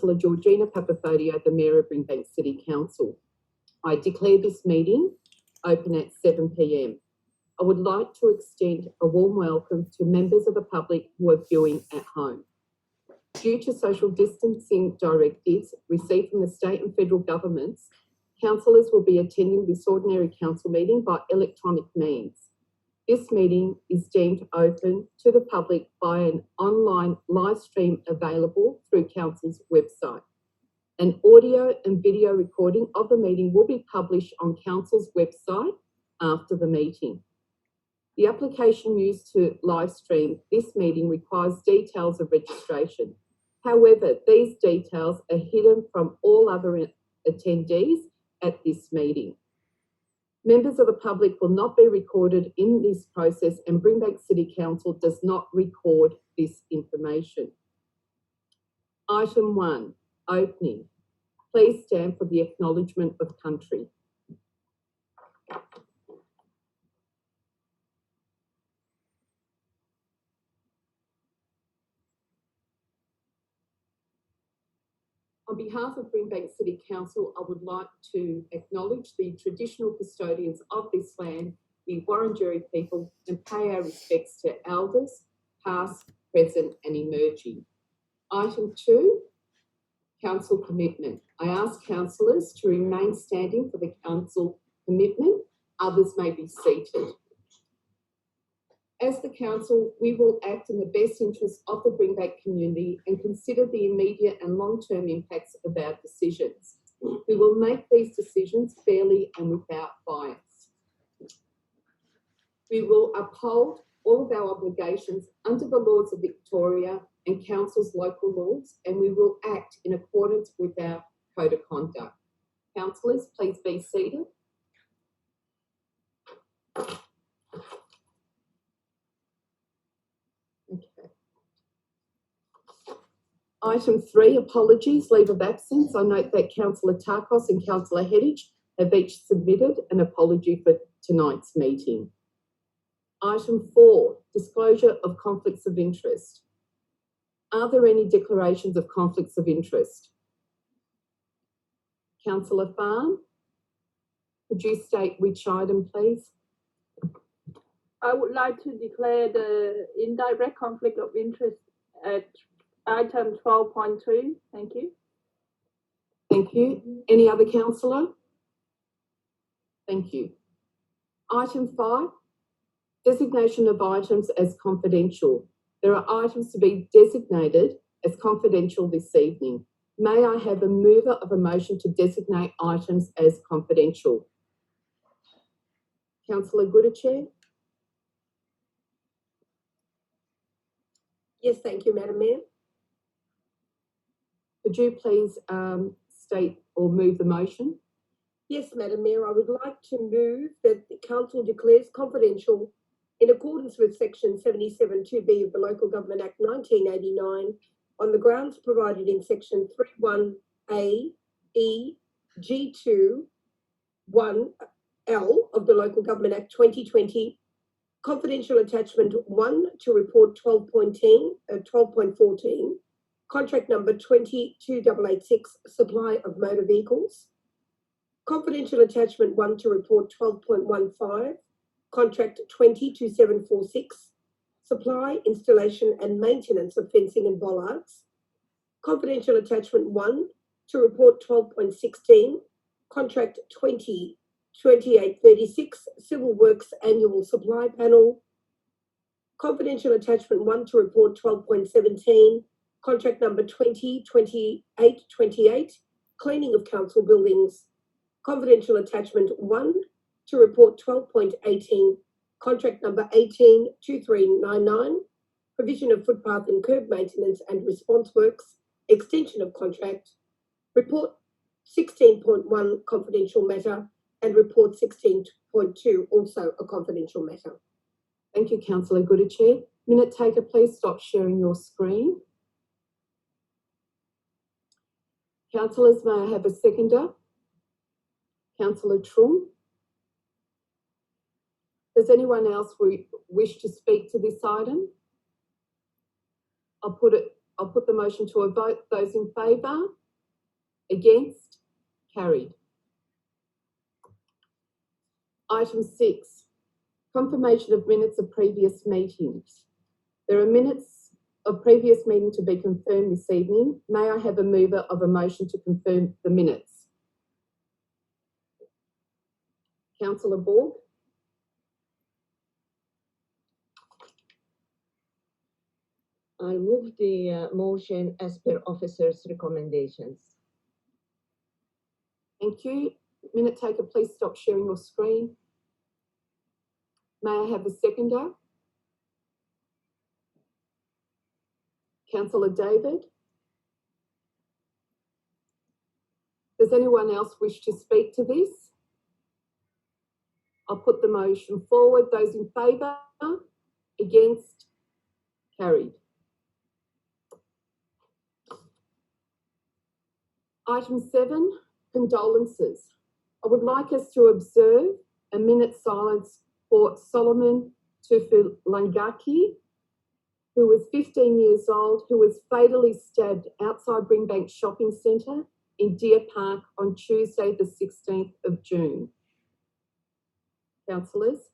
Councillor Georgina Papafodio, the Mayor of Brimbank City Council. I declare this meeting open at 7 p.m. I would like to extend a warm welcome to members of the public who are viewing at home. Due to social distancing directives received from the state and federal governments, councillors will be attending this ordinary council meeting by electronic means. This meeting is deemed open to the public by an online live stream available through Council's website. An audio and video recording of the meeting will be published on Council's website after the meeting. The application used to live stream this meeting requires details of registration. However, these details are hidden from all other attendees at this meeting. Members of the public will not be recorded in this process, and Brimbank City Council does not record this information. Item 1, opening. Please stand for the acknowledgement of country. On behalf of Brimbank City Council, I would like to acknowledge the traditional custodians of this land, the Wurundjeri people, and pay our respects to elders, past, present and emerging. Item 2, council commitment. I ask councillors to remain standing for the council commitment. Others may be seated. As the council, we will act in the best interest of the Brimbank community and consider the immediate and long-term impacts of our decisions. We will make these decisions fairly and without bias. We will uphold all of our obligations under the laws of Victoria and Council's local laws, and we will act in accordance with our code of conduct. Councillors, please be seated. Item 3, apologies, leave of absence. I note that Councillor Tarkos and Councillor Heddage have each submitted an apology for tonight's meeting. Item 4, disclosure of conflicts of interest. Are there any declarations of conflicts of interest? Councillor Farn, could you state which item, please? I would like to declare the indirect conflict of interest at item 12.2. Thank you. Thank you. Any other councillor? Thank you. Item 5, designation of items as confidential. There are items to be designated as confidential this evening. May I have a mover of a motion to designate items as confidential? Councillor Goodachare? Yes, thank you, Madam Mayor. Could you please state or move the motion? Yes, Madam Mayor, I would like to move that the Council declares confidential in accordance with Section 77(2)(b) of the Local Government Act 1989 on the grounds provided in Section 31A, E, G2, 1L of the Local Government Act 2020, confidential attachment 1 to report 12.14, contract number 22886, supply of motor vehicles. Confidential attachment 1 to report 12.15, contract 20746, supply, installation and maintenance of fencing and bollards. Confidential attachment 1 to report 12.16, contract 202836, civil works annual supply panel. Confidential attachment 1 to report 12.17, contract number 202828, cleaning of council buildings. Confidential attachment 1 to report 12.18, contract number 182399, provision of footpath and curb maintenance and response works, extension of contract. Report 16.1, confidential matter, and report 16.2, also a confidential matter. Thank you, Councillor Goodachare. Minute taker, please stop sharing your screen. Councillors, may I have a seconder? Councillor Trum. Does anyone else wish to speak to this item? I'll put it I'll put the motion to a vote. Those in favour? Against? Carried. Item 6, confirmation of minutes of previous meetings. There are minutes of previous meeting to be confirmed this evening. May I have a mover of a motion to confirm the minutes? Councillor Borg. I move the motion as per officer's recommendations. Thank you. Minute taker, please stop sharing your screen. May I have a seconder? Councillor David. Does anyone else wish to speak to this? I'll put the motion forward. Those in favour? Against? Carried. Item 7, condolences. I would like us to observe a minute silence for Solomon Tufulangaki, who was 15 years old, who was fatally stabbed outside Brimbank Shopping Centre in Deer Park on Tuesday, the 16th of June. Councillors.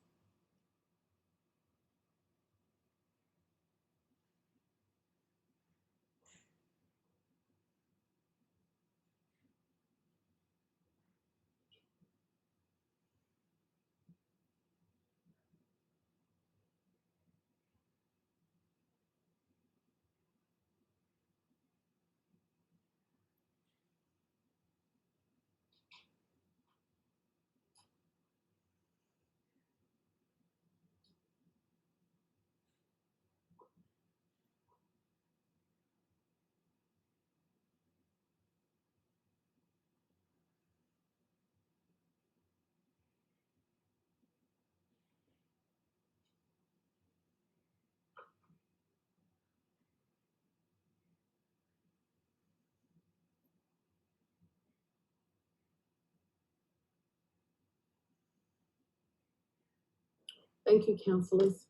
Thank you, councillors.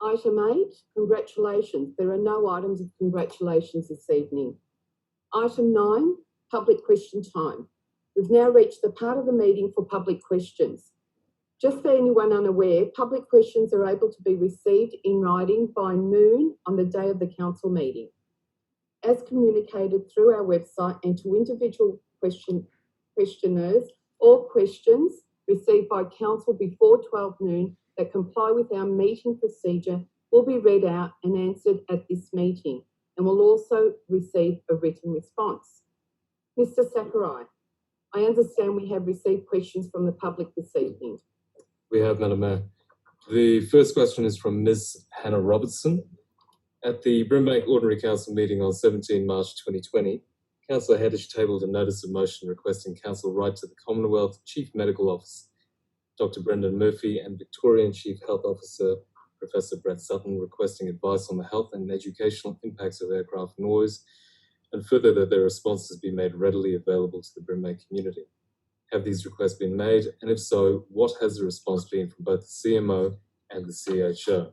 Item 8, congratulations. There are no items of congratulations this evening. Item 9, public question time. We've now reached the part of the meeting for public questions. Just for anyone unaware, public questions are able to be received in writing by noon on the day of the council meeting, as communicated through our website, and to individual questioners or questions received by council before 12 noon that comply with our meeting procedure will be read out and answered at this meeting, and will also receive a written response. Mr. Sakurai, I understand we have received questions from the public this evening. We have, Madam Mayor. The first question is from Ms. Hannah Robertson. At the Brimbank Ordinary Council meeting on 17 March 2020, Councillor Haddish tabled a notice of motion requesting council right to the Commonwealth Chief Medical Officer, Dr. Brendan Murphy, and Victorian Chief Health Officer, Professor Brett Sutton, requesting advice on the health and educational impacts of aircraft noise, and further that their responses be made readily available to the Brimbank community. Have these requests been made, and if so, what has the response been from both the CMO and the CHO?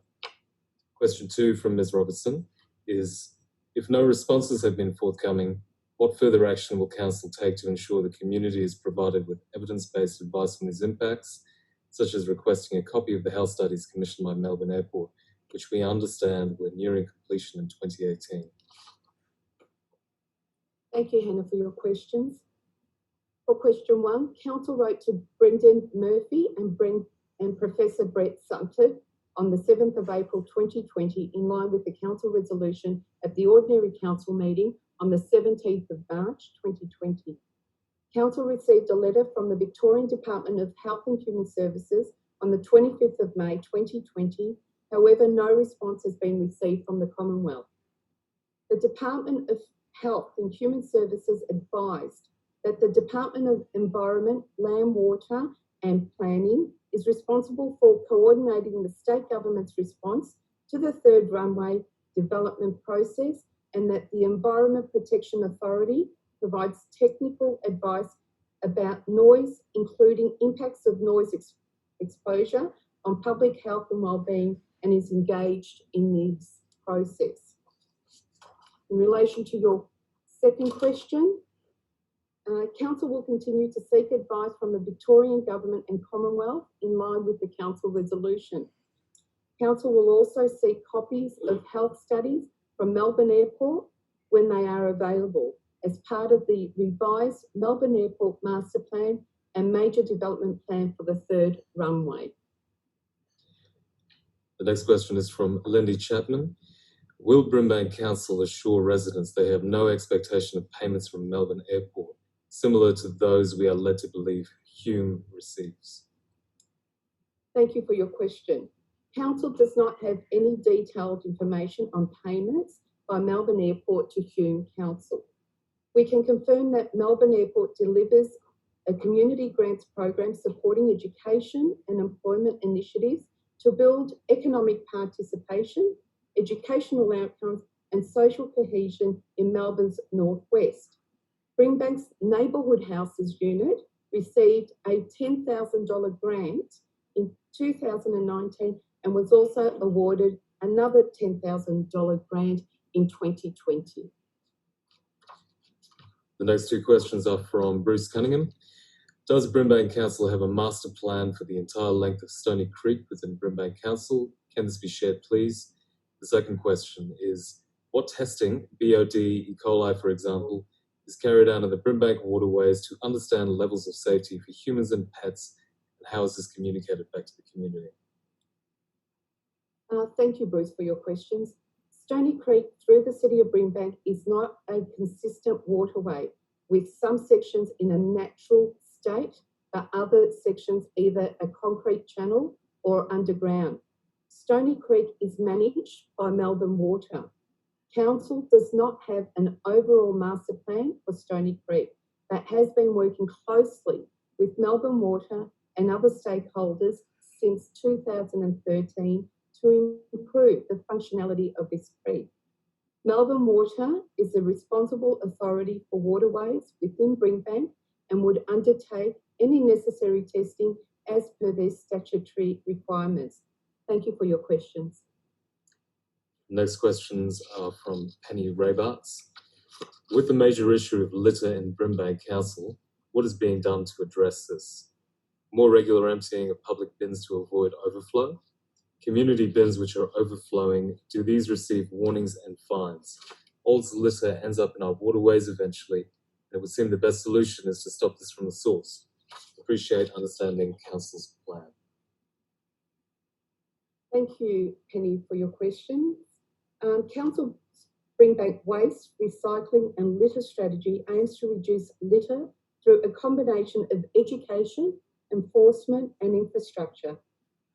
Question 2 from Ms. Robertson is, if no responses have been forthcoming, what further action will Council take to ensure the community is provided with evidence-based advice on these impacts, such as requesting a copy of the health studies commissioned by Melbourne Airport, which we understand were nearing completion in 2018? Thank you, Hannah, for your questions. For question 1, Council wrote to Brendan Murphy and Professor Brett Sutton on the 7th of April 2020 in line with the Council resolution at the Ordinary Council meeting on the 17th of March 2020. Council received a letter from the Victorian Department of Health and Human Services on the 25th of May 2020. However, no response has been received from the Commonwealth. The Department of Health and Human Services advised that the Department of Environment, Land, Water and Planning is responsible for coordinating the state government's response to the third runway development process, and that the Environment Protection Authority provides technical advice about noise, including impacts of noise exposure on public health and wellbeing and is engaged in this process. In relation to your second question, Council will continue to seek advice from the Victorian Government and Commonwealth in line with the Council resolution. Council will also seek copies of health studies from Melbourne Airport when they are available as part of the revised Melbourne Airport Master Plan and Major Development Plan for the third runway. The next question is from Lindy Chapman. Will Brimbank Council assure residents they have no expectation of payments from Melbourne Airport, similar to those we are led to believe Hume receives? Thank you for your question. Council does not have any detailed information on payments by Melbourne Airport to Hume Council. We can confirm that Melbourne Airport delivers a community grants program supporting education and employment initiatives to build economic participation, educational outcomes and social cohesion in Melbourne's northwest. Brimbank's Neighbourhood Houses unit received a $10,000 grant in 2019 and was also awarded another $10,000 grant in 2020. The next two questions are from Bruce Cunningham. Does Brimbank Council have a master plan for the entire length of Stony Creek within Brimbank Council? Can this be shared, please? The second question is, what testing, BOD, E. coli, for example, is carried out in the Brimbank waterways to understand levels of safety for humans and pets, and how is this communicated back to the community? Thank you, Bruce, for your questions. Stony Creek through the City of Brimbank is not a consistent waterway, with some sections in a natural state, but other sections either a concrete channel or underground. Stony Creek is managed by Melbourne Water. Council does not have an overall master plan for Stony Creek, but has been working closely with Melbourne Water and other stakeholders since 2013 to improve the functionality of this creek. Melbourne Water is the responsible authority for waterways within Brimbank and would undertake any necessary testing as per their statutory requirements. Thank you for your questions. Next questions are from Penny Raybarts. With the major issue of litter in Brimbank Council, what is being done to address this? More regular emptying of public bins to avoid overflow? Community bins which are overflowing, do these receive warnings and fines? Old litter ends up in our waterways eventually, and it would seem the best solution is to stop this from the source. Appreciate understanding Council's plan. Thank you, Penny, for your question. Council Brimbank waste, recycling and litter strategy aims to reduce litter through a combination of education, enforcement and infrastructure.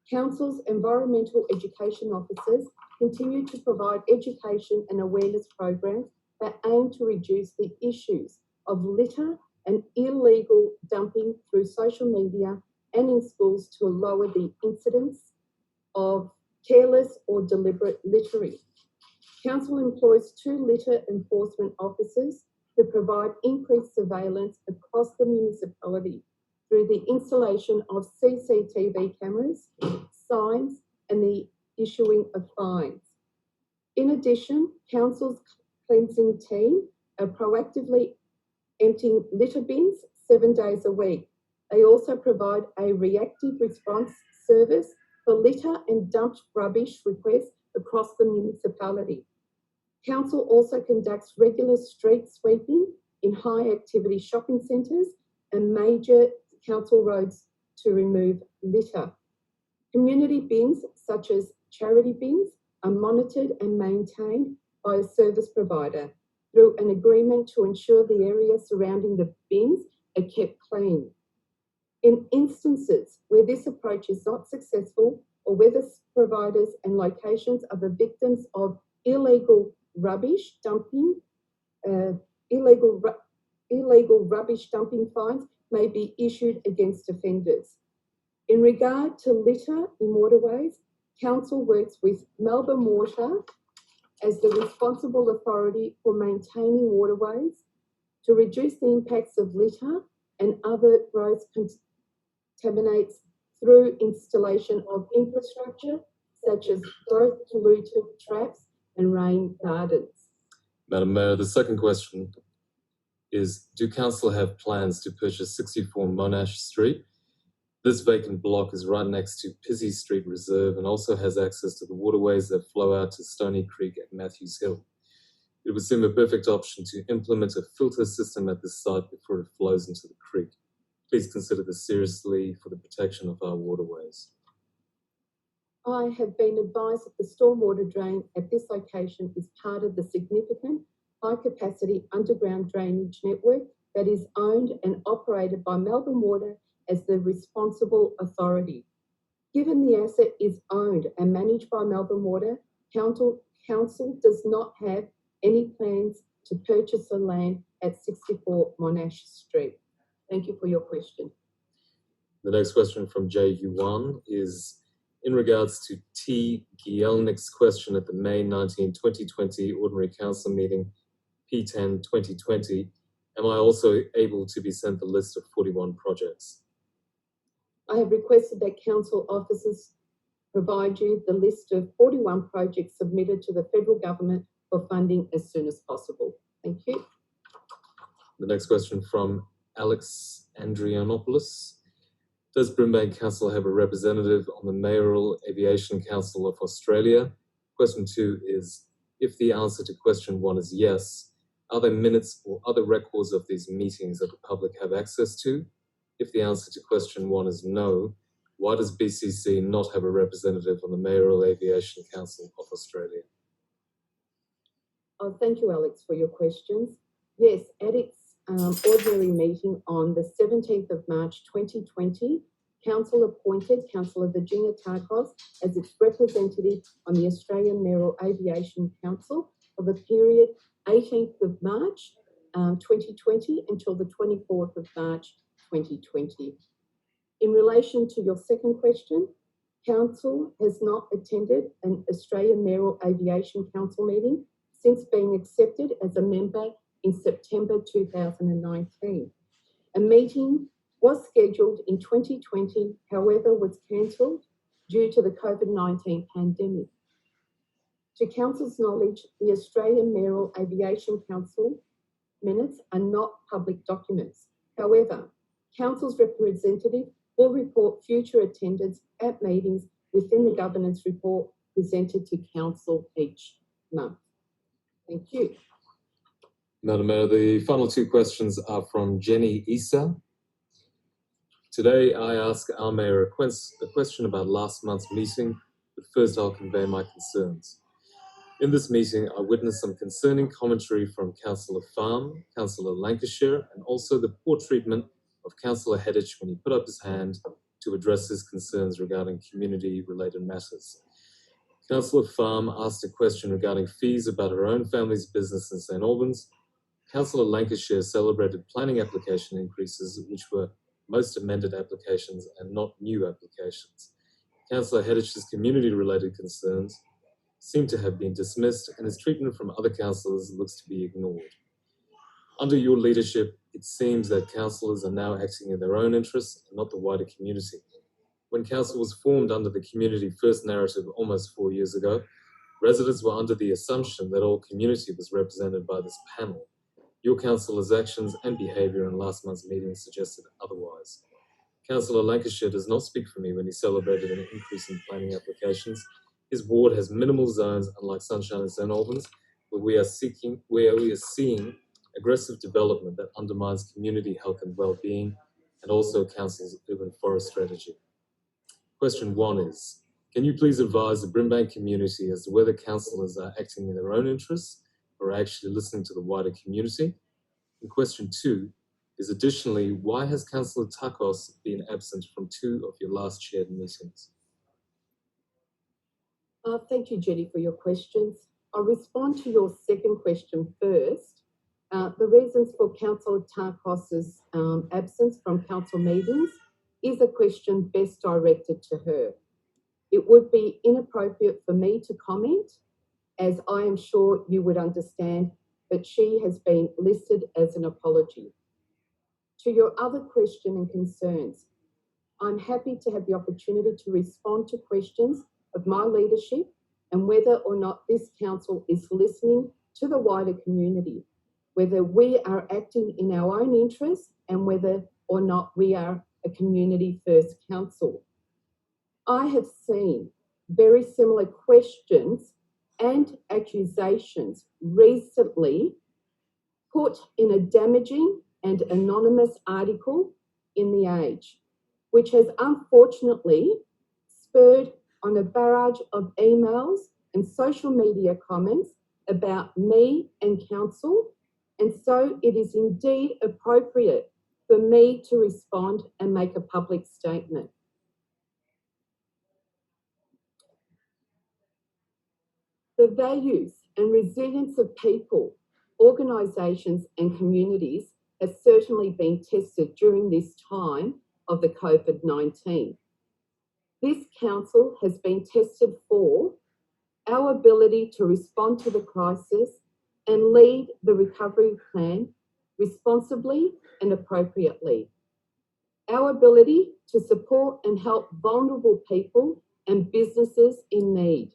Council's environmental education officers continue to provide education and awareness programs that aim to reduce the issues of litter and illegal dumping through social media and in schools to lower the incidence of careless or deliberate littering. Council employs 2 litter enforcement officers who provide increased surveillance across the municipality through the installation of CCTV cameras, signs and the issuing of fines. In addition, Council's cleansing team are proactively emptying litter bins 7 days a week. They also provide a reactive response service for litter and dumped rubbish requests across the municipality. Council also conducts regular street sweeping in high activity shopping centres and major council roads to remove litter. Community bins, such as charity bins, are monitored and maintained by a service provider through an agreement to ensure the area surrounding the bins are kept clean. In instances where this approach is not successful or where the providers and locations are the victims of illegal rubbish dumping, illegal rubbish dumping fines may be issued against offenders. In regard to litter in waterways, Council works with Melbourne Water as the responsible authority for maintaining waterways to reduce the impacts of litter and other gross contaminants through installation of infrastructure such as growth polluted traps and rain gardens. Madam Mayor, the second question is, do Council have plans to purchase 64 Monash Street? This vacant block is right next to Pizzy Street Reserve and also has access to the waterways that flow out to Stony Creek at Matthews Hill. It would seem a perfect option to implement a filter system at this site before it flows into the creek. Please consider this seriously for the protection of our waterways. I have been advised that the stormwater drain at this location is part of the significant high-capacity underground drainage network that is owned and operated by Melbourne Water as the responsible authority. Given the asset is owned and managed by Melbourne Water, Council does not have any plans to purchase the land at 64 Monash Street. Thank you for your question. The next question from Jay Yuan is in regards to T. Gielnik's question at the May 19, 2020 Ordinary Council meeting, P10 2020. Am I also able to be sent the list of 41 projects? I have requested that council officers provide you the list of 41 projects submitted to the federal government for funding as soon as possible. Thank you. The next question from Alex Andrianopoulos. Does Brimbank Council have a representative on the Mayoral Aviation Council of Australia? Question 2 is, if the answer to question 1 is yes, are there minutes or other records of these meetings that the public have access to? If the answer to question 1 is no, why does BCC not have a representative on the Mayoral Aviation Council of Australia? Oh, thank you, Alex, for your questions. Yes, at its ordinary meeting on the 17th of March 2020, Council appointed Councillor Virginia Tarkos as its representative on the Australian Mayoral Aviation Council for the period 18th of March 2020 until the 24th of March 2020. In relation to your second question, Council has not attended an Australian Mayoral Aviation Council meeting since being accepted as a member in September 2019. A meeting was scheduled in 2020, however, was cancelled due to the COVID-19 pandemic. To Council's knowledge, the Australian Mayoral Aviation Council minutes are not public documents. However, Council's representative will report future attendance at meetings within the governance report presented to Council each month. Thank you. Madam Mayor, the final 2 questions are from Jenny Issa. Today, I ask our Mayor a question about last month's meeting, but first I'll convey my concerns. In this meeting, I witnessed some concerning commentary from Councillor Farm, Councillor Lancashire, and also the poor treatment of Councillor Heddich when he put up his hand to address his concerns regarding community-related matters. Councillor Farm asked a question regarding fees about her own family's business in St Albans. Councillor Lancashire celebrated planning application increases, which were most amended applications and not new applications. Councillor Heddich's community-related concerns seem to have been dismissed, and his treatment from other councillors looks to be ignored. Under your leadership, it seems that councillors are now acting in their own interests and not the wider community. When council was formed under the community first narrative almost 4 years ago, residents were under the assumption that all community was represented by this panel. Your councillors' actions and behaviour in last month's meeting suggested otherwise. Councillor Lancashire does not speak for me when he celebrated an increase in planning applications. His ward has minimal zones, unlike Sunshine and St Albans, where we are seeing aggressive development that undermines community health and well-being, and also council's urban forest strategy. Question 1 is, can you please advise the Brimbank community as to whether councillors are acting in their own interests or actually listening to the wider community? And question 2 is, additionally, why has Councillor Takos been absent from 2 of your last chaired meetings? Thank you, Jenny, for your questions. I'll respond to your second question first. The reasons for Councillor Takos's absence from council meetings is a question best directed to her. It would be inappropriate for me to comment, as I am sure you would understand, but she has been listed as an apology. To your other question and concerns, I'm happy to have the opportunity to respond to questions of my leadership and whether or not this council is listening to the wider community, whether we are acting in our own interest and whether or not we are a community first council. I have seen very similar questions and accusations recently put in a damaging and anonymous article in The Age, which has unfortunately spurred on a barrage of emails and social media comments about me and council, and so it is indeed appropriate for me to respond and make a public statement. The values and resilience of people, organisations and communities has certainly been tested during this time of the COVID-19. This council has been tested for our ability to respond to the crisis and lead the recovery plan responsibly and appropriately. Our ability to support and help vulnerable people and businesses in need,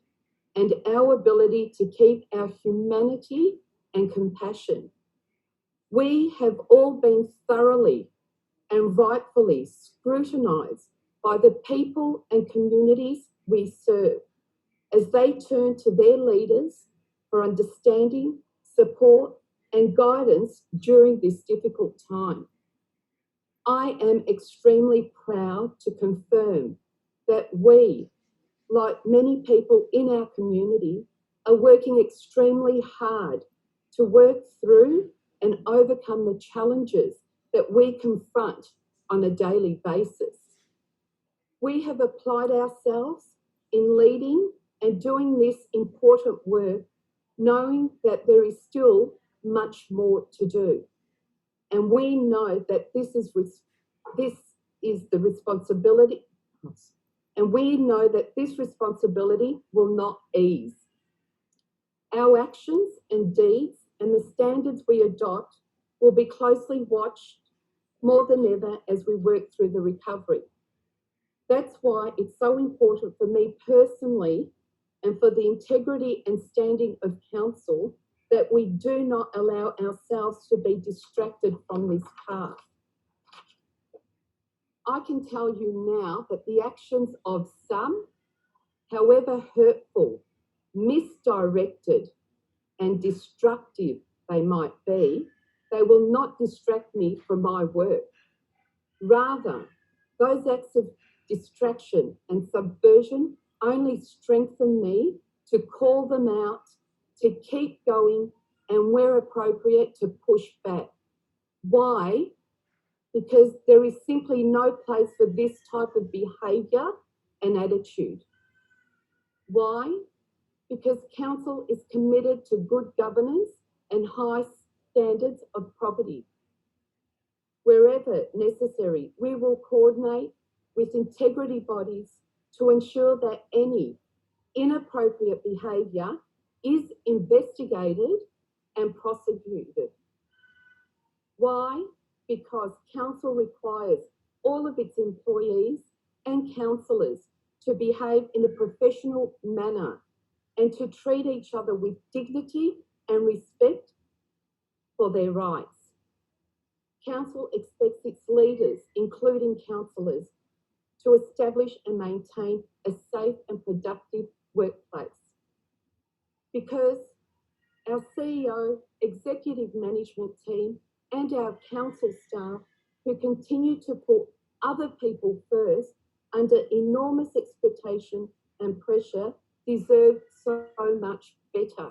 and our ability to keep our humanity and compassion. We have all been thoroughly and rightfully scrutinised by the people and communities we serve as they turn to their leaders for understanding, support, and guidance during this difficult time. I am extremely proud to confirm that we, like many people in our community, are working extremely hard to work through and overcome the challenges that we confront on a daily basis. We have applied ourselves in leading and doing this important work, knowing that there is still much more to do. And we know that this is the responsibility, and we know that this responsibility will not ease. Our actions and deeds and the standards we adopt will be closely watched more than ever as we work through the recovery. That's why it's so important for me personally and for the integrity and standing of council that we do not allow ourselves to be distracted from this path. I can tell you now that the actions of some, however hurtful, misdirected, and destructive they might be, they will not distract me from my work. Rather, those acts of distraction and subversion only strengthen me to call them out, to keep going, and where appropriate, to push back. Why? Because there is simply no place for this type of behaviour and attitude. Why? Because council is committed to good governance and high standards of property. Wherever necessary, we will coordinate with integrity bodies to ensure that any inappropriate behaviour is investigated and prosecuted. Why? Because council requires all of its employees and councillors to behave in a professional manner and to treat each other with dignity and respect for their rights. Council expects its leaders, including councillors, to establish and maintain a safe and productive workplace. Because our CEO, executive management team, and our council staff, who continue to put other people first under enormous expectation and pressure, deserve so much better.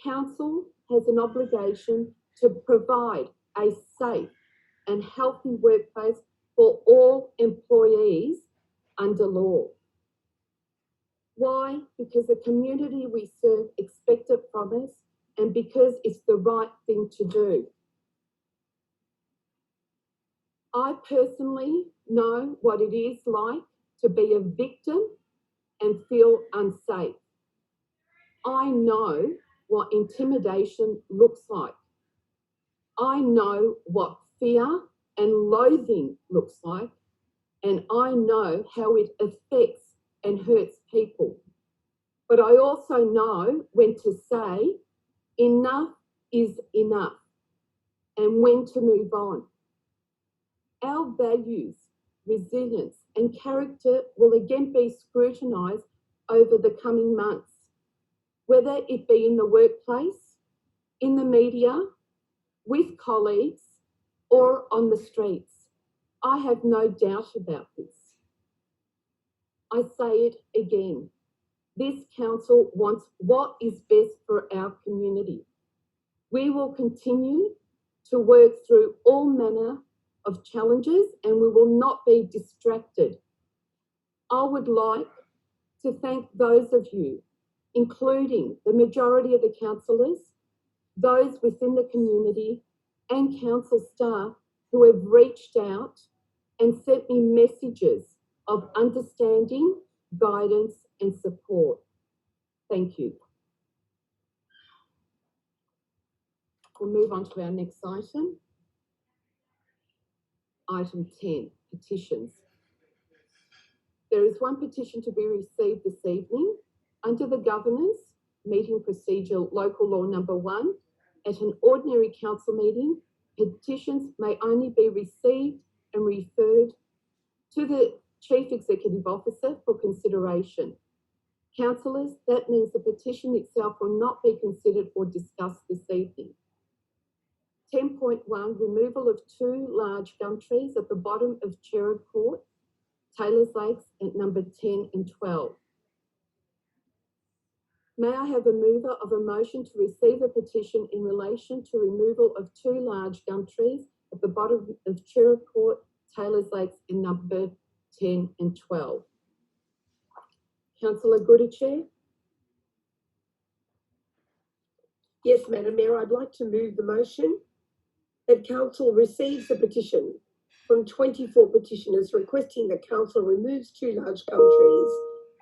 Council has an obligation to provide a safe and healthy workplace for all employees under law. Why? Because the community we serve expect it from us, and because it's the right thing to do. I personally know what it is like to be a victim and feel unsafe. I know what intimidation looks like. I know what fear and loathing looks like, and I know how it affects and hurts people. But I also know when to say enough is enough and when to move on. Our values, resilience, and character will again be scrutinised over the coming months, whether it be in the workplace, in the media, with colleagues, or on the streets. I have no doubt about this. I say it again. This council wants what is best for our community. We will continue to work through all manner of challenges and we will not be distracted. I would like to thank those of you, including the majority of the councillors, those within the community and council staff who have reached out and sent me messages of understanding, guidance and support. Thank you. We'll move on to our next item. Item 10, petitions. There is one petition to be received this evening. Under the Governance Meeting Procedure Local Law Number 1, at an ordinary council meeting, petitions may only be received and referred to the Chief Executive Officer for consideration. Councillors, that means the petition itself will not be considered or discussed this evening. 10.1, removal of 2 large gum trees at the bottom of Cherub Court, Taylor's Lakes at number 10 and 12. May I have a mover of a motion to receive a petition in relation to removal of 2 large gum trees at the bottom of Cherub Court, Taylor's Lakes in number 10 and 12? Councillor Goodich. Yes, Madam Mayor, I'd like to move the motion that council receives a petition from 24 petitioners requesting that council removes 2 large gum trees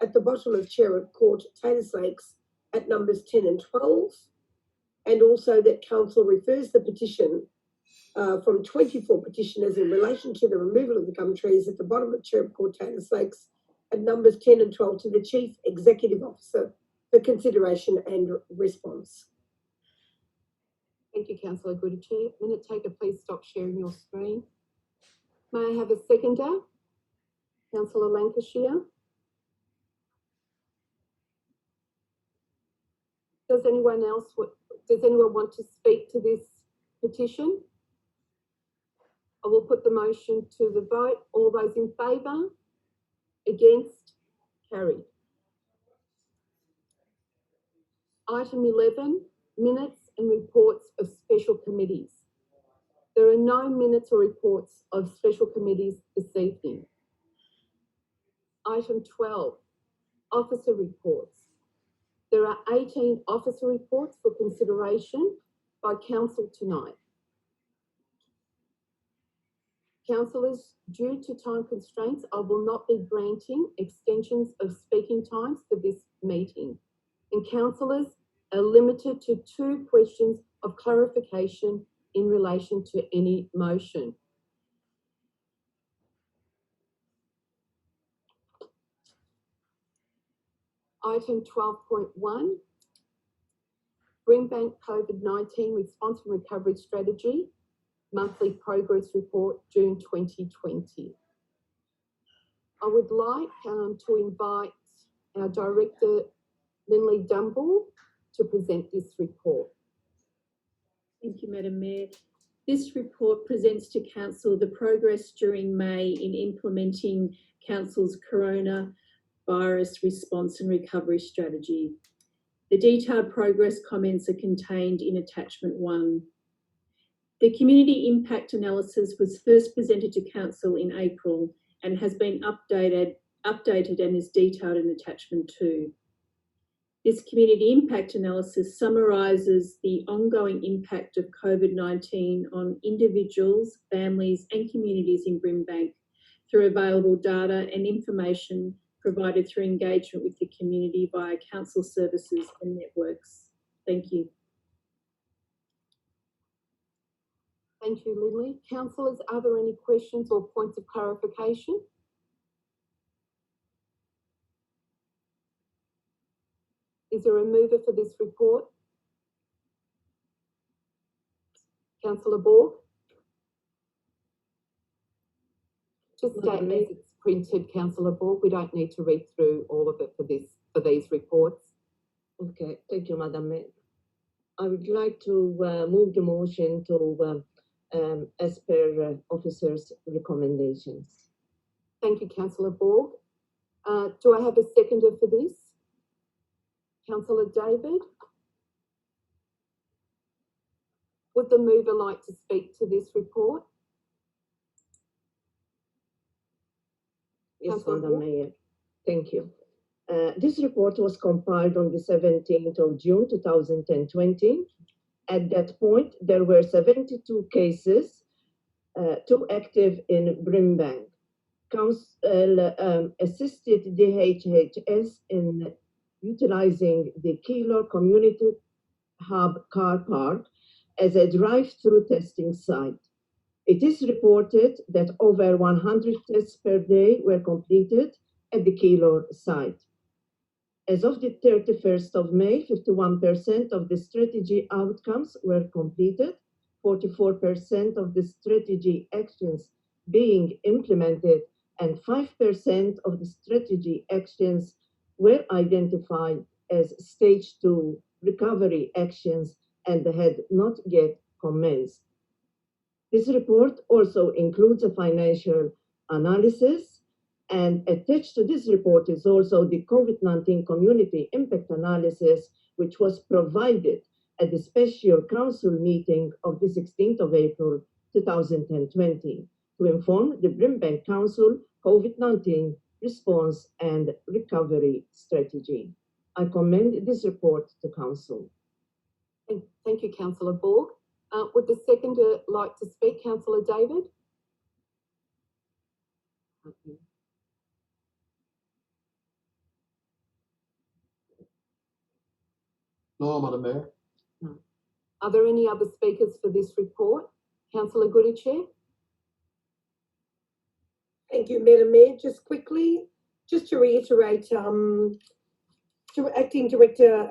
at the bottom of Cherub Court, Taylor's Lakes at numbers 10 and 12, and also that council refers the petition from 24 petitioners in relation to the removal of the gum trees at the bottom of Cherub Court, Taylor's Lakes at numbers 10 and 12 to the Chief Executive Officer for consideration and response. Thank you, Councillor Goodich. Minute taker, please stop sharing your screen. May I have a seconder? Councillor Lancashire. Does anyone want to speak to this petition? I will put the motion to the vote. All those in favour? Against? Carried. Item 11, minutes and reports of special committees. There are no minutes or reports of special committees this evening. Item 12, officer reports. There are 18 officer reports for consideration by council tonight. Councillors, due to time constraints, I will not be granting extensions of speaking times for this meeting. And councillors are limited to 2 questions of clarification in relation to any motion. Item 12.1, Brimbank COVID-19 Response and Recovery Strategy, Monthly Progress Report, June 2020. I would like to invite our Director, Lindley Dumble, to present this report. Thank you, Madam Mayor. This report presents to Council the progress during May in implementing Council's coronavirus response and recovery strategy. The detailed progress comments are contained in attachment 1. The community impact analysis was first presented to Council in April and has been updated and is detailed in attachment 2. This community impact analysis summarises the ongoing impact of COVID-19 on individuals, families and communities in Brimbank through available data and information provided through engagement with the community via council services and networks. Thank you. Thank you, Lindley. Councillors, are there any questions or points of clarification? Is there a mover for this report? Councillor Borg? Just state as it's printed, Councillor Borg. We don't need to read through all of it for these reports. Okay, thank you, Madam Mayor. I would like to move the motion to as per officers' recommendations. Thank you, Councillor Borg. Do I have a seconder for this? Councillor David? Would the mover like to speak to this report? Yes, Councillor Madam Borg? Mayor. Thank you. This report was compiled on the 17th of June 2020. At that point, there were 72 cases, 2 active in Brimbank. Council assisted DHHS in utilizing the Keilor Community Hub car park as a drive-through testing site. It is reported that over 100 tests per day were completed at the Keilor site. As of the 31st of May, 51% of the strategy outcomes were completed, 44% of the strategy actions being implemented, and 5% of the strategy actions were identified as stage 2 recovery actions and had not yet commenced. This report also includes a financial analysis, and attached to this report is also the COVID-19 community impact analysis, which was provided at the special council meeting of the 16th of April 2020 to inform the Brimbank Council COVID-19 response and recovery strategy. I commend this report to Council. Thank you, Councillor Borg. Would the seconder like to speak, Councillor David? Okay. No, Madam Mayor. No. Are there any other speakers for this report? Councillor Goodichere? Thank you, Madam Mayor. Just quickly, just to reiterate, to Acting Director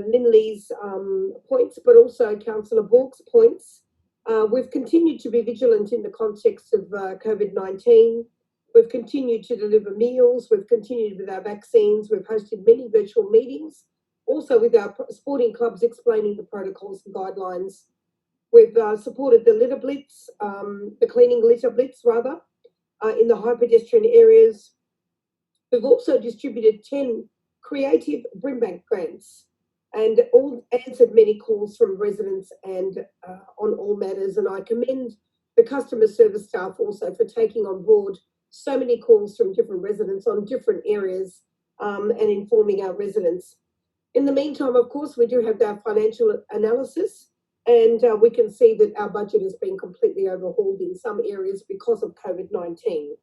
Linley's points, but also Councillor Borg's points. We've continued to be vigilant in the context of COVID-19. We've continued to deliver meals. We've continued with our vaccines. We've hosted many virtual meetings, also with our sporting clubs explaining the protocols and guidelines. We've supported the litter blitz, the cleaning litter blitz rather, in the high pedestrian areas. We've also distributed 10 creative Brimbank grants and all answered many calls from residents and on all matters. And I commend the customer service staff also for taking on board so many calls from different residents on different areas and informing our residents. In the meantime, of course, we do have our financial analysis, and we can see that our budget has been completely overhauled in some areas because of COVID-19.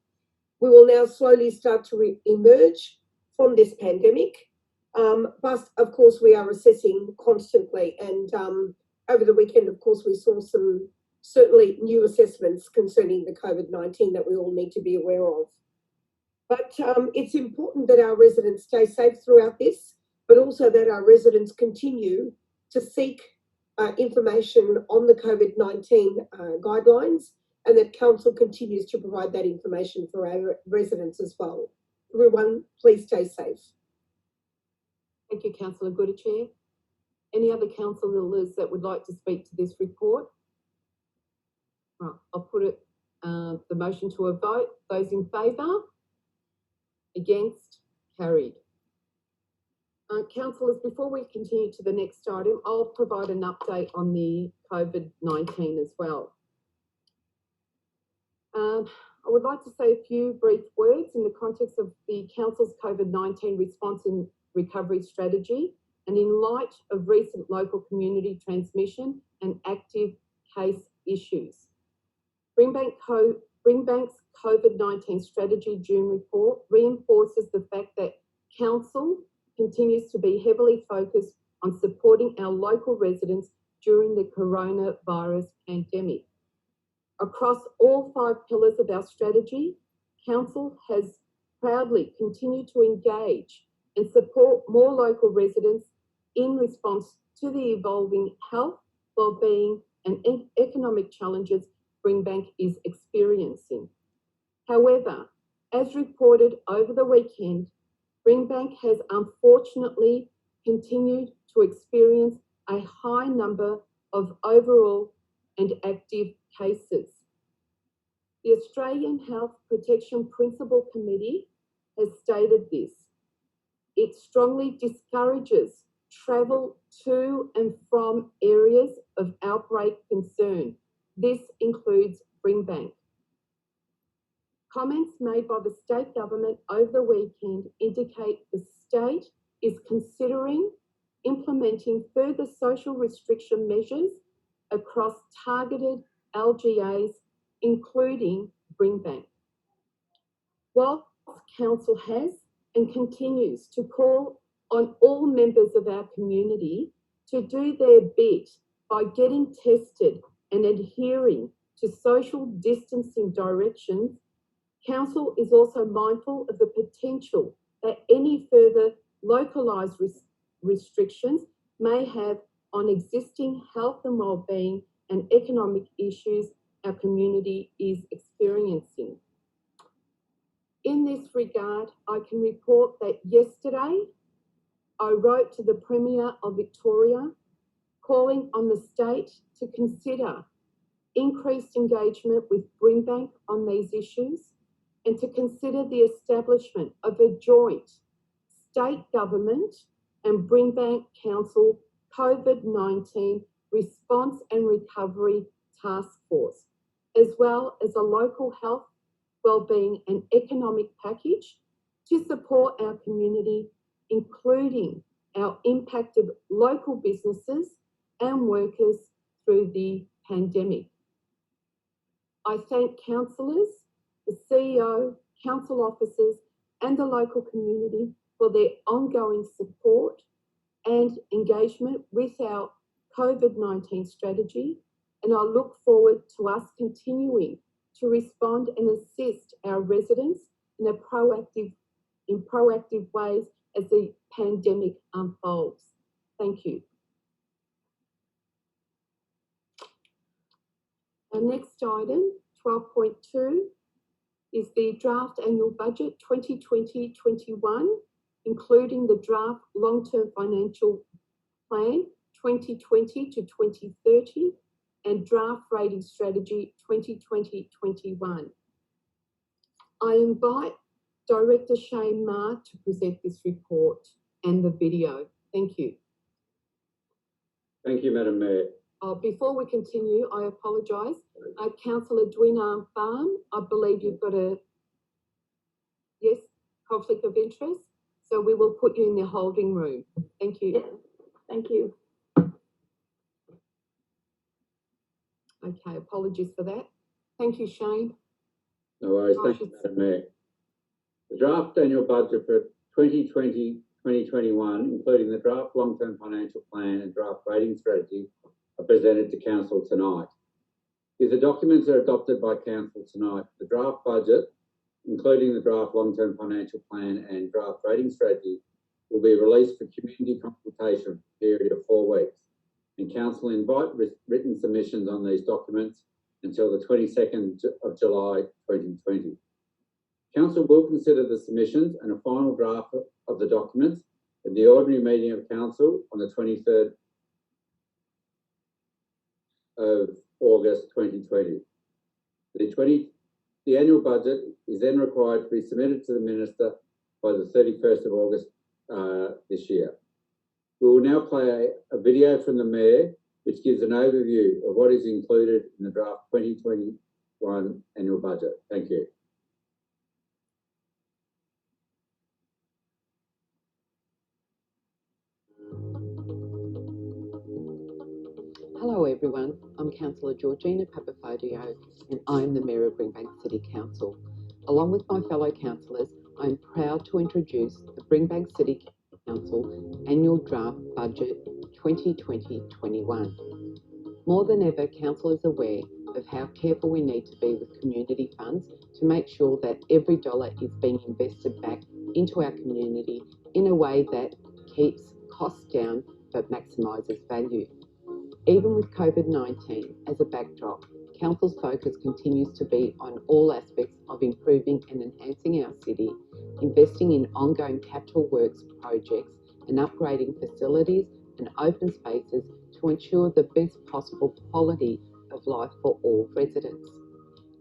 We will now slowly start to emerge from this pandemic, but of course we are assessing constantly, and over the weekend, of course, we saw some certainly new assessments concerning the COVID-19 that we all need to be aware of. But it's important that our residents stay safe throughout this, but also that our residents continue to seek information on the COVID-19 guidelines, and that Council continues to provide that information for our residents as well. Everyone, please stay safe. Thank you, Councillor Goodichere. Any other councillors that would like to speak to this report? Right, I'll put it, the motion to a vote. Those in favour? Against? Carried. Councillors, before we continue to the next item, I'll provide an update on the COVID-19 as well. I would like to say a few brief words in the context of the Council's COVID-19 response and recovery strategy, and in light of recent local community transmission and active case issues. Brimbank's COVID-19 strategy June report reinforces the fact that Council continues to be heavily focused on supporting our local residents during the coronavirus pandemic. Across all 5 pillars of our strategy, Council has proudly continued to engage and support more local residents in response to the evolving health, well-being and economic challenges Brimbank is experiencing. However, as reported over the weekend, Brimbank has unfortunately continued to experience a high number of overall and active cases. The Australian Health Protection Principal Committee has stated this. It strongly discourages travel to and from areas of outbreak concern. This includes Brimbank. Comments made by the state government over the weekend indicate the state is considering implementing further social restriction measures across targeted LGAs, including Brimbank. Whilst Council has and continues to call on all members of our community to do their bit by getting tested and adhering to social distancing directions, Council is also mindful of the potential that any further localised restrictions may have on existing health and wellbeing and economic issues our community is experiencing. In this regard, I can report that yesterday I wrote to the Premier of Victoria calling on the state to consider increased engagement with Brimbank on these issues and to consider the establishment of a joint state government and Brimbank Council COVID-19 response and recovery task force, as well as a local health, wellbeing and economic package to support our community, including our impacted local businesses and workers through the pandemic. I thank councillors, the CEO, council officers and the local community for their ongoing support and engagement with our COVID-19 strategy, and I look forward to us continuing to respond and assist our residents in proactive ways as the pandemic unfolds. Thank you. Our next item, 12.2, is the draft annual budget 2020-21, including the draft long-term financial plan 2020 to 2030 and draft rating strategy 2020-21. I invite Director Shane Ma to present this report and the video. Thank you. Thank you, Madam Mayor. Before we continue, I apologise. Councillor Dwina Farm, I believe you've got a, yes, conflict of interest. So we will put you in the holding room. Thank you. Yeah, thank you. Okay, apologies for that. Thank you, Shane. No worries. Thank you, Madam Mayor. The draft annual budget for 2020-2021, including the draft long-term financial plan and draft rating strategy, are presented to Council tonight. If the documents are adopted by Council tonight, the draft budget, including the draft long-term financial plan and draft rating strategy, will be released for community consultation for a period of 4 weeks, and Council invite written submissions on these documents until the 22nd of July 2020. Council will consider the submissions and a final draft of the documents at the ordinary meeting of Council on the 23rd of August 2020. The annual budget is then required to be submitted to the Minister by the 31st of August this year. We will now play a video from the Mayor, which gives an overview of what is included in the draft 2021 annual budget. Thank you. Hello everyone, I'm Councillor Georgina Papafodio and I'm the Mayor of Brimbank City Council. Along with my fellow councillors, I'm proud to introduce the Brimbank City Council Annual Draft Budget 2020-21. More than ever, Council is aware of how careful we need to be with community funds to make sure that every dollar is being invested back into our community in a way that keeps costs down but maximises value. Even with COVID-19 as a backdrop, Council's focus continues to be on all aspects of improving and enhancing our city, investing in ongoing capital works projects and upgrading facilities and open spaces to ensure the best possible quality of life for all residents.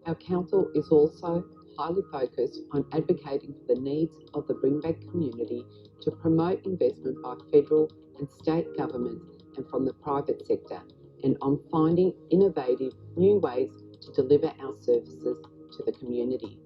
Our Council is also highly focused on advocating for the needs of the Brimbank community to promote investment by federal and state governments and from the private sector, and on finding innovative new ways to deliver our services to the community.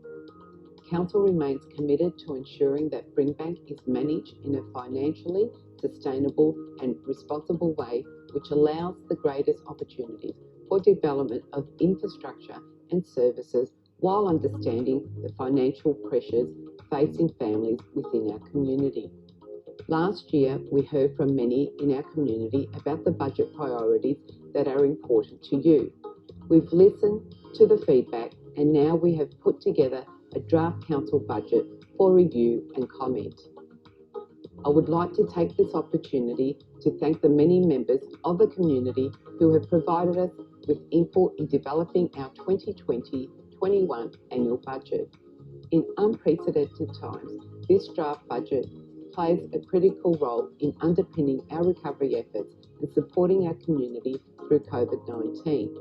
Council remains committed to ensuring that Brimbank is managed in a financially sustainable and responsible way which allows the greatest opportunities for development of infrastructure and services while understanding the financial pressures facing families within our community. Last year, we heard from many in our community about the budget priorities that are important to you. We've listened to the feedback and now we have put together a draft council budget for review and comment. I would like to take this opportunity to thank the many members of the community who have provided us with input in developing our 2020-21 annual budget. In unprecedented times, this draft budget plays a critical role in underpinning our recovery efforts and supporting our community through COVID-19.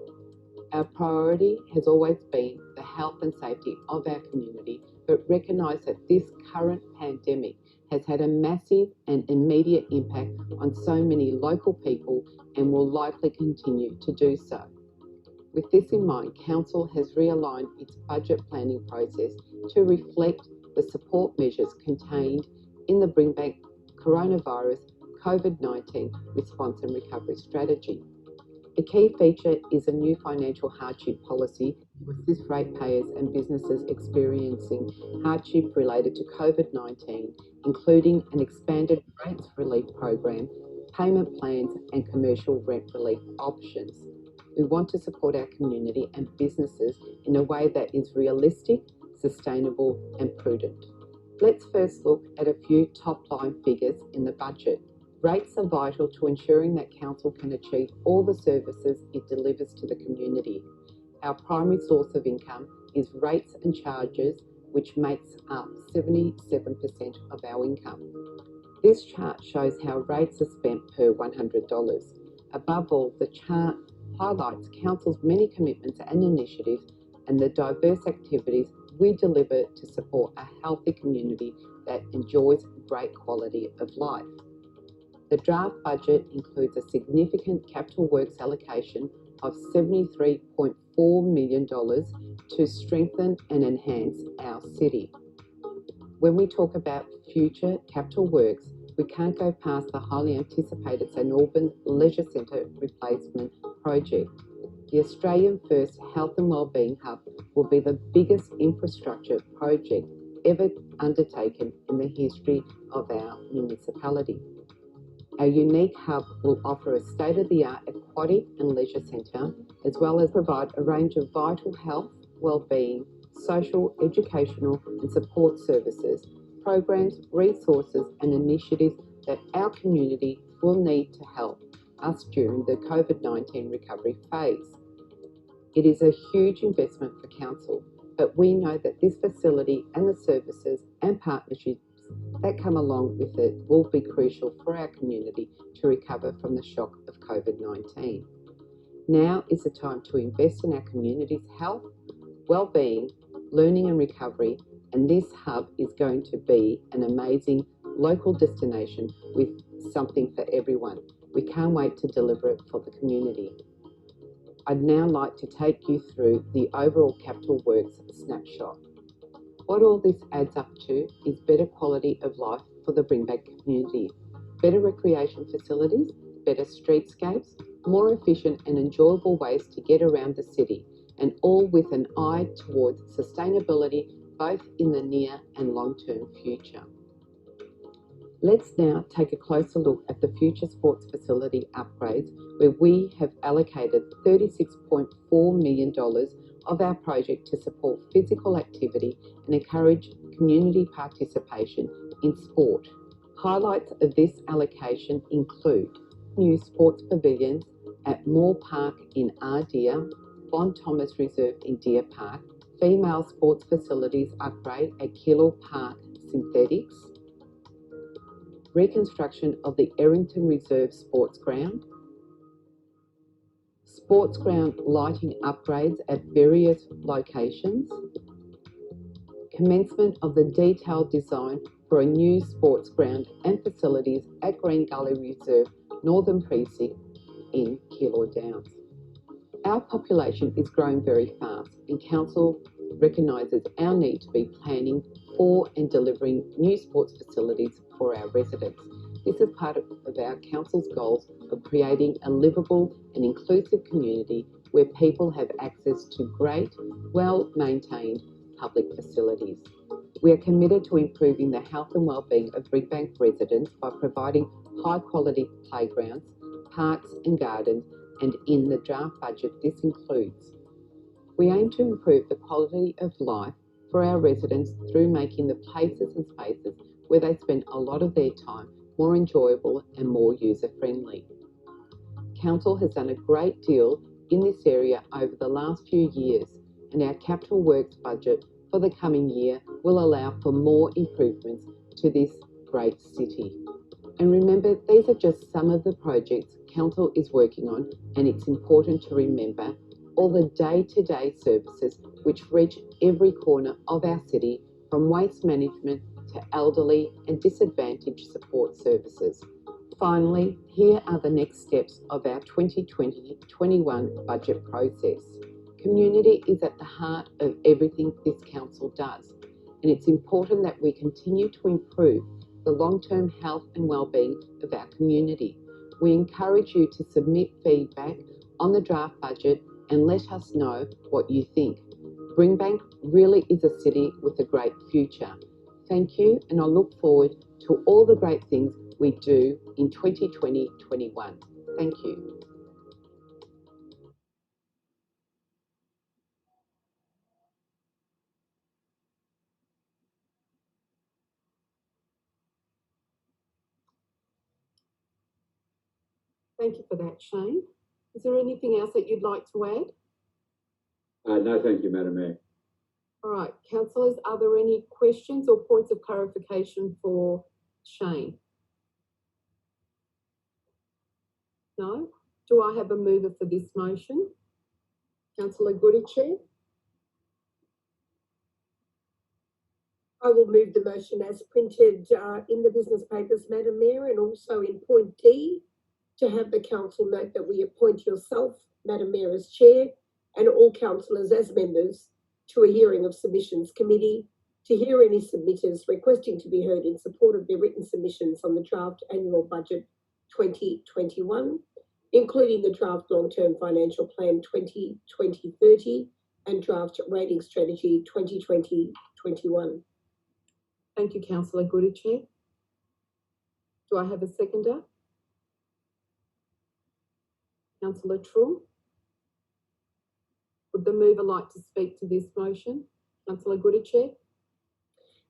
Our priority has always been the health and safety of our community, but recognise that this current pandemic has had a massive and immediate impact on so many local people and will likely continue to do so. With this in mind, Council has realigned its budget planning process to reflect the support measures contained in the Brimbank Coronavirus COVID-19 Response and Recovery Strategy. A key feature is a new financial hardship policy to assist ratepayers and businesses experiencing hardship related to COVID-19, including an expanded rates relief program, payment plans and commercial rent relief options. We want to support our community and businesses in a way that is realistic, sustainable and prudent. Let's first look at a few top-line figures in the budget. Rates are vital to ensuring that Council can achieve all the services it delivers to the community. Our primary source of income is rates and charges, which makes up 77% of our income. This chart shows how rates are spent per $100. Above all, the chart highlights Council's many commitments and initiatives and the diverse activities we deliver to support a healthy community that enjoys great quality of life. The draft budget includes a significant capital works allocation of $73.4 million to strengthen and enhance our city. When we talk about future capital works, we can't go past the highly anticipated St Albans Leisure Centre replacement project. The Australian First Health and Wellbeing Hub will be the biggest infrastructure project ever undertaken in the history of our municipality. Our unique hub will offer a state-of-the-art aquatic and leisure centre, as well as provide a range of vital health, wellbeing, social, educational and support services, programs, resources and initiatives that our community will need to help us during the COVID-19 recovery phase. It is a huge investment for Council, but we know that this facility and the services and partnerships that come along with it will be crucial for our community to recover from the shock of COVID-19. Now is the time to invest in our community's health, well-being, learning and recovery, and this hub is going to be an amazing local destination with something for everyone. We can't wait to deliver it for the community. I'd now like to take you through the overall capital works snapshot. What all this adds up to is better quality of life for the Brimbank community, better recreation facilities, better streetscapes, more efficient and enjoyable ways to get around the city, and all with an eye towards sustainability both in the near and long-term future. Let's now take a closer look at the future sports facility upgrades, where we have allocated $36.4 million of our project to support physical activity and encourage community participation in sport. Highlights of this allocation include new sports pavilions at Moore Park in Ardeer, Bond Thomas Reserve in Deer Park, female sports facilities upgrade at Keilor Park Synthetics, reconstruction of the Errington Reserve Sportsground, Sportsground lighting upgrades at various locations, commencement of the detailed design for a new sports ground and facilities at Green Gully Reserve Northern Precinct in Keilor Downs. Our population is growing very fast and Council recognises our need to be planning for and delivering new sports facilities for our residents. This is part of our Council's goals of creating a livable and inclusive community where people have access to great, well-maintained public facilities. We are committed to improving the health and wellbeing of Brimbank residents by providing high-quality playgrounds, parks and gardens, and in the draft budget this includes: we aim to improve the quality of life for our residents through making the places and spaces where they spend a lot of their time more enjoyable and more user-friendly. Council has done a great deal in this area over the last few years, and our capital works budget for the coming year will allow for more improvements to this great city. And remember, these are just some of the projects Council is working on, and it's important to remember all the day-to-day services which reach every corner of our city, from waste management to elderly and disadvantaged support services. Finally, here are the next steps of our 2020-21 budget process. Community is at the heart of everything this Council does, and it's important that we continue to improve the long-term health and wellbeing of our community. We encourage you to submit feedback on the draft budget and let us know what you think. Brimbank really is a city with a great future. Thank you, and I look forward to all the great things we do in 2020-21. Thank you. Thank you for that, Shane. Is there anything else that you'd like to add? No, thank you, Madam Mayor. All right, councillors, are there any questions or points of clarification for Shane? No? Do I have a mover for this motion? Councillor Goodich? I will move the motion as printed in the business papers, Madam Mayor, and also in point D, to have the council note that we appoint yourself, Madam Mayor, as chair, and all councillors as members to a hearing of submissions committee to hear any submitters requesting to be heard in support of their written submissions on the draft annual budget 2021, including the draft long-term financial plan 2020-30 and draft rating strategy 2020-21. Thank you, Councillor Goodich. Do I have a seconder? Councillor Trull? Would the mover like to speak to this motion? Councillor Goodich?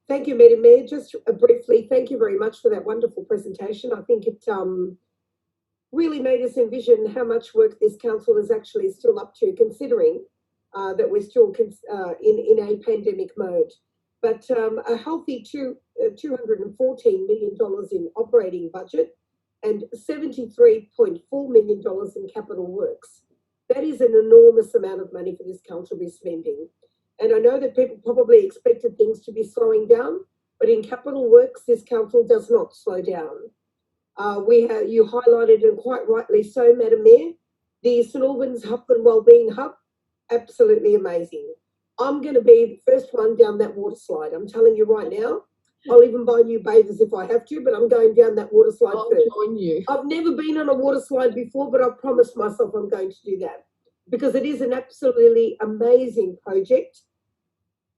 Thank you, Madam Mayor. Just briefly, thank you very much for that wonderful presentation. I think it really made us envision how much work this council is actually still up to, considering that we're still in a pandemic mode. But a healthy $214 million in operating budget and $73.4 million in capital works. That is an enormous amount of money for this council to be spending. And I know that people probably expected things to be slowing down, but in capital works, this council does not slow down. You highlighted, and quite rightly so, Madam Mayor, the St Albans Health and Wellbeing Hub, absolutely amazing. I'm going to be the first one down that water slide. I'm telling you right now. I'll even buy new bathers if I have to, but I'm going down that water slide first. Join you. I've never been on a water slide before, but I've promised myself I'm going to do that because it is an absolutely amazing project.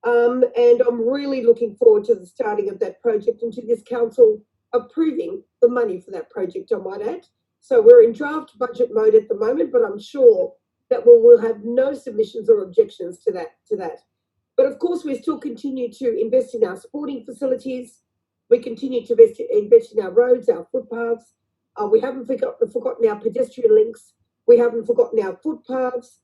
And I'm really looking forward to the starting of that project and to this council approving the money for that project, I might add. So we're in draft budget mode at the moment, but I'm sure that we will have no submissions or objections to that. But of course, we still continue to invest in our sporting facilities. We continue to invest in our roads, our footpaths. We haven't forgotten our pedestrian links. We haven't forgotten our footpaths.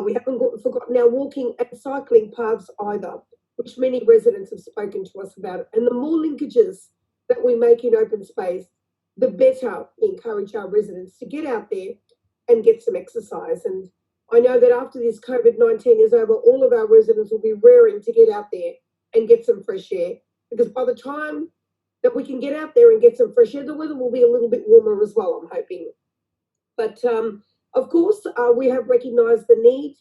We haven't forgotten our walking and cycling paths either, which many residents have spoken to us about. And the more linkages that we make in open space, the better we encourage our residents to get out there and get some exercise. And I know that after this COVID-19 is over, all of our residents will be raring to get out there and get some fresh air, because by the time that we can get out there and get some fresh air, the weather will be a little bit warmer as well, I'm hoping. But of course, we have recognised the need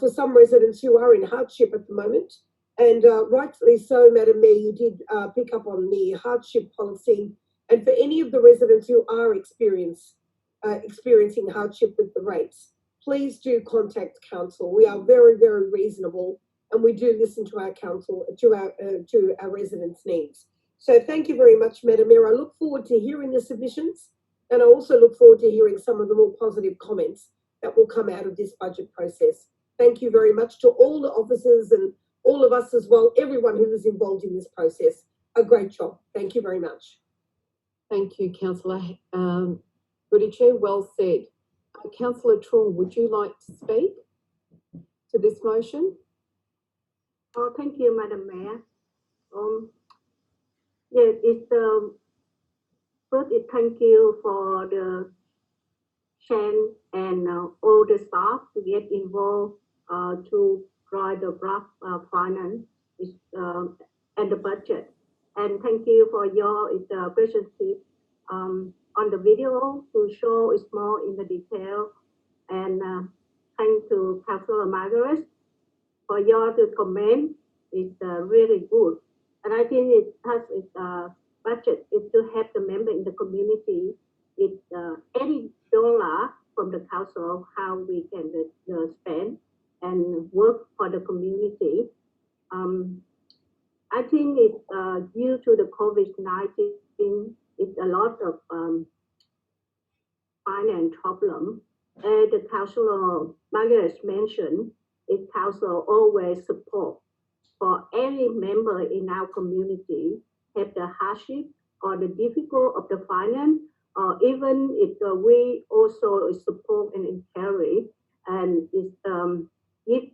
for some residents who are in hardship at the moment. And rightfully so, Madam Mayor, you did pick up on the hardship policy. And for any of the residents who are experiencing hardship with the rates, please do contact council. We are very, very reasonable, and we do listen to our council, to our residents' needs. So thank you very much, Madam Mayor. I look forward to hearing the submissions, and I also look forward to hearing some of the more positive comments that will come out of this budget process. Thank you very much to all the officers and all of us as well, everyone who was involved in this process. A great job. Thank you very much. Thank you, Councillor Goodichere. Well said. Councillor Truong, would you like to speak to this motion? Oh, thank you, Madam Mayor. Yes, first, thank you for the Shan and all the staff to get involved to write the draft finance and the budget. And thank you for your presence on the video to show it more in the detail. And thank to Councillor Margaret for your comment. It's really good. And I think it has its budget is to help the member in the community. It's any dollar from the council, how we can spend and work for the community. I think it's due to the COVID-19, it's a lot of finance problem. And the councillor Margaret mentioned, it council always support for any member in our community have the hardship or the difficult of the finance, or even if we also support and encourage and give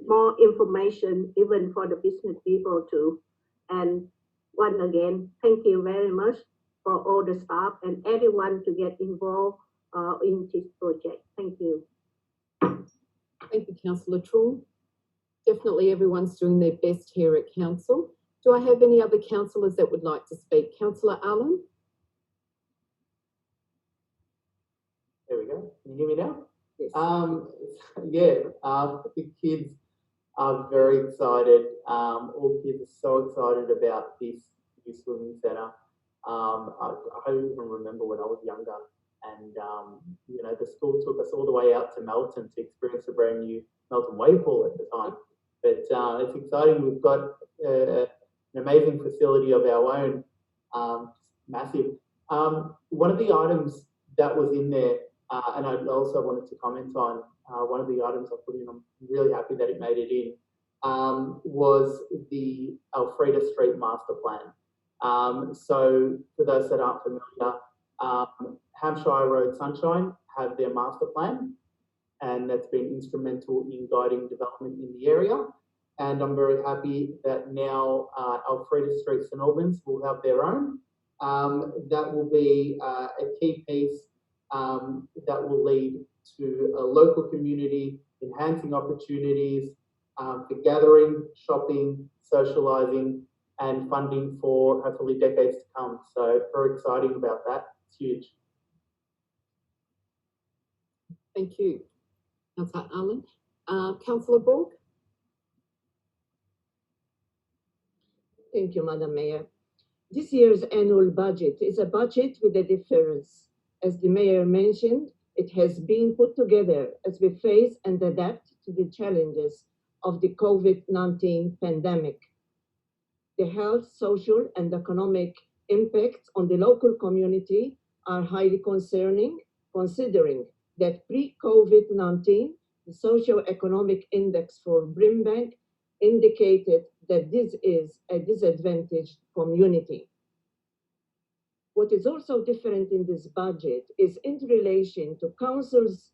more information even for the business people too. And once again, thank you very much for all the staff and everyone to get involved in this project. Thank you. Thank you, Councillor Truong. Definitely everyone's doing their best here at council. Do I have any other councillors that would like to speak? Councillor Allen? There we go. Can you hear me now? Yes. The kids are very excited. All kids are so excited about this new swimming centre. I even remember when I was younger, and the school took us all the way out to Melton to experience the brand new Melton wave pool at the time. But it's exciting. We've got an amazing facility of our own, massive. One of the items that was in there, and I also wanted to comment on, one of the items I put in, I'm really happy that it made it in, was the Alfreda Street Master Plan. So for those that aren't familiar, Hampshire Road Sunshine have their master plan, and that's been instrumental in guiding development in the area. And I'm very happy that now Alfreda Street St Albans will have their own. That will be a key piece that will lead to a local community, enhancing opportunities for gathering, shopping, socialising, and funding for hopefully decades to come. So very exciting about that. It's huge. Thank you, Councillor Allen. Councillor Borg? Thank you, Madam Mayor. This year's annual budget is a budget with a difference. As the Mayor mentioned, it has been put together as we face and adapt to the challenges of the COVID-19 pandemic. The health, social, and economic impacts on the local community are highly concerning, considering that pre-COVID-19, the socio-economic index for Brimbank indicated that this is a disadvantaged community. What is also different in this budget is in relation to council's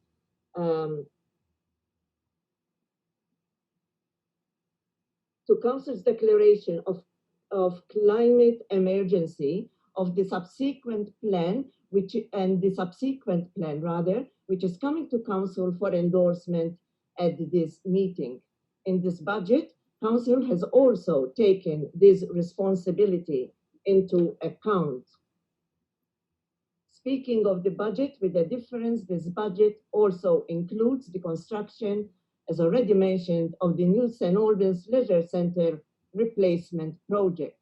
declaration of climate emergency of the subsequent plan, which is coming to council for endorsement at this meeting. In this budget, council has also taken this responsibility into account. Speaking of the budget with a difference, this budget also includes the construction, as already mentioned, of the new St. Albans Leisure Centre replacement project.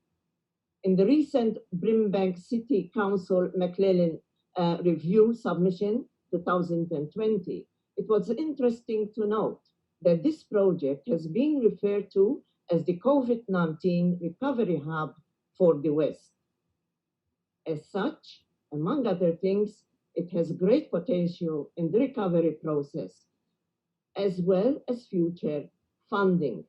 In the recent Brimbank City Council McClellan review submission 2020, it was interesting to note that this project has been referred to as the COVID-19 recovery hub for the West. As such, among other things, it has great potential in the recovery process, as well as future funding.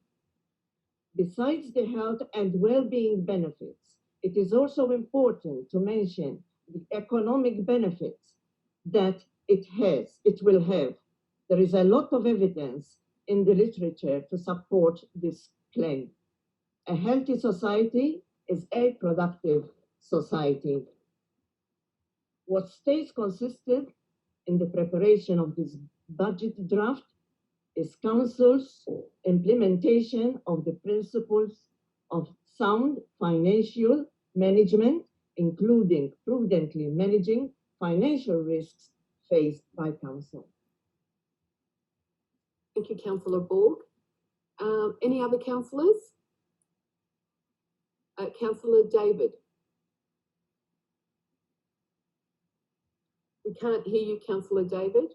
Besides the health and well-being benefits, it is also important to mention the economic benefits that it will have. There is a lot of evidence in the literature to support this claim. A healthy society is a productive society. What stays consistent in the preparation of this budget draft is Council's implementation of the principles of sound financial management, including prudently managing financial risks faced by Council. Thank you, Councillor Borg. Any other councillors? Councillor David. We can't hear you, Councillor David.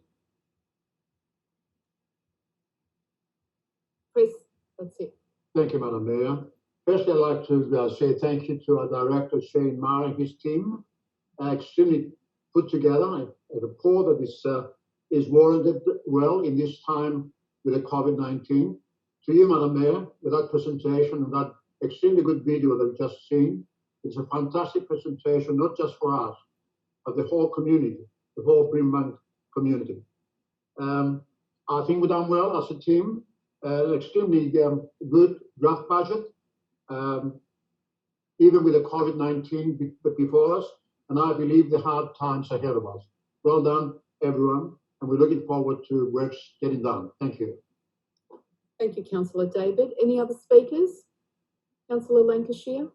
Press, that's it. Thank you, Madam Mayor. Firstly, I'd like to say thank you to our Director, Shane Marr, and his team. Extremely put together a report that is warranted well in this time with the COVID-19. To you, Madam Mayor, with that presentation and that extremely good video that we've just seen, it's a fantastic presentation, not just for us, but the whole community, the whole Brimbank community. I think we've done well as a team. Extremely good draft budget, even with the COVID-19 before us, and I believe the hard times ahead of us. Well done, everyone, and we're looking forward to works getting done. Thank you. Thank you, Councillor David. Any other speakers? Councillor Lancashire.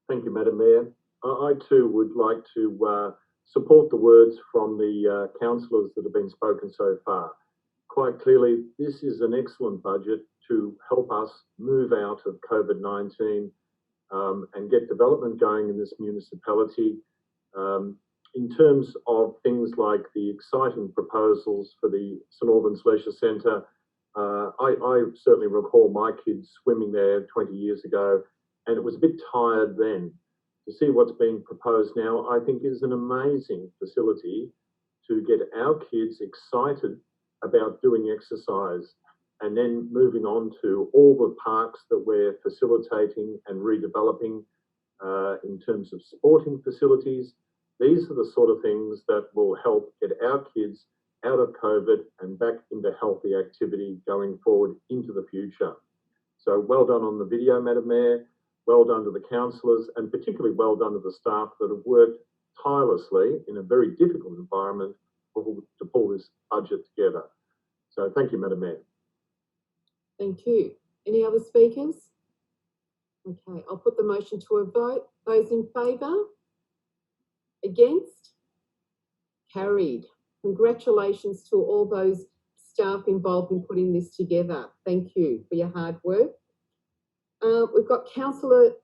Thank you, Madam Mayor. I too would like to support the words from the councillors that have been spoken so far. Quite clearly, this is an excellent budget to help us move out of COVID-19 and get development going in this municipality. In terms of things like the exciting proposals for the St. Albans Leisure Centre, I certainly recall my kids swimming there 20 years ago, and it was a bit tired then. To see what's being proposed now, I think is an amazing facility to get our kids excited about doing exercise, and then moving on to all the parks that we're facilitating and redeveloping in terms of sporting facilities. These are the sort of things that will help get our kids out of COVID and back into healthy activity going forward into the future. So well done on the video, Madam Mayor. Well done to the councillors, and particularly well done to the staff that have worked tirelessly in a very difficult environment to pull this budget together. So thank you, Madam Mayor. Thank you. Any other speakers? Okay, I'll put the motion to a vote. Those in favour? Against? Carried. Congratulations to all those staff involved in putting this together. Thank you for your hard work. We've got a councillor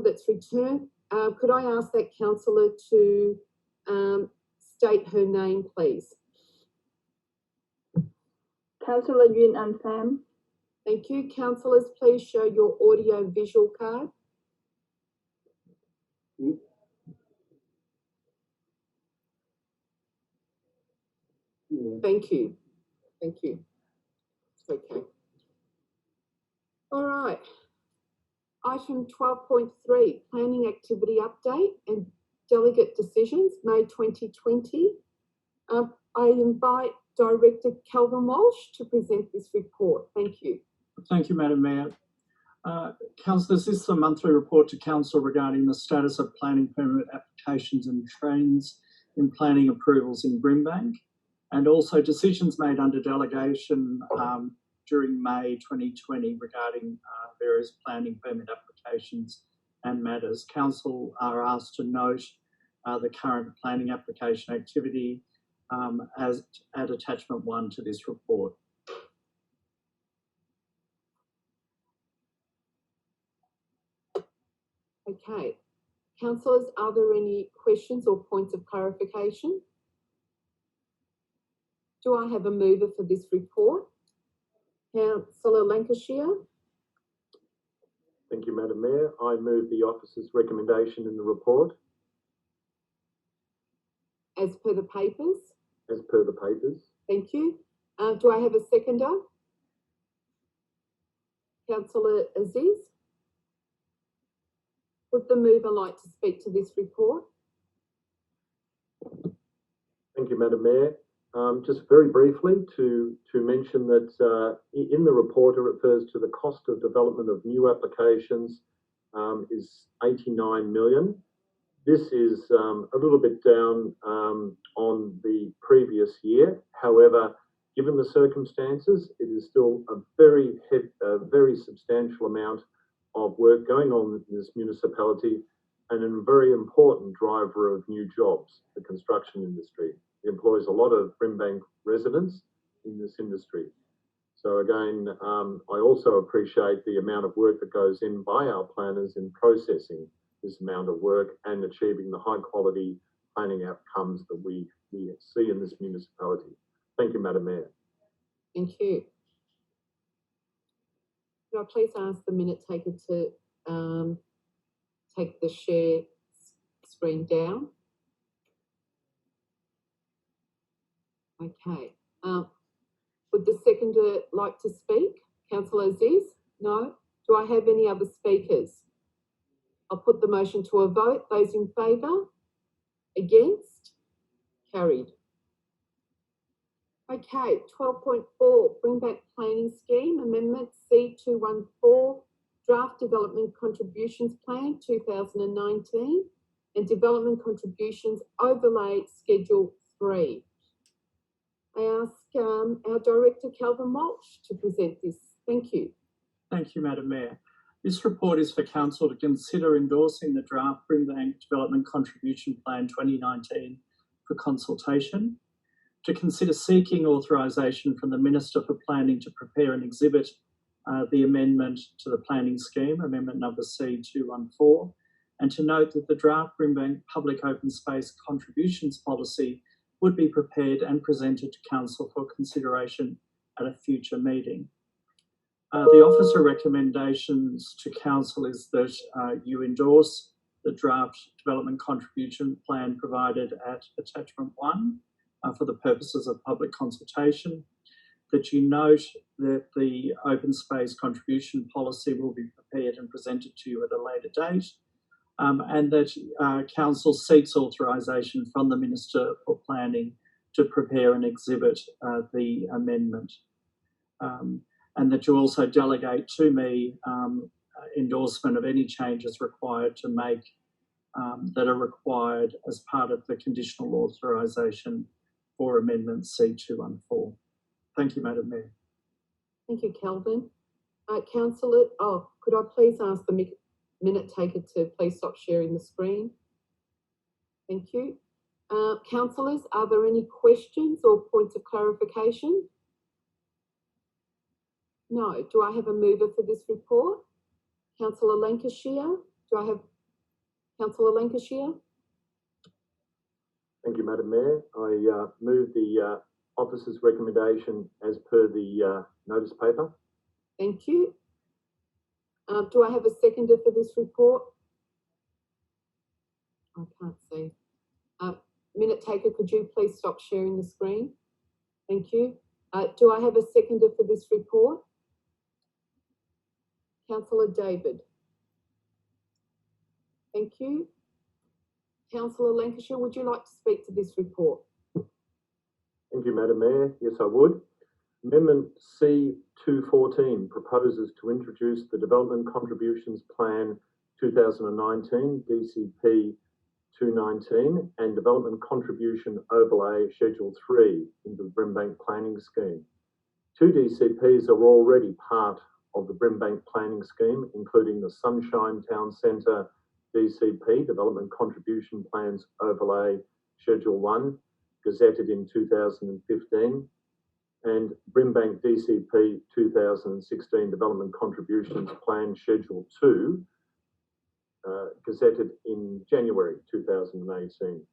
that's returned. Could I ask that councillor to state her name, please? Councillor Yuen An Pham. Thank you. Councillors, please show your audio visual card. Thank you. Thank you. Okay. All right. Item 12.3, planning activity update and delegate decisions, May 2020. I invite Director Calvin Walsh to present this report. Thank you. Thank you, Madam Mayor. Councillors, this is a monthly report to Council regarding the status of planning permit applications and trends in planning approvals in Brimbank, and also decisions made under delegation during May 2020 regarding various planning permit applications and matters. Council are asked to note the current planning application activity as at attachment 1 to this report. Okay. Councillors, are there any questions or points of clarification? Do I have a mover for this report? Councillor Lancashire. Thank you, Madam Mayor. I move the officer's recommendation in the report. As per the papers? As per the papers. Thank you. Do I have a seconder? Councillor Aziz. Would the mover like to speak to this report? Thank you, Madam Mayor. Just very briefly to mention that in the report it refers to the cost of development of new applications is 89 million. This is a little bit down on the previous year. However, given the circumstances, it is still a very substantial amount of work going on in this municipality and a very important driver of new jobs, the construction industry. It employs a lot of Brimbank residents in this industry. So again, I also appreciate the amount of work that goes in by our planners in processing this amount of work and achieving the high quality planning outcomes that we see in this municipality. Thank you, Madam Mayor. Thank you. Could I please ask the minute taker to take the share screen down? Okay. Would the seconder like to speak? Councillor Aziz? No? Do I have any other speakers? I'll put the motion to a vote. Those in favour? Against? Carried. Okay, 12.4, Brimbank Planning Scheme, Amendment C214, Draft Development Contributions Plan 2019 and Development Contributions Overlay Schedule 3. I ask our Director, Calvin Walsh, to present this. Thank you. Thank you, Madam Mayor. This report is for Council to consider endorsing the draft Brimbank Development Contribution Plan 2019 for consultation, to consider seeking authorisation from the Minister for Planning to prepare and exhibit the amendment to the planning scheme, amendment number C214, and to note that the draft Brimbank Public Open Space Contributions Policy would be prepared and presented to Council for consideration at a future meeting. The officer recommendations to Council is that you endorse the draft development contribution plan provided at attachment 1 for the purposes of public consultation, that you note that the open space contribution policy will be prepared and presented to you at a later date, and that Council seeks authorisation from the Minister for Planning to prepare and exhibit the amendment. And that you also delegate to me endorsement of any changes required to make that are required as part of the conditional authorisation for Amendment C214. Thank you, Madam Mayor. Thank you, Calvin. Councillor, could I please ask the minute taker to please stop sharing the screen? Thank you. Councillors, are there any questions or points of clarification? No. Do I have a mover for this report? Councillor Lancashire? Do I have Councillor Lancashire? Thank you, Madam Mayor. I move the officer's recommendation as per the notice paper. Thank you. Do I have a seconder for this report? I can't see. Minute taker, could you please stop sharing the screen? Thank you. Do I have a seconder for this report? Councillor David. Thank you. Councillor Lancashire, would you like to speak to this report? Thank you, Madam Mayor. Yes, I would. Amendment C214 proposes to introduce the Development Contributions Plan 2019, DCP 219, and Development Contribution Overlay Schedule 3 into the Brimbank Planning Scheme. Two DCPs are already part of the Brimbank Planning Scheme, including the Sunshine Town Centre DCP, Development Contribution Plans Overlay Schedule 1, gazetted in 2015, and Brimbank DCP 2016 Development Contributions Plan Schedule 2, gazetted in January 2018.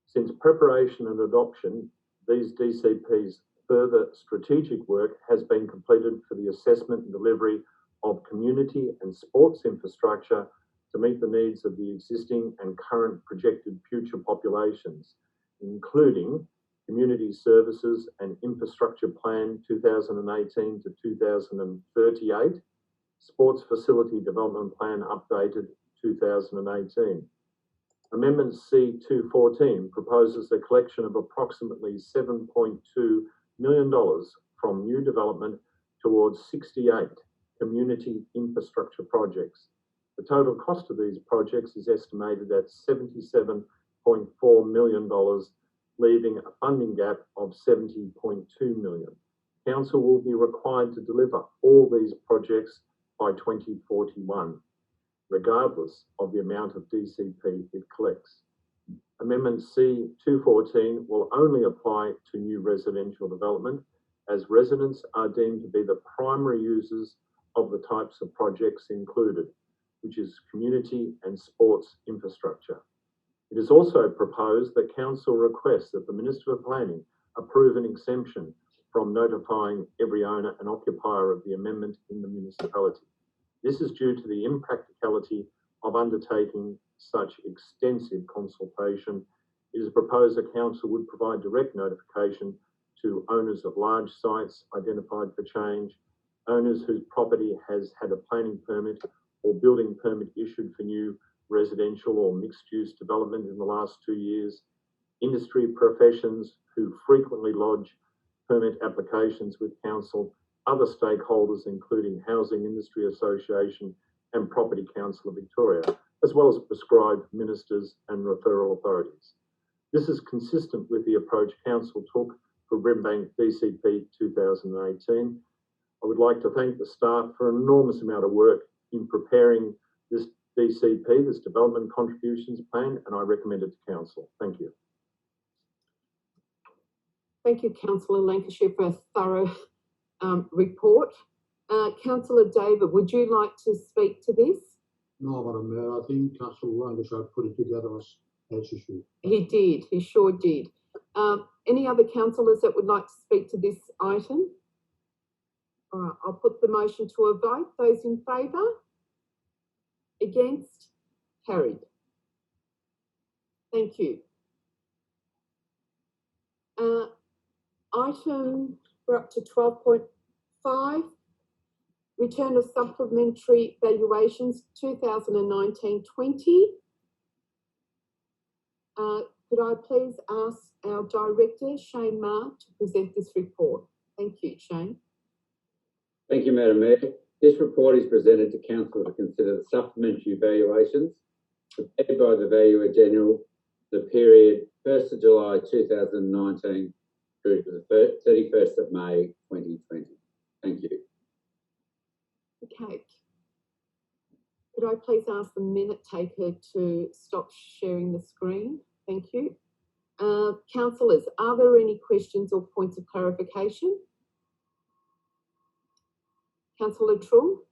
Since preparation and adoption, these DCPs' further strategic work has been completed for the assessment and delivery of community and sports infrastructure to meet the needs of the existing and current projected future populations, including Community Services and Infrastructure Plan 2018 to 2038, Sports Facility Development Plan updated 2018. Amendment C214 proposes the collection of approximately $7.2 million from new development towards 68 community infrastructure projects. The total cost of these projects is estimated at $77.4 million, leaving a funding gap of $70.2 million. Council will be required to deliver all these projects by 2041, regardless of the amount of DCP it collects. Amendment C214 will only apply to new residential development, as residents are deemed to be the primary users of the types of projects included, which is community and sports infrastructure. It is also proposed that Council requests that the Minister of Planning approve an exemption from notifying every owner and occupier of the amendment in the municipality. This is due to the impracticality of undertaking such extensive consultation. It is proposed that Council would provide direct notification to owners of large sites identified for change, owners whose property has had a planning permit or building permit issued for new residential or mixed-use development in the last 2 years, industry professions who frequently lodge permit applications with Council, other stakeholders including Housing Industry Association and Property Council of Victoria, as well as prescribed ministers and referral authorities. This is consistent with the approach Council took for Brimbank DCP 2018. I would like to thank the staff for an enormous amount of work in preparing this DCP, this Development Contributions Plan, and I recommend it to Council. Thank you. Thank you, Councillor Lancashire, for a thorough report. Councillor David, would you like to speak to this? No, Madam Mayor, I think Councillor Lancashire put it together as she should. He did, he sure did. Any other councillors that would like to speak to this item? All right, I'll put the motion to a vote. Those in favour? Against? Carried. Thank you. We're up to 12.5. Return of supplementary valuations 2019-20. Could I please ask our Director, Shane Maher, to present this report? Thank you, Shane. Thank you, Madam Mayor. This report is presented to Council to consider the supplementary valuations prepared by the Valuer General the period 1st of July 2019 through to the 31st of May 2020. Thank you. Okay. Could I please ask the minute taker to stop sharing the screen? Thank you. Councillors, are there any questions or points of clarification? Councillor Truong.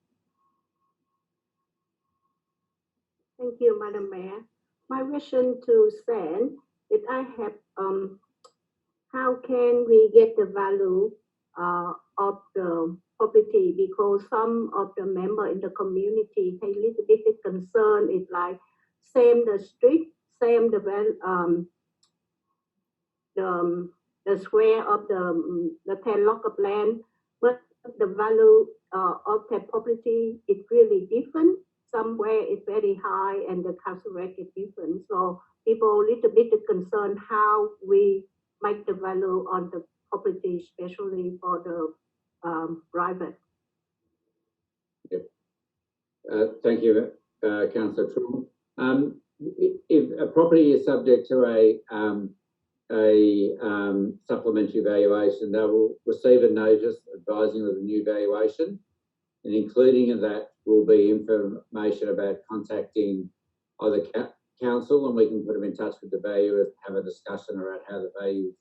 Thank you, Madam Mayor. My question to Stan is I have how can we get the value of the property, because some of the members in the community a little bit concerned. It's like same the street, same the the square of the 10 lot of land, but the value of that property is really different. Somewhere it's very high and the council rate is different. So people a little bit concerned how we make the value on the property, especially for the private. Yep. Thank you, Councillor Truong. If a property is subject to a supplementary valuation, they will receive a notice advising of the new valuation, and including in that will be information about contacting either council, and we can put them in touch with the valuer, have a discussion around how the value is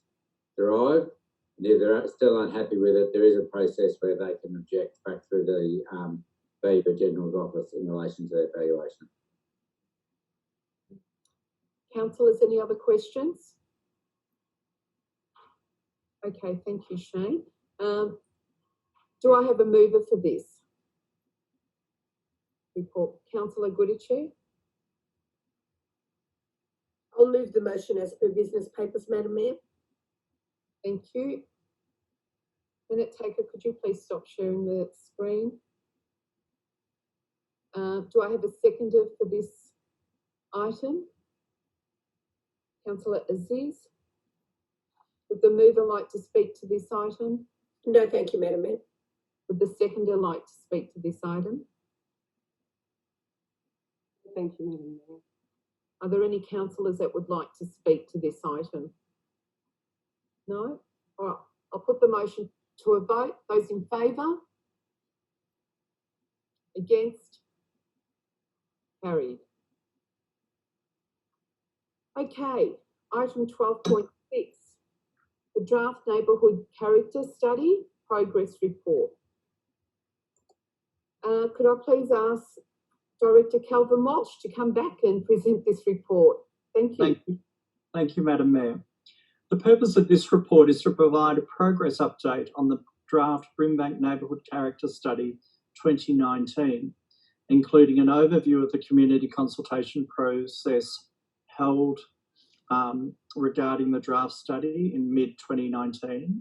derived. And if they're still unhappy with it, there is a process where they can object back through the Valuer General's office in relation to their valuation. Councillors, any other questions? Okay, thank you, Shane. Do I have a mover for this report? Councillor Goodichere? I'll move the motion as per business papers, Madam Mayor. Thank you. Minute taker, could you please stop sharing the screen? Do I have a seconder for this item? Councillor Aziz? Would the mover like to speak to this item? No, thank you, Madam Mayor. Would the seconder like to speak to this item? Thank you, Madam Mayor. Are there any councillors that would like to speak to this item? No? All right, I'll put the motion to a vote. Those in favour? Against? Carried. Okay, item 12.6, the draft neighbourhood character study progress report. Could I please ask Director Calvin Walsh to come back and present this report? Thank you. Thank you, Madam Mayor. The purpose of this report is to provide a progress update on the draft Brimbank Neighbourhood Character Study 2019, including an overview of the community consultation process held regarding the draft study in mid-2019,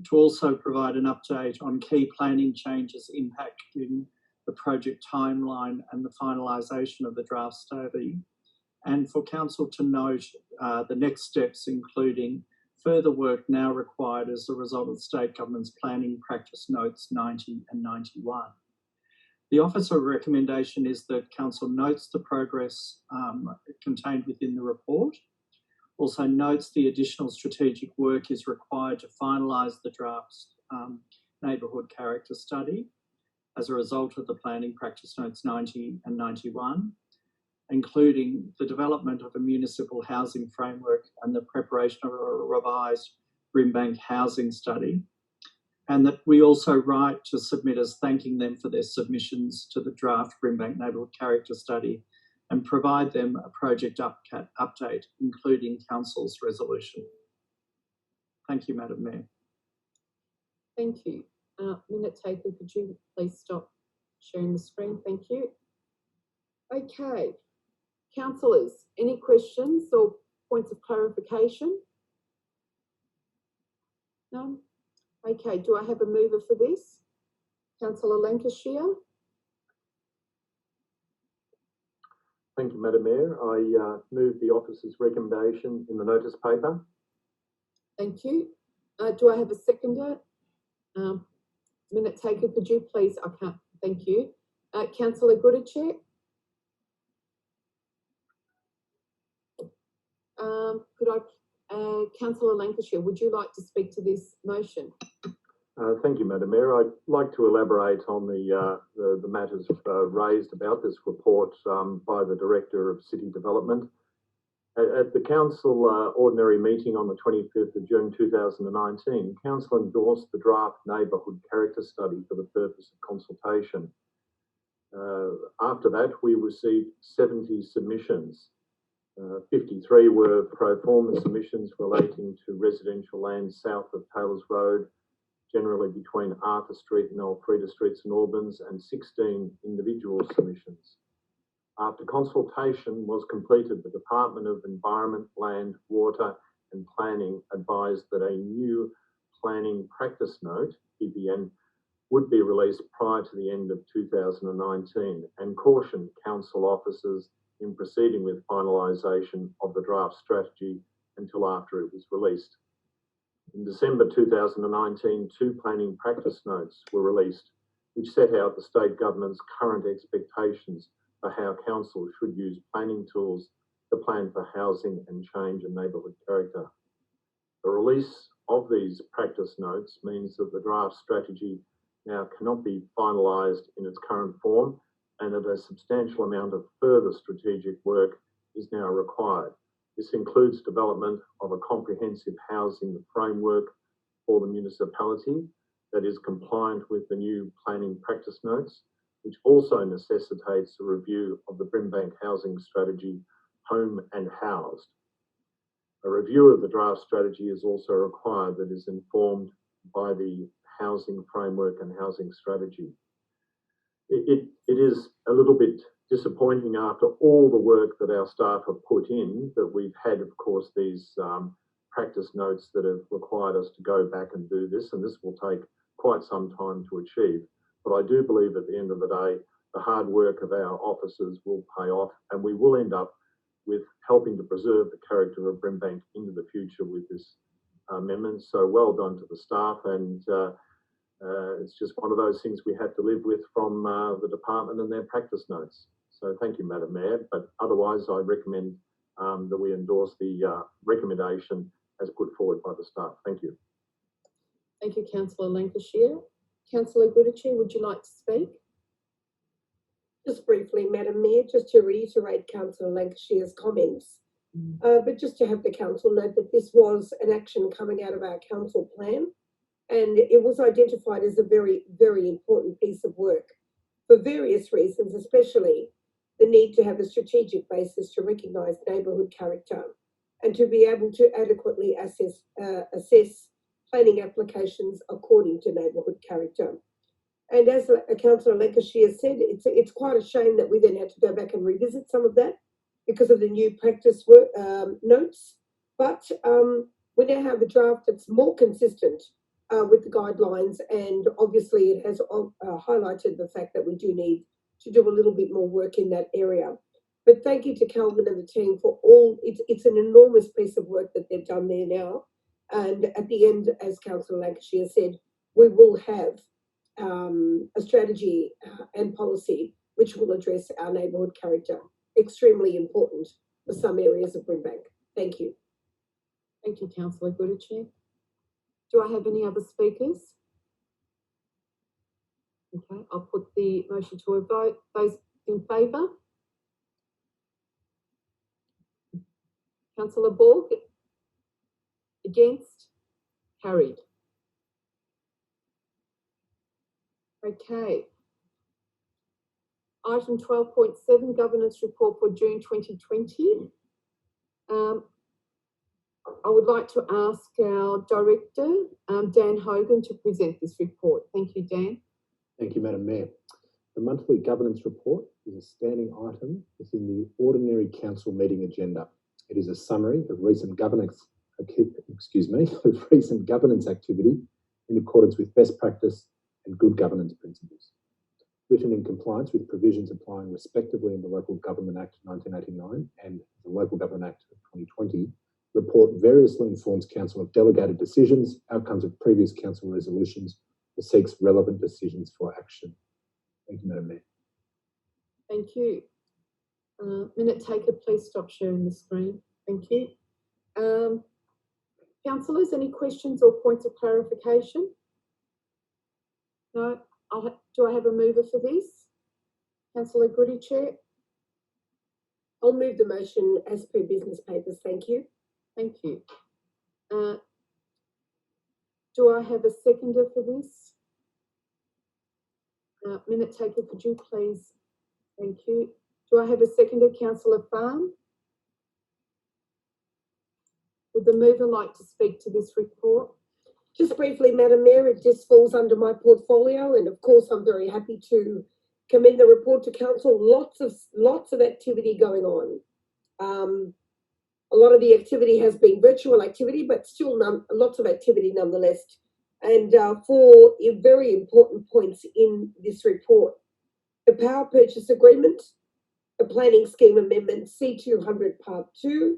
to also provide an update on key planning changes impacting the project timeline and the finalisation of the draft study, and for Council to note the next steps, including further work now required as a result of State Government's Planning Practice Notes 90 and 91. The officer recommendation is that Council notes the progress contained within the report, also notes the additional strategic work is required to finalise the draft neighbourhood character study as a result of the Planning Practice Notes 90 and 91, including the development of a municipal housing framework and the preparation of a revised Brimbank housing study, and that we also write to submitters thanking them for their submissions to the draft Brimbank Neighbourhood Character Study and provide them a project update, including Council's resolution. Thank you, Madam Mayor. Thank you. Minute taker, could you please stop sharing the screen? Thank you. Okay. Councillors, any questions or points of clarification? No? Okay, do I have a mover for this? Councillor Lancashire? Thank you, Madam Mayor. I move the officer's recommendation in the notice paper. Thank you. Do I have a seconder? Minute taker, could you please? I can't. Thank you. Councillor Goodichere? Could I, Councillor Lancashire, would you like to speak to this motion? Thank you, Madam Mayor. I'd like to elaborate on the matters raised about this report by the Director of City Development. At the Council ordinary meeting on the 25th of June 2019, Council endorsed the draft neighbourhood character study for the purpose of consultation. After that, we received 70 submissions. 53 were pro forma submissions relating to residential land south of Taylor's Road, generally between Arthur Street and Elfrida Streets and Albans, and 16 individual submissions. After consultation was completed, the Department of Environment, Land, Water and Planning advised that a new Planning Practice Note, PPN, would be released prior to the end of 2019 and cautioned council officers in proceeding with finalisation of the draft strategy until after it was released. In December 2019, 2 Planning Practice Notes were released, which set out the state government's current expectations for how council should use planning tools to plan for housing and change and neighbourhood character. The release of these practice notes means that the draft strategy now cannot be finalised in its current form and that a substantial amount of further strategic work is now required. This includes development of a comprehensive housing framework for the municipality that is compliant with the new planning practice notes, which also necessitates a review of the Brimbank housing strategy, Home and Housed. A review of the draft strategy is also required that is informed by the housing framework and housing strategy. It is a little bit disappointing after all the work that our staff have put in that we've had, of course, these practice notes that have required us to go back and do this, and this will take quite some time to achieve. But I do believe at the end of the day, the hard work of our officers will pay off, and we will end up with helping to preserve the character of Brimbank into the future with this amendment. So well done to the staff, and it's just one of those things we have to live with from the department and their practice notes. So thank you, Madam Mayor, but otherwise I recommend that we endorse the recommendation as put forward by the staff. Thank you. Thank you, Councillor Lancashire. Councillor Goodachie, would you like to speak? Just briefly, Madam Mayor, just to reiterate Councillor Lancashire's comments, but just to have the council note that this was an action coming out of our council plan, and it was identified as a very, very important piece of work for various reasons, especially the need to have a strategic basis to recognise neighbourhood character and to be able to adequately assess planning applications according to neighbourhood character. And as Councillor Lancashire said, it's quite a shame that we then had to go back and revisit some of that because of the new practice work, notes. But we now have a draft that's more consistent with the guidelines, and obviously it has highlighted the fact that we do need to do a little bit more work in that area. But thank you to Calvin and the team for all, it's an enormous piece of work that they've done there now. And at the end, as Councillor Lancashire said, we will have a strategy and policy which will address our neighbourhood character. Extremely important for some areas of Brimbank. Thank you. Thank you, Councillor Goodachie. Do I have any other speakers? Okay, I'll put the motion to a vote. Those in favour? Councillor Borg? Against? Carried. Okay. Item 12.7, Governance Report for June 2020. I would like to ask our Director, Dan Hogan, to present this report. Thank you, Dan. Thank you, Madam Mayor. The monthly governance report is a standing item within the ordinary council meeting agenda. It is a summary of recent governance activity in accordance with best practice and good governance principles. Written in compliance with provisions applying respectively in the Local Government Act 1989 and the Local Government Act of 2020, report variously informs council of delegated decisions, outcomes of previous council resolutions, or seeks relevant decisions for action. Thank you, Madam Mayor. Thank you. Minute taker, please stop sharing the screen. Thank you. Councillors, any questions or points of clarification? No? Do I have a mover for this? Councillor Goodachie? I'll move the motion as per business papers. Thank you. Thank you. Do I have a seconder for this? Minute taker, could you please? Thank you. Do I have a seconder, Councillor Farm? Would the mover like to speak to this report? Just briefly, Madam Mayor, it just falls under my portfolio, and of course I'm very happy to commend the report to council. Lots of activity going on. A lot of the activity has been virtual activity, but still lots of activity nonetheless. And four very important points in this report: the power purchase agreement, the planning scheme amendment C200 Part 2,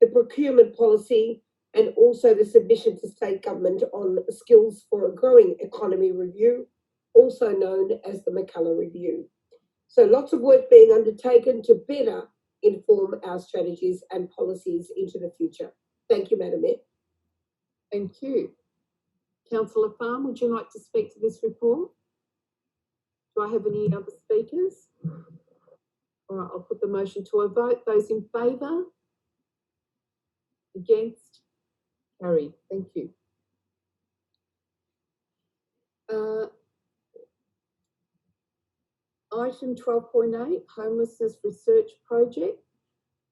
the procurement policy, and also the submission to state government on skills for a growing economy review, also known as the McCullough Review. So lots of work being undertaken to better inform our strategies and policies into the future. Thank you, Madam Mayor. Thank you. Councillor Farm, would you like to speak to this report? Do I have any other speakers? All right, I'll put the motion to a vote. Those in favour? Against? Carried. Thank you. Item 12.8, Homelessness Research Project.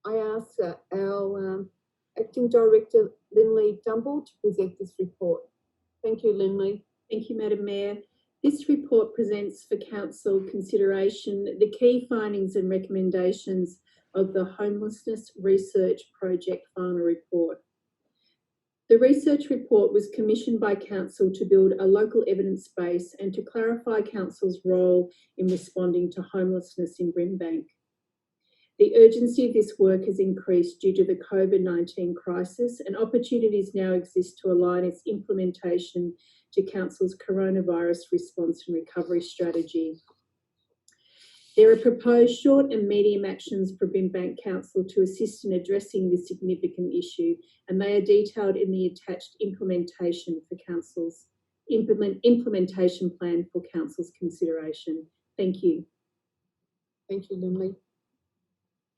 I ask our Acting Director, Lynley Dumble, to present this report. Thank you, Lynley. Thank you, Madam Mayor. This report presents for Council consideration the key findings and recommendations of the Homelessness Research Project final report. The research report was commissioned by Council to build a local evidence base and to clarify Council's role in responding to homelessness in Brimbank. The urgency of this work has increased due to the COVID-19 crisis, and opportunities now exist to align its implementation to Council's coronavirus response and recovery strategy. There are proposed short and medium actions for Brimbank Council to assist in addressing this significant issue, and they are detailed in the attached implementation plan for Council's consideration. Thank you. Thank you, Lynley.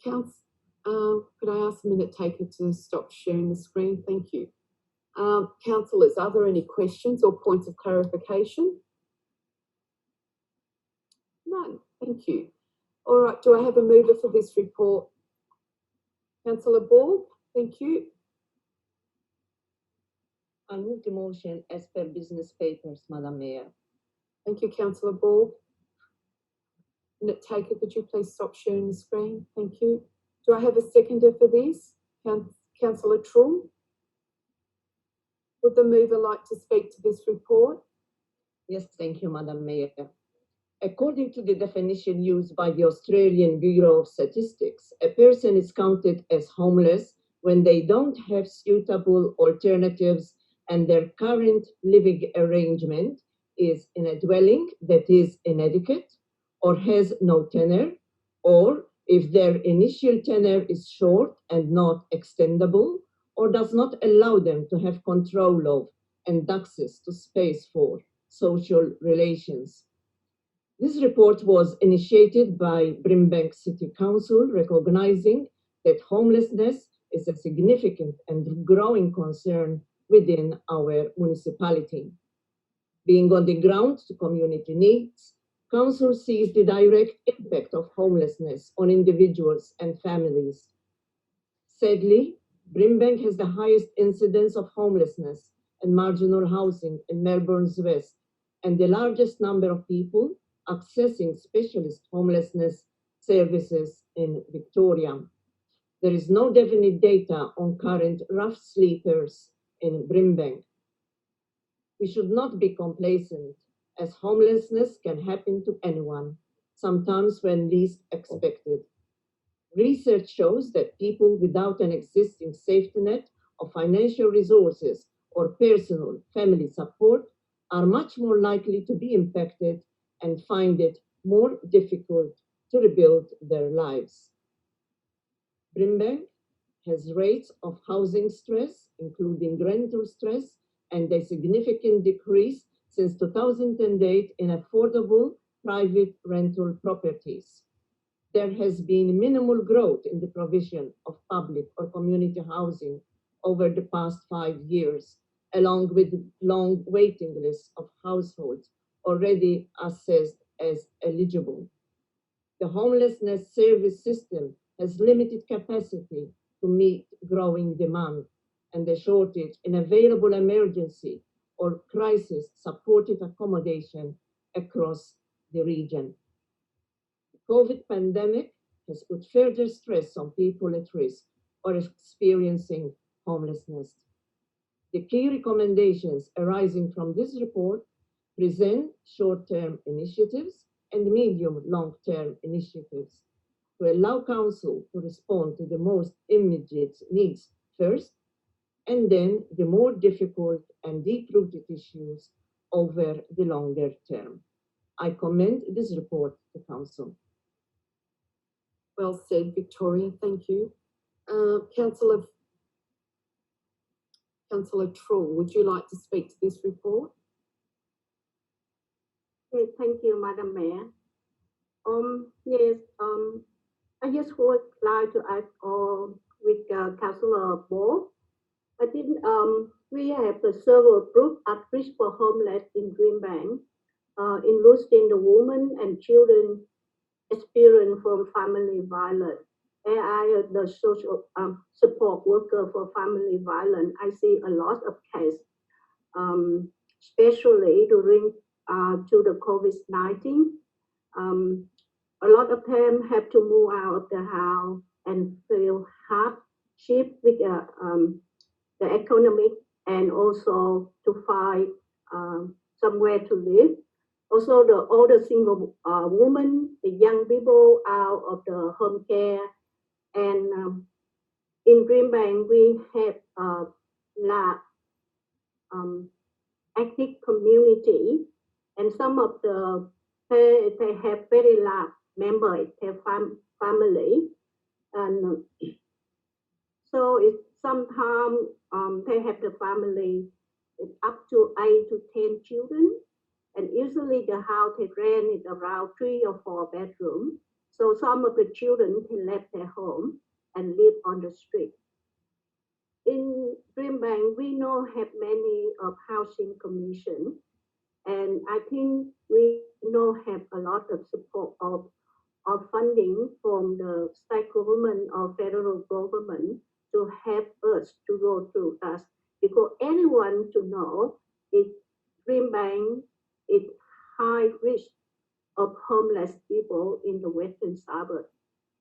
Could I ask the minute taker to stop sharing the screen? Thank you. Councillors, are there any questions or points of clarification? None. Thank you. All right, do I have a mover for this report? Councillor Ball, thank you. I move the motion as per business papers, Madam Mayor. Thank you, Councillor Ball. Minute taker, could you please stop sharing the screen? Thank you. Do I have a seconder for this? Councillor Trull? Would the mover like to speak to this report? Yes, thank you, Madam Mayor. According to the definition used by the Australian Bureau of Statistics, a person is counted as homeless when they don't have suitable alternatives and their current living arrangement is in a dwelling that is inadequate or has no tenure, or if their initial tenure is short and not extendable, or does not allow them to have control of and access to space for social relations. This report was initiated by Brimbank City Council, recognizing that homelessness is a significant and growing concern within our municipality. Being on the ground to community needs, Council sees the direct impact of homelessness on individuals and families. Sadly, Brimbank has the highest incidence of homelessness and marginal housing in Melbourne's West, and the largest number of people accessing specialist homelessness services in Victoria. There is no definite data on current rough sleepers in Brimbank. We should not be complacent, as homelessness can happen to anyone, sometimes when least expected. Research shows that people without an existing safety net of financial resources or personal family support are much more likely to be impacted and find it more difficult to rebuild their lives. Brimbank has rates of housing stress, including rental stress, and a significant decrease since 2008 in affordable private rental properties. There has been minimal growth in the provision of public or community housing over the past 5 years, along with long waiting lists of households already assessed as eligible. The homelessness service system has limited capacity to meet growing demand, and the shortage in available emergency or crisis supported accommodation across the region. The COVID pandemic has put further stress on people at risk or experiencing homelessness. The key recommendations arising from this report present short-term initiatives and medium-long-term initiatives to allow Council to respond to the most immediate needs first, and then the more difficult and deep-rooted issues over the longer term. I commend this report to Council. Well said, Victoria. Thank you. Councillor Trull, would you like to speak to this report? Yes, thank you, Madam Mayor. Yes, I just would like to ask with Councillor Ball. I think we have several groups at risk for homeless in Brimbank, including the women and children experiencing from family violence. And I, the social support worker for family violence, I see a lot of cases, especially during to the COVID-19. A lot of them have to move out of the house and feel hardship with the economic and also to find somewhere to live. Also, the older single women, the young people out of the home care. And in Brimbank, we have a large active community, and some of they have very large members, their family, and so it's sometimes they have the family up to 8 to 10 children, and usually the house they rent is around 3 or 4 bedrooms. So some of the children can left their home and live on the street. In Brimbank, we know have many of housing commission, and I think we know have a lot of support of funding from the state government or federal government to help us to go through us, because anyone to know is Brimbank is high risk of homeless people in the western suburb,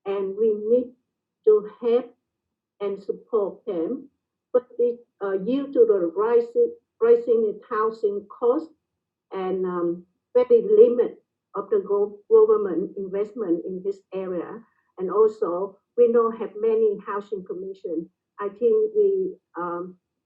and we need to help and support them. But it's due to the rising housing costs and very limit of the government investment in this area, and also we know have many housing commission. I think we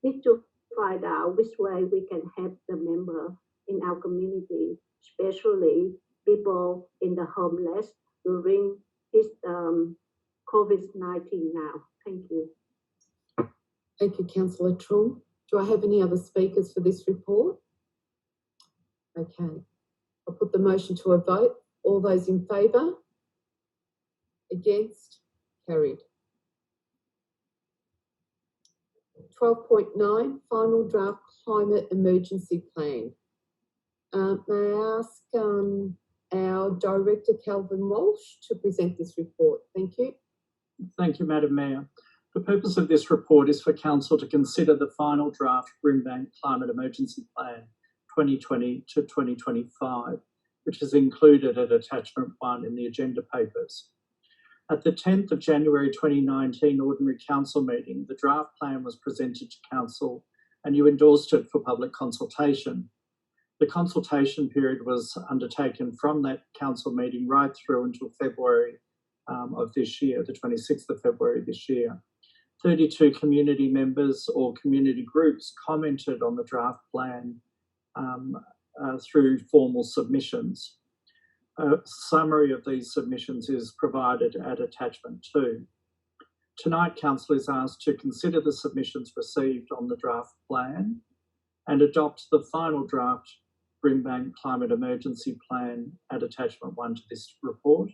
need to find out which way we can help the member in our community, especially people in the homeless during this COVID-19 now. Thank you. Thank you, Councillor Trull. Do I have any other speakers for this report? Okay. I'll put the motion to a vote. All those in favour? Against? Carried. 12.9, Final Draft Climate Emergency Plan. May I ask our Director, Calvin Walsh, to present this report? Thank you. Thank you, Madam Mayor. The purpose of this report is for Council to consider the final draft Brimbank Climate Emergency Plan 2020 to 2025, which is included at Attachment 1 in the agenda papers. At the 10th of January 2019 Ordinary Council meeting, the draft plan was presented to Council and you endorsed it for public consultation. The consultation period was undertaken from that Council meeting right through until February of this year, the 26th of February this year. 32 community members or community groups commented on the draft plan through formal submissions. A summary of these submissions is provided at Attachment 2. Tonight, Council is asked to consider the submissions received on the draft plan and adopt the final draft Brimbank Climate Emergency Plan at Attachment 1 to this report.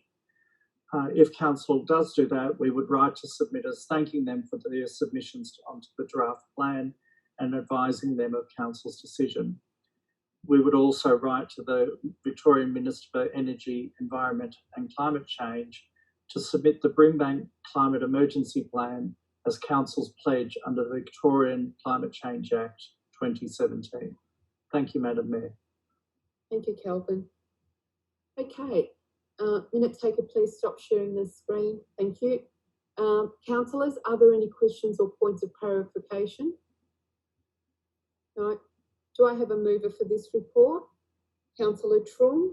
If Council does do that, we would write to submitters thanking them for their submissions onto the draft plan and advising them of Council's decision. We would also write to the Victorian Minister for Energy, Environment and Climate Change to submit the Brimbank Climate Emergency Plan as Council's pledge under the Victorian Climate Change Act 2017. Thank you, Madam Mayor. Thank you, Calvin. Okay, minute taker, please stop sharing the screen. Thank you. Councillors, are there any questions or points of clarification? No. Do I have a mover for this report? Councillor Trung.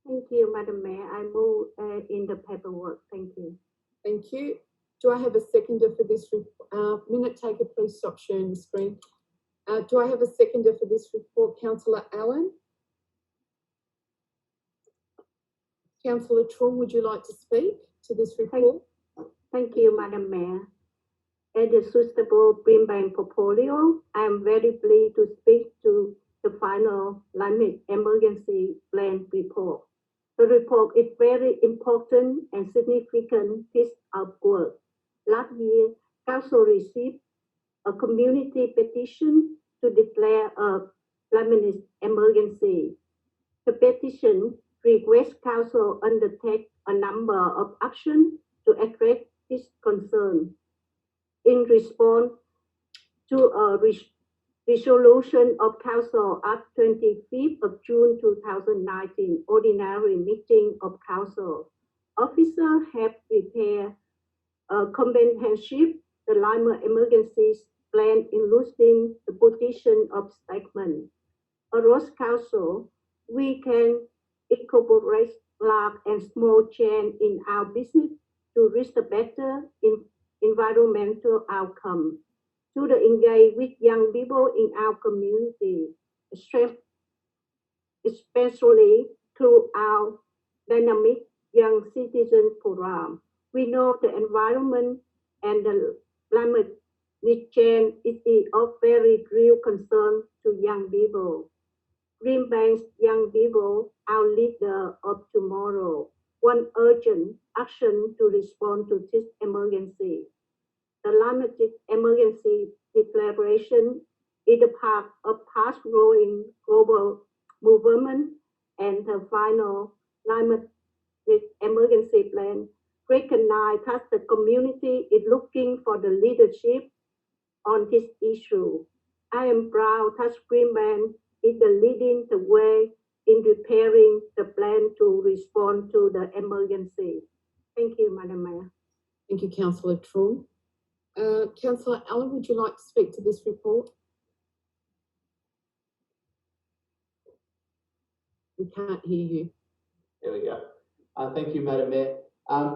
Thank you, Madam Mayor. I move in the paperwork. Thank you. Thank you. Do I have a seconder for this report? Minute taker, please stop sharing the screen. Do I have a seconder for this report? Councillor Allen. Councillor Trung, would you like to speak to this report? Thank you, Madam Mayor. As the suitable Brimbank portfolio, I am very pleased to speak to the final climate emergency plan report. The report is very important and significant piece of work. Last year, Council received a community petition to declare a climate emergency. The petition requests Council undertake a number of actions to address this concern. In response to a resolution of Council at 25th of June 2019, ordinary meeting of Council, officers have prepared a comprehensive climate emergency plan including the position of statement. Across Council, we can incorporate large and small change in our business to reach a better environmental outcome. To engage with young people in our community, especially through our dynamic young citizen program. We know the environment and the climate change is of very real concern to young people. Brimbank's young people, our leader of tomorrow, want urgent action to respond to this emergency. The climate emergency declaration is a part of fast-growing global movement, and the final climate emergency plan recognizes that the community is looking for the leadership on this issue. I am proud that Brimbank is leading the way in preparing the plan to respond to the emergency. Thank you, Madam Mayor. Thank you, Councillor Trung. Councillor Allen, would you like to speak to this report? We can't hear you. There we go. Thank you, Madam Mayor.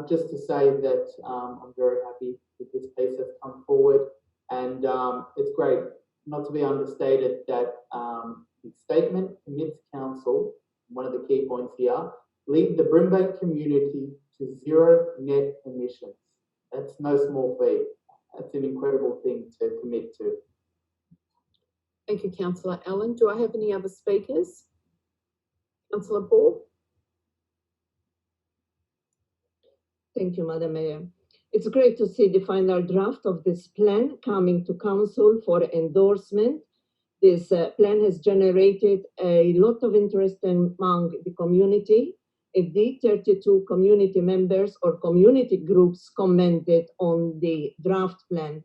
Just to say that I'm very happy that this piece has come forward, and it's great, not to be understated, that the statement commits Council, one of the key points here, lead the Brimbank community to zero net emissions. That's no small feat. That's an incredible thing to commit to. Thank you, Councillor Allen. Do I have any other speakers? Councillor Ball. Thank you, Madam Mayor. It's great to see the final draft of this plan coming to Council for endorsement. This plan has generated a lot of interest among the community. Indeed, 32 community members or community groups commented on the draft plan.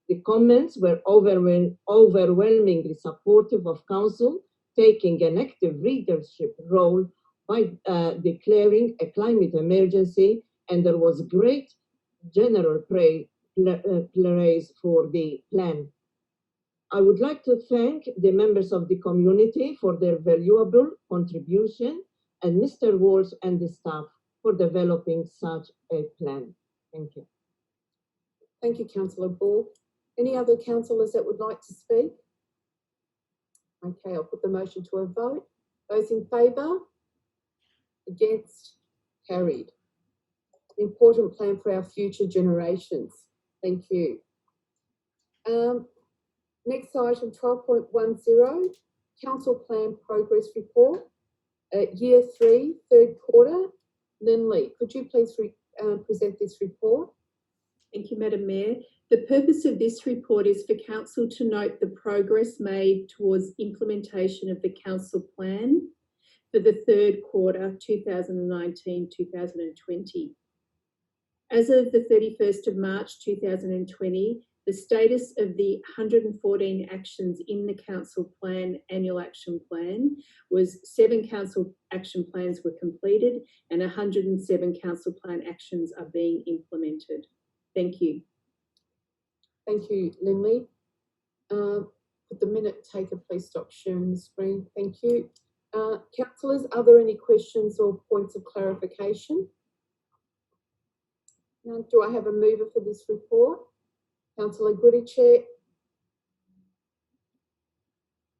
The comments were overwhelmingly supportive of Council taking an active leadership role by declaring a climate emergency, and there was great general praise for the plan. I would like to thank the members of the community for their valuable contribution, and Mr. Walsh and the staff for developing such a plan. Thank you. Thank you, Councillor Ball. Any other councillors that would like to speak? Okay, I'll put the motion to a vote. Those in favour? Against? Carried. Important plan for our future generations. Thank you. Next item, 12.10, Council Plan Progress Report. Year 3, third quarter. Lindley, could you please present this report? Thank you, Madam Mayor. The purpose of this report is for Council to note the progress made towards implementation of the Council Plan for the third quarter 2019-2020. As of the 31st of March 2020, The status of the 114 actions in the council plan, annual action plan, was 7 council action plans were completed and 107 council plan actions are being implemented. Thank you. Thank you, Lindley. Could the minute taker please stop sharing the screen? Thank you. Councillors, are there any questions or points of clarification? Now, do I have a mover for this report? Councillor Goody, Chair.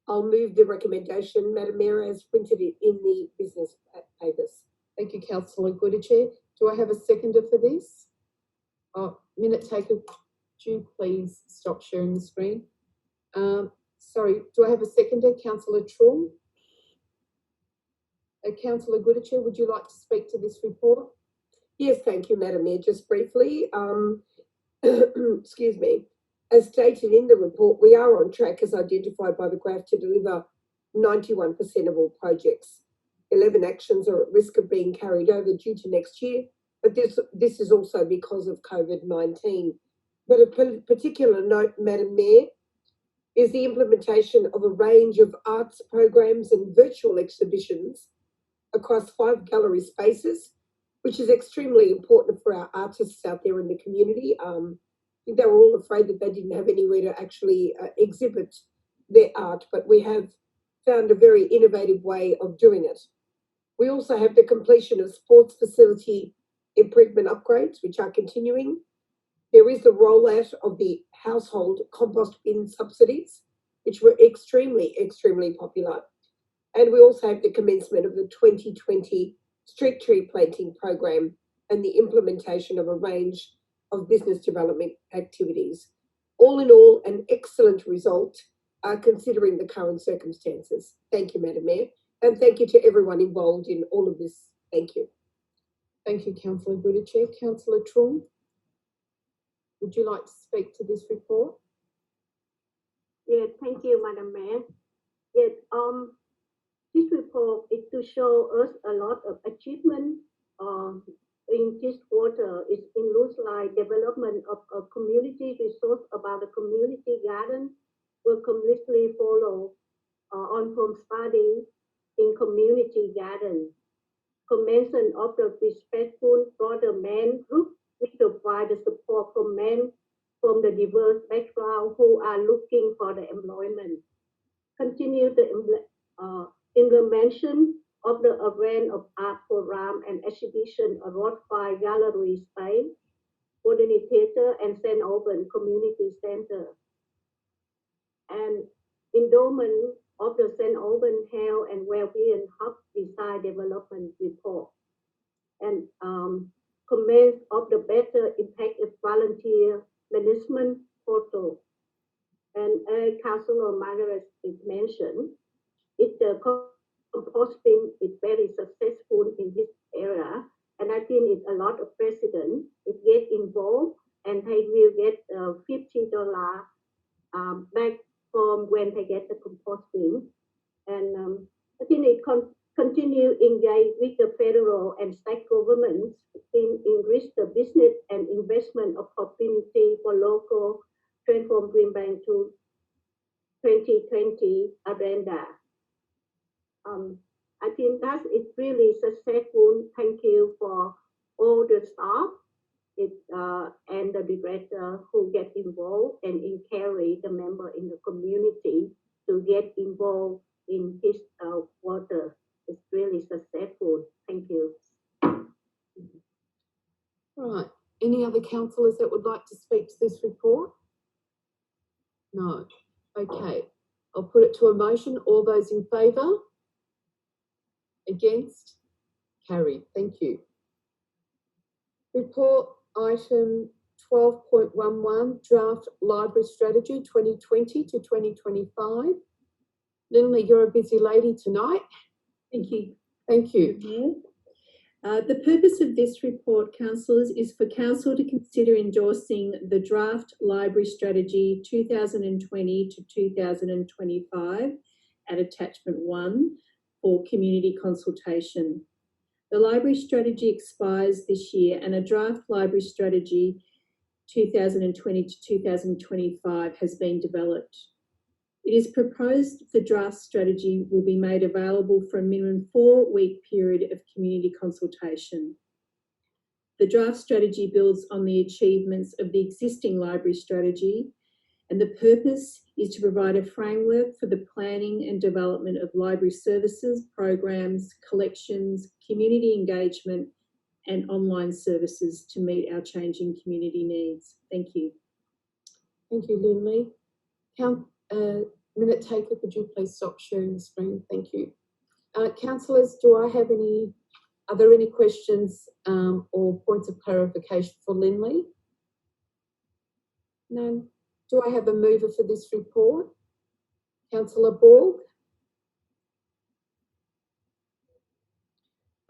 I'll move the recommendation, Madam Mayor, as printed in the business papers. Thank you, Councillor Goody, Chair. Do I have a seconder for this? Minute taker, could you please stop sharing the screen? Sorry, do I have a seconder? Councillor Trull. Councillor Goody, Chair, would you like to speak to this report? Yes, thank you, Madam Mayor. Just briefly, excuse me. As stated in the report, we are on track as identified by the graph to deliver 91% of all projects. 11 actions are at risk of being carried over due to next year, but this is also because of COVID-19. But of particular note, Madam Mayor, is the implementation of a range of arts programs and virtual exhibitions across 5 gallery spaces, which is extremely important for our artists out there in the community. I think they were all afraid that they didn't have anywhere to actually exhibit their art, but we have found a very innovative way of doing it. We also have the completion of sports facility improvement upgrades, which are continuing. There is the rollout of the household compost bin subsidies, which were extremely, extremely popular. And we also have the commencement of the 2020 street tree planting program and the implementation of a range of business development activities. All in all, an excellent result considering the current circumstances. Thank you, Madam Mayor, and thank you to everyone involved in all of this. Thank you. Thank you, Councillor Goody, Chair. Councillor Trull, would you like to speak to this report? Yes, thank you, Madam Mayor. Yes, this report is to show us a lot of achievement in this quarter. It includes like development of a community resource about a community garden will completely follow on-home study in community garden. Commencement of the respectful brother man group, which provide the support for men from the diverse background who are looking for the employment. Continue the implementation of the array of art program and exhibition across 5 gallery space, Ordinary Theatre and St. Alban Community Center. And endowment of the St. Alban Health and Wellbeing Hub Design Development Report. And commence of the Better Impact of Volunteer Management Portal. And Councillor Margaret mentioned, the composting is very successful in this area, and I think it's a lot of residents get involved, and they will get $50 back from when they get the composting. And I think it continue engage with the federal and state governments in increase the business and investment opportunity for local transform Brimbank to 2020 agenda. I think that is really successful. Thank you for all the staff and the director who get involved and encourage the member in the community to get involved in this water. It's really successful. Thank you. Right. Any other councillors that would like to speak to this report? No. Okay. I'll put it to a motion. All those in favour? Against? Carried. Thank you. Report item 12.11, Draft Library Strategy 2020 to 2025. Lindley, you're a busy lady tonight. Thank you. Thank you. The purpose of this report, councillors, is for council to consider endorsing the Draft Library Strategy 2020 to 2025 at Attachment 1 for community consultation. The library strategy expires this year, and a draft library strategy 2020 to 2025 has been developed. It is proposed the draft strategy will be made available for a minimum 4-week period of community consultation. The draft strategy builds on the achievements of the existing library strategy, and the purpose is to provide a framework for the planning and development of library services, programs, collections, community engagement, and online services to meet our changing community needs. Thank you. Thank you, Lindley. Minute taker, could you please stop sharing the screen? Thank you. Councillors, are there any questions or points of clarification for Lindley? None. Do I have a mover for this report? Councillor Borg?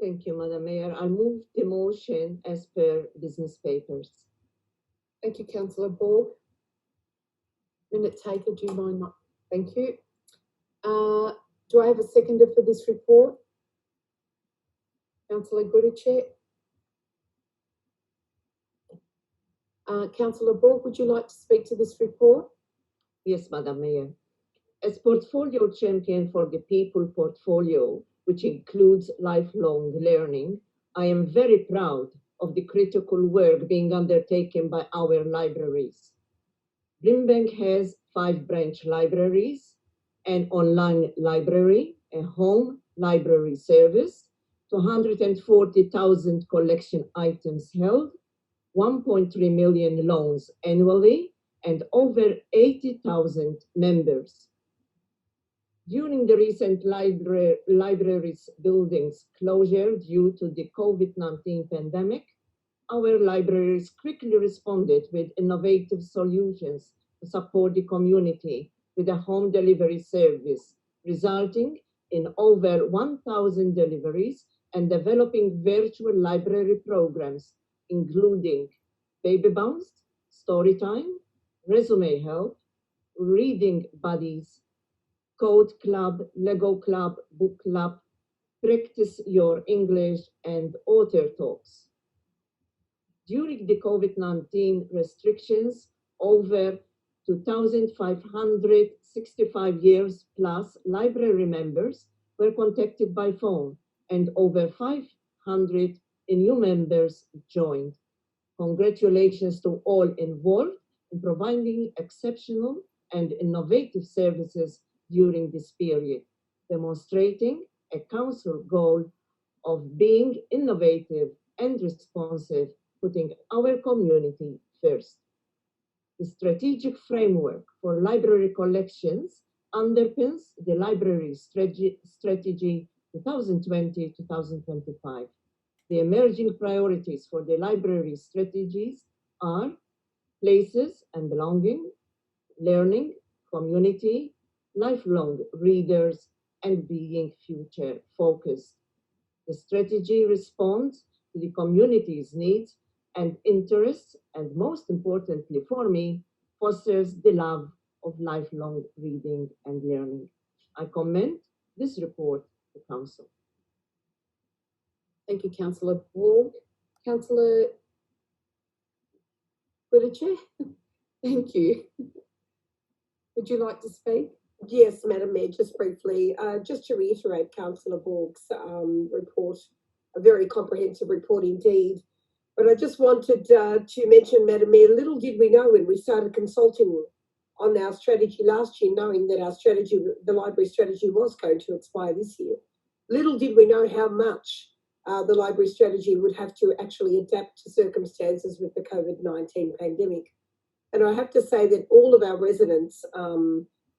Thank you, Madam Mayor. I move the motion as per business papers. Thank you, Councillor Borg. Minute taker, do you mind not? Thank you. Do I have a seconder for this report? Councillor Goodichet. Councillor Borg, would you like to speak to this report? Yes, Madam Mayor. As portfolio champion for the People portfolio, which includes lifelong learning, I am very proud of the critical work being undertaken by our libraries. Brimbank has 5 branch libraries, an online library, a home library service, 240,000 collection items held, 1.3 million loans annually, and over 80,000 members. During the recent libraries buildings closure due to the COVID-19 pandemic, our libraries quickly responded with innovative solutions to support the community with a home delivery service, resulting in over 1,000 deliveries and developing virtual library programs, including Baby Bounce, Storytime, Resume Help, Reading Buddies, Code Club, Lego Club, Book Club, Practice Your English, and Author Talks. During the COVID-19 restrictions, over 2,565 years plus library members were contacted by phone, and over 500 new members joined. Congratulations to all involved in providing exceptional and innovative services during this period, demonstrating a council goal of being innovative and responsive, putting our community first. The strategic framework for library collections underpins the library strategy 2020-2025. The emerging priorities for the library strategies are places and belonging, learning, community, lifelong readers, and being future focused. The strategy responds to the community's needs and interests, and most importantly for me, fosters the love of lifelong reading and learning. I commend this report to Council. Thank you, Councillor Borg. Councillor Goodichet? Thank you. Would you like to speak? Yes, Madam Mayor, just briefly, just to reiterate Councillor Borg's report, a very comprehensive report indeed. But I just wanted to mention, Madam Mayor, little did we know when we started consulting on our strategy last year, knowing that our strategy, the library strategy, was going to expire this year. Little did we know how much the library strategy would have to actually adapt to circumstances with the COVID-19 pandemic. And I have to say that all of our residents,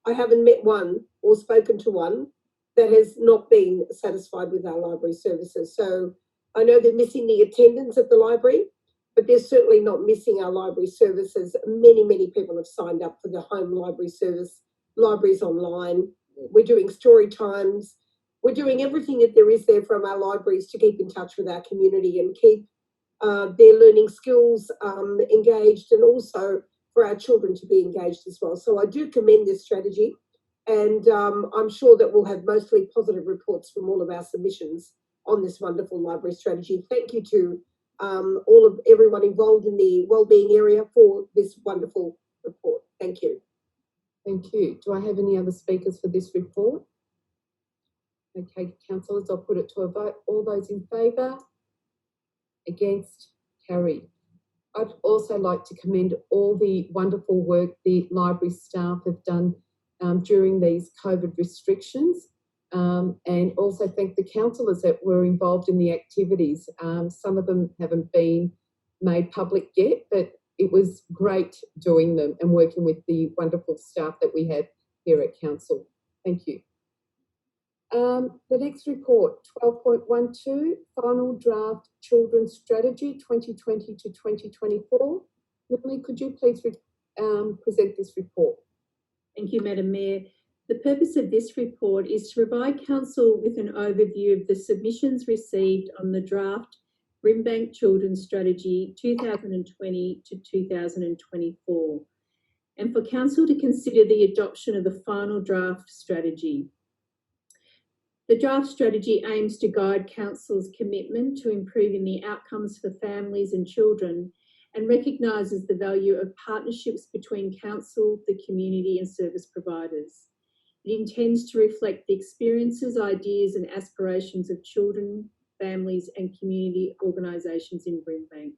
I haven't met one or spoken to one that has not been satisfied with our library services. So I know they're missing the attendance at the library, but they're certainly not missing our library services. Many, many people have signed up for the home library service, libraries online. We're doing story times. We're doing everything that there is there from our libraries to keep in touch with our community and keep their learning skills engaged, and also for our children to be engaged as well. So I do commend this strategy, and I'm sure that we'll have mostly positive reports from all of our submissions on this wonderful library strategy. Thank you to all of everyone involved in the wellbeing area for this wonderful report. Thank you. Thank you. Do I have any other speakers for this report? Okay, councillors, I'll put it to a vote. All those in favour? Against? Carried. I'd also like to commend all the wonderful work the library staff have done during these COVID restrictions, and also thank the councillors that were involved in the activities. Some of them haven't been made public yet, but it was great doing them and working with the wonderful staff that we have here at council. Thank you. The next report, 12.12, Final Draft Children's Strategy 2020 to 2024. Lily, could you please present this report? Thank you, Madam Mayor. The purpose of this report is to provide Council with an overview of the submissions received on the draft Brimbank Children's Strategy 2020 to 2024, and for Council to consider the adoption of the final draft strategy. The draft strategy aims to guide Council's commitment to improving the outcomes for families and children, and recognises the value of partnerships between Council, the community and service providers. It intends to reflect the experiences, ideas and aspirations of children, families and community organisations in Brimbank.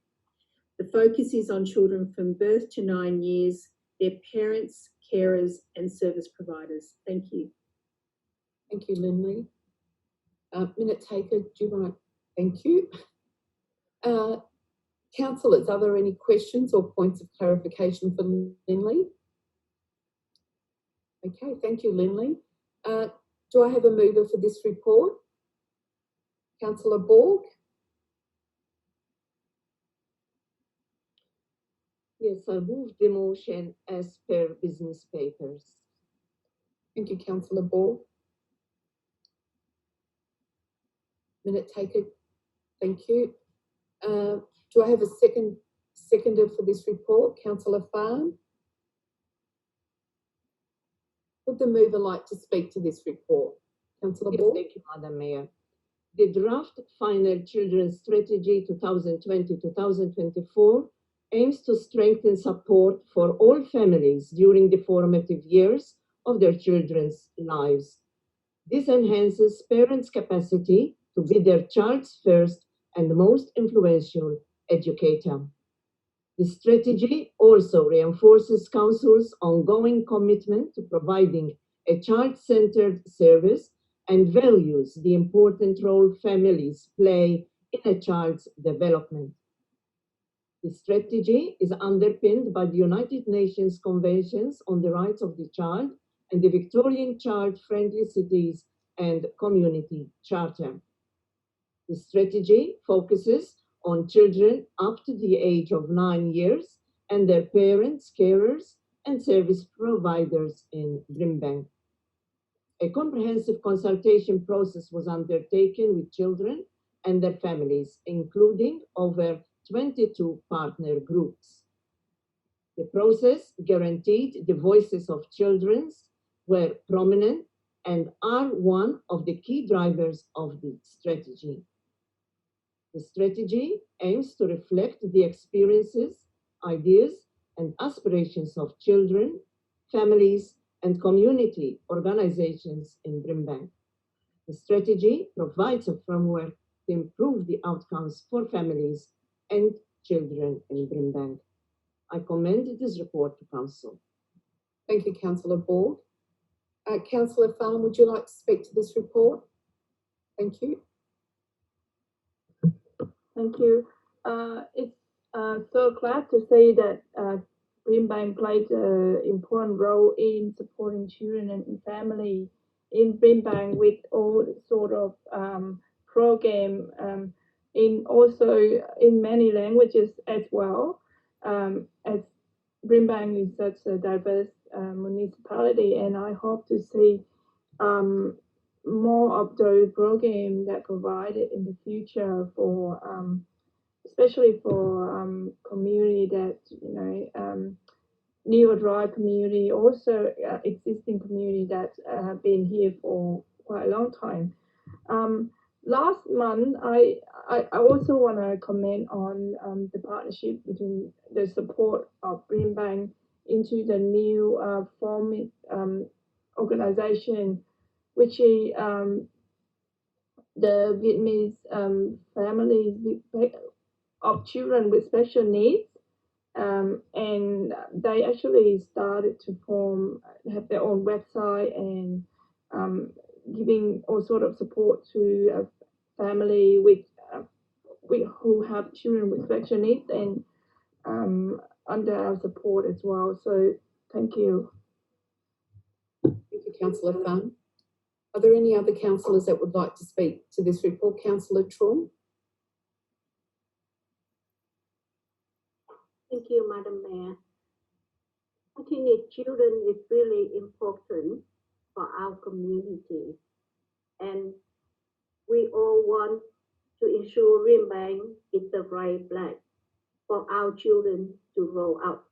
The focus is on children from birth to 9 years, their parents, carers and service providers. Thank you. Thank you, Lindley. Minute taker, do you want to? Thank you. Councillors, are there any questions or points of clarification for Lindley? Okay, thank you, Lindley. Do I have a mover for this report? Councillor Borg? Yes, I move the motion as per business papers. Thank you, Councillor Borg. Minute taker, thank you. Do I have a seconder for this report? Councillor Farn? Would the mover like to speak to this report? Councillor Yes, Borg? thank you, Madam Mayor. The draft final children's strategy 2020-2024 aims to strengthen support for all families during the formative years of their children's lives. This enhances parents' capacity to be their child's first and most influential educator. The strategy also reinforces Council's ongoing commitment to providing a child-centered service and values the important role families play in a child's development. The strategy is underpinned by the United Nations Conventions on the Rights of the Child and the Victorian Child-Friendly Cities and Community Charter. The strategy focuses on children up to the age of 9 years and their parents, carers, and service providers in Brimbank. A comprehensive consultation process was undertaken with children and their families, including over 22 partner groups. The process guaranteed the voices of children were prominent and are one of the key drivers of the strategy. The strategy aims to reflect the experiences, ideas, and aspirations of children, families, and community organizations in Brimbank. The strategy provides a framework to improve the outcomes for families and children in Brimbank. I commend this report to Council. Thank you, Councillor Borg. Councillor Farn, would you like to speak to this report? Thank you. Thank you. It's so glad to see that Brimbank played an important role in supporting children and family in Brimbank with all sort of program also in many languages as well. As Brimbank is such a diverse municipality, and I hope to see more of those programs that provided in the future for especially for community that Newer Drive community, also existing community that have been here for quite a long time. last month, I also want to comment on the partnership between the support of Brimbank into the new formed organization, which is the Vietnamese families of children with special needs. And they actually started to have their own website and giving all sort of support to a family who have children with special needs and under our support as well. So thank you. Thank you, Councillor Pham. Are there any other councillors that would like to speak to this report? Councillor Traum. Thank you, Madam Mayor. I think that children is really important for our community, and we all want to ensure Brimbank is the right place for our children to grow up.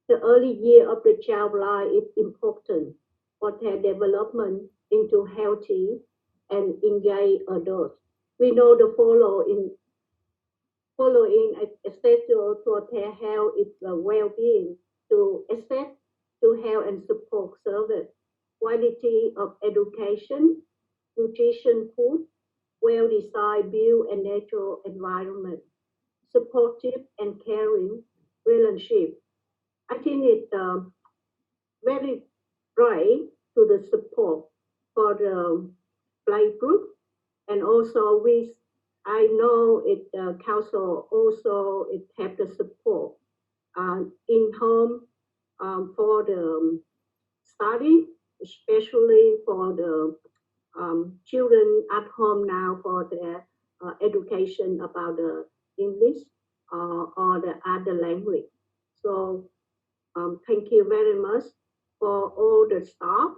The early year of the child life is important for their development into healthy and engaged adults. We know the following essential for their health is the well-being, to access to health and support service, quality of education, nutrition food, well-designed built and natural environment, supportive and caring relationship. I think it's very right to the support for the play group, and also I know council also have the support in home for the study, especially for the children at home now for their education about the English or the other language. So thank you very much for all the staff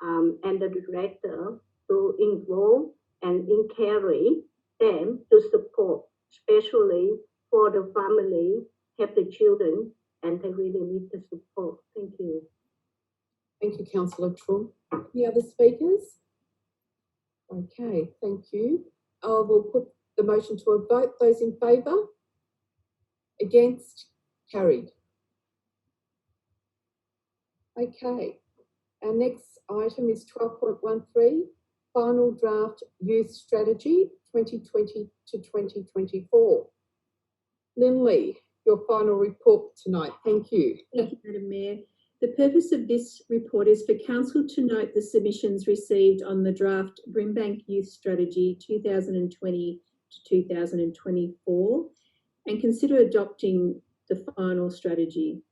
and the director to involve and encourage them to support, especially for the family, have the children, and they really need the support. Thank you. Thank you, Councillor Traum. Any other speakers? Okay, thank you. We'll put the motion to a vote. Those in favour? Against? Carried. Okay, our next item is 12.13, Final Draft Youth Strategy 2020 to 2024. Lindley, your final report tonight. Thank you. Thank you, Madam Mayor. The purpose of this report is for Council to note the submissions received on the draft Brimbank Youth Strategy 2020 to 2024 and consider adopting the final strategy.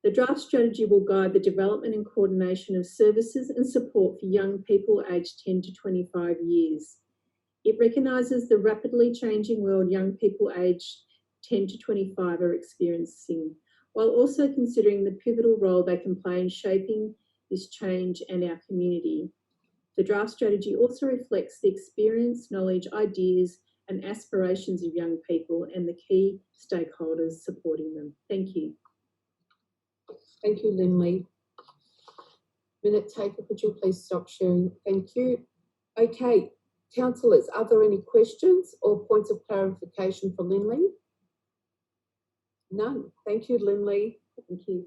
The draft strategy will guide the development and coordination of services and support for young people aged 10 to 25 years. It recognises the rapidly changing world young people aged 10 to 25 are experiencing, while also considering the pivotal role they can play in shaping this change and our community. The draft strategy also reflects the experience, knowledge, ideas and aspirations of young people and the key stakeholders supporting them. Thank you. Thank you, Lindley. Minute taker, could you please stop sharing? Thank you. Okay, councillors, are there any questions or points of clarification for Lindley? None. Thank you, Lindley. Thank you.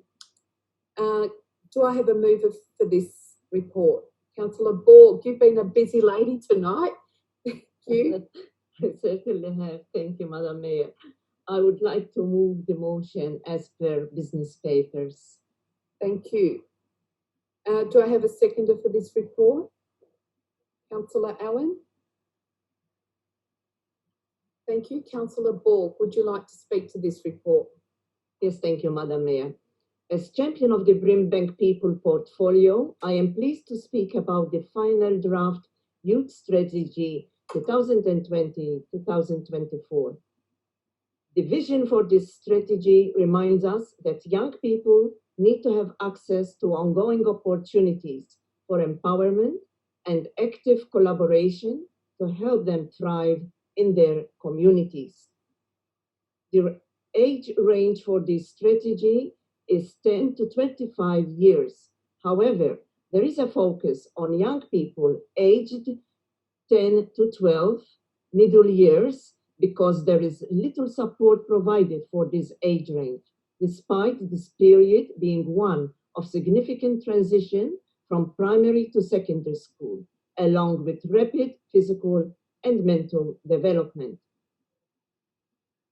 Do I have a mover for this report? Councillor Borg, you've been a busy lady tonight. Thank you. I certainly have. Thank you, Madam Mayor. I would like to move the motion as per business papers. Thank you. Do I have a seconder for this report? Councillor Allen? Thank you. Councillor Borg, would you like to speak to this report? Yes, thank you, Madam Mayor. As champion of the Brimbank People portfolio, I am pleased to speak about the final draft Youth Strategy 2020-2024. The vision for this strategy reminds us that young people need to have access to ongoing opportunities for empowerment and active collaboration to help them thrive in their communities. The age range for this strategy is 10 to 25 years. However, there is a focus on young people aged 10 to 12 middle years because there is little support provided for this age range, despite this period being one of significant transition from primary to secondary school, along with rapid physical and mental development.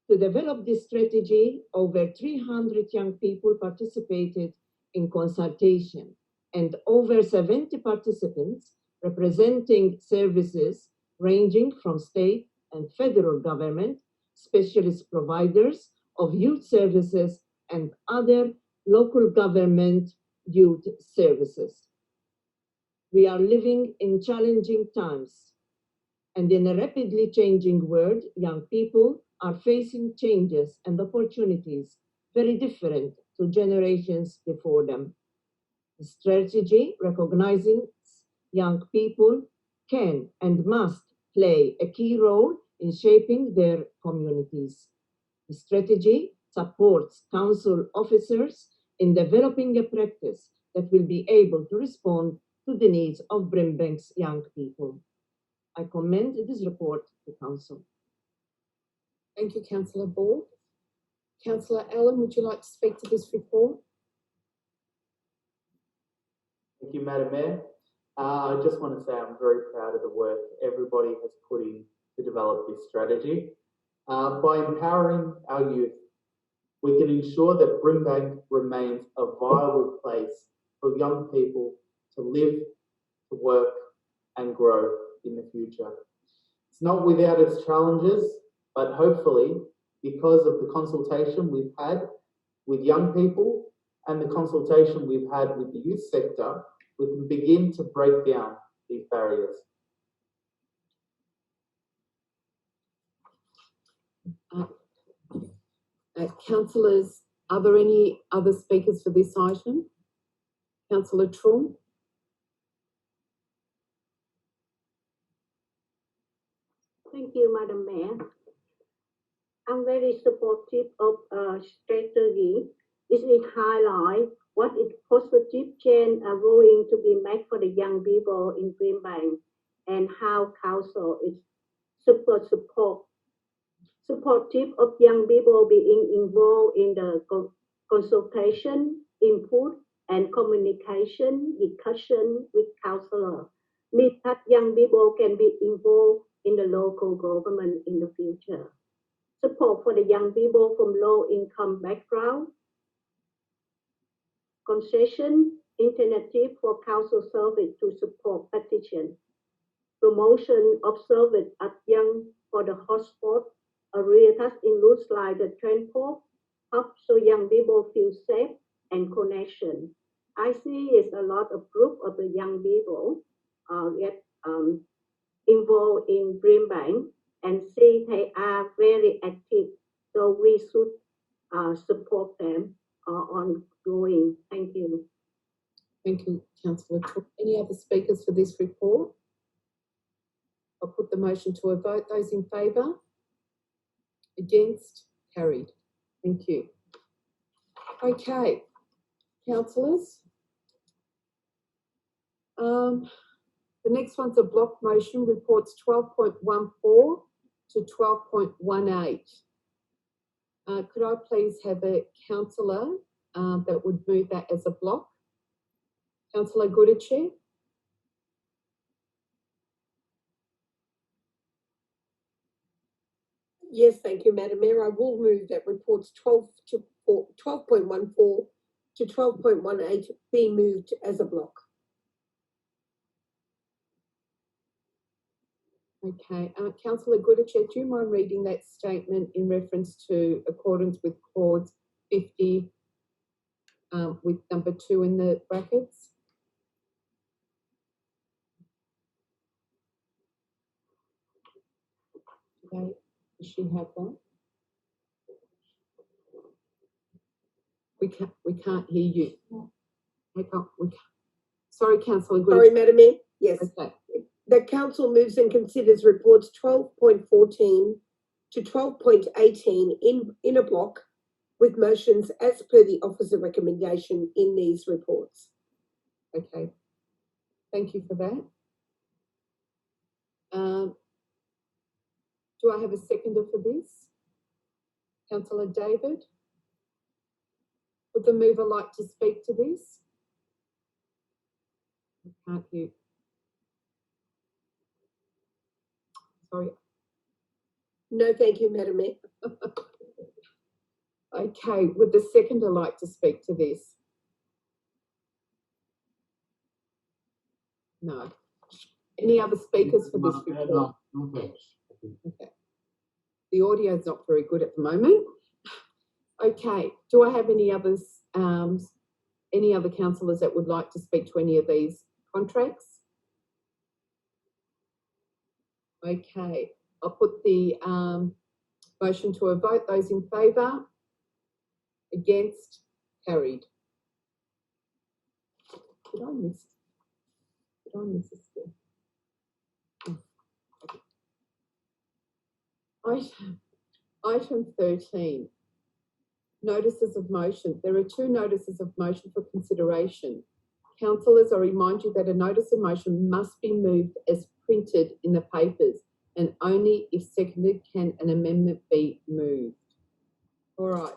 To develop this strategy, over 300 young people participated in consultation, and over 70 participants representing services ranging from state and federal government, specialist providers of youth services, and other local government youth services. We are living in challenging times, and in a rapidly changing world, young people are facing changes and opportunities very different to generations before them. The strategy recognizing young people can and must play a key role in shaping their communities. The strategy supports council officers in developing a practice that will be able to respond to the needs of Brimbank's young people. I commend this report to council. Thank you, Councillor Ball. Councillor Allen, would you like to speak to this report? Thank you, Madam Mayor. I just want to say I'm very proud of the work everybody has put in to develop this strategy. By empowering our youth, we can ensure that Brimbank remains a viable place for young people to live, to work, and grow in the future. It's not without its challenges, but hopefully, because of the consultation we've had with young people and the consultation we've had with the youth sector, we can begin to break down these barriers. Councillors, are there any other speakers for this item? Councillor Traum? Thank you, Madam Mayor. I'm very supportive of strategy. It highlights what is positive change are going to be made for the young people in Brimbank and how council is supportive of young people being involved in the consultation, input, and communication, discussion with councillor. Means that young people can be involved in the local government in the future. Support for the young people from low-income background. Concession, alternative for council service to support petition. Promotion of service at young for the hotspot areas includes like the transport hub so young people feel safe and connection. I see is a lot of group of the young people get involved in Brimbank and see they are very active. So we should support them ongoing. Thank you. Thank you, Councillor Traum. Any other speakers for this report? I'll put the motion to a vote. Those in favour? Against? Carried. Thank you. Okay, councillors. The next one's a block motion, reports 12.14 to 12.18. Could I please have a councillor that would move that as a block? Councillor Goodachie. Yes, thank you, Madam Mayor. I will move that reports 12.14 to 12.18 be moved as a block. Okay, Councillor Goodachie, do you mind reading that statement in reference to accordance with clause 50 with number 2 in the brackets? Okay, does she have that? We can't hear you. We can't. Sorry, Councillor Goodachie. Sorry, Madam Mayor. Yes. Okay. The council moves and considers reports 12.14 to 12.18 in a block with motions as per the officer recommendation in these reports. Okay. Thank you for that. Do I have a seconder for this? Councillor David? Would the mover like to speak to this? I can't hear. Sorry. No, thank you, Madam Mayor. Okay, would the seconder like to speak to this? No. Any other speakers for this report? No, thanks. Okay. The audio is not very good at the moment. Okay, do I have any others, any other councillors that would like to speak to any of these contracts? Okay, I'll put the motion to a vote. Those in favour? Against? Carried. Did I miss a step? Item 13, notices of motion. There are 2 notices of motion for consideration. Councillors, I remind you that a notice of motion must be moved as printed in the papers, and only if seconded can an amendment be moved. All right.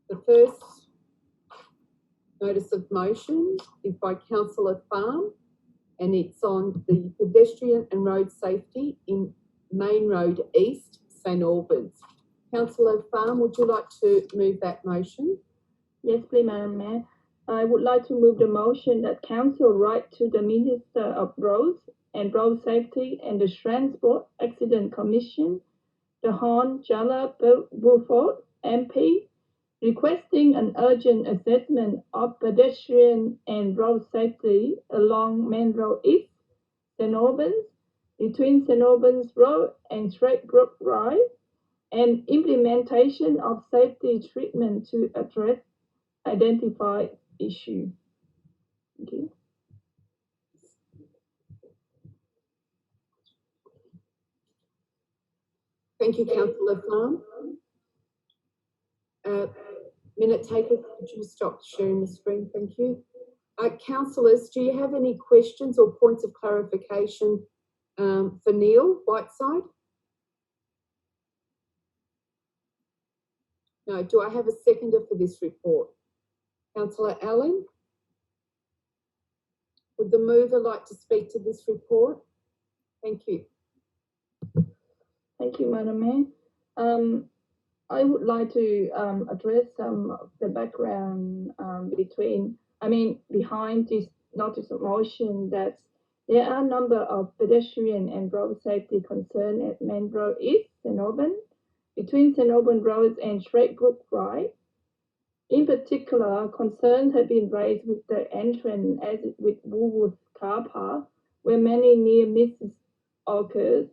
The first notice of motion is by Councillor Farm, and it's on the pedestrian and road safety in Main Road East, St Albans. Councillor Farm, would you like to move that motion? Yes, please, Madam Mayor. I would like to move the motion that Council write to the Minister of Roads and Road Safety and the Transport Accident Commission, the Hon Jala Beaufort MP, requesting an urgent assessment of pedestrian and road safety along Main Road East, St Albans, between St Albans Road and Stradbroke Drive, and implementation of safety treatment to address identified issue. Thank you. Thank you, Councillor Farm. Minute taker, could you stop sharing the screen? Thank you. Councillors, do you have any questions or points of clarification for Neil Whiteside? No. Do I have a seconder for this report? Councillor Allen? Would the mover like to speak to this report? Thank you. Thank you, Madam Mayor. I would like to address some of the background behind this notice of motion, that there are a number of pedestrian and road safety concerns at Main Road East, St Albans, between St Albans Road and Stradbroke Drive. In particular, concerns have been raised with the entrance exit with Woolworth car park, where many near misses occurs.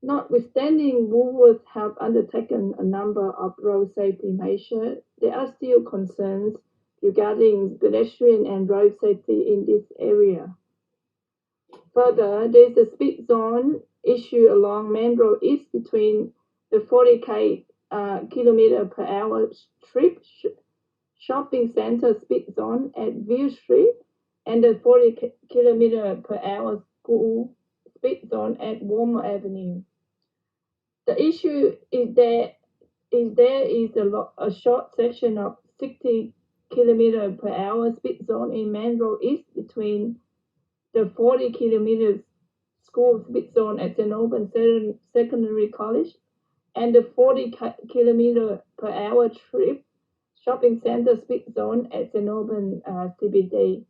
Notwithstanding, Woolworths have undertaken a number of road safety measures, there are still concerns regarding pedestrian and road safety in this area. Further, there is a speed zone issue along Main Road East between the 40 km/h strip shopping centre speed zone at View Street and the 40 km/h school speed zone at Walmer Avenue. The issue is there is a short section of 60 km/h speed zone in Main Road East between the 40 km school speed zone at St Albans Secondary College and the 40 km/h trip shopping centre speed zone at St Albans CBD.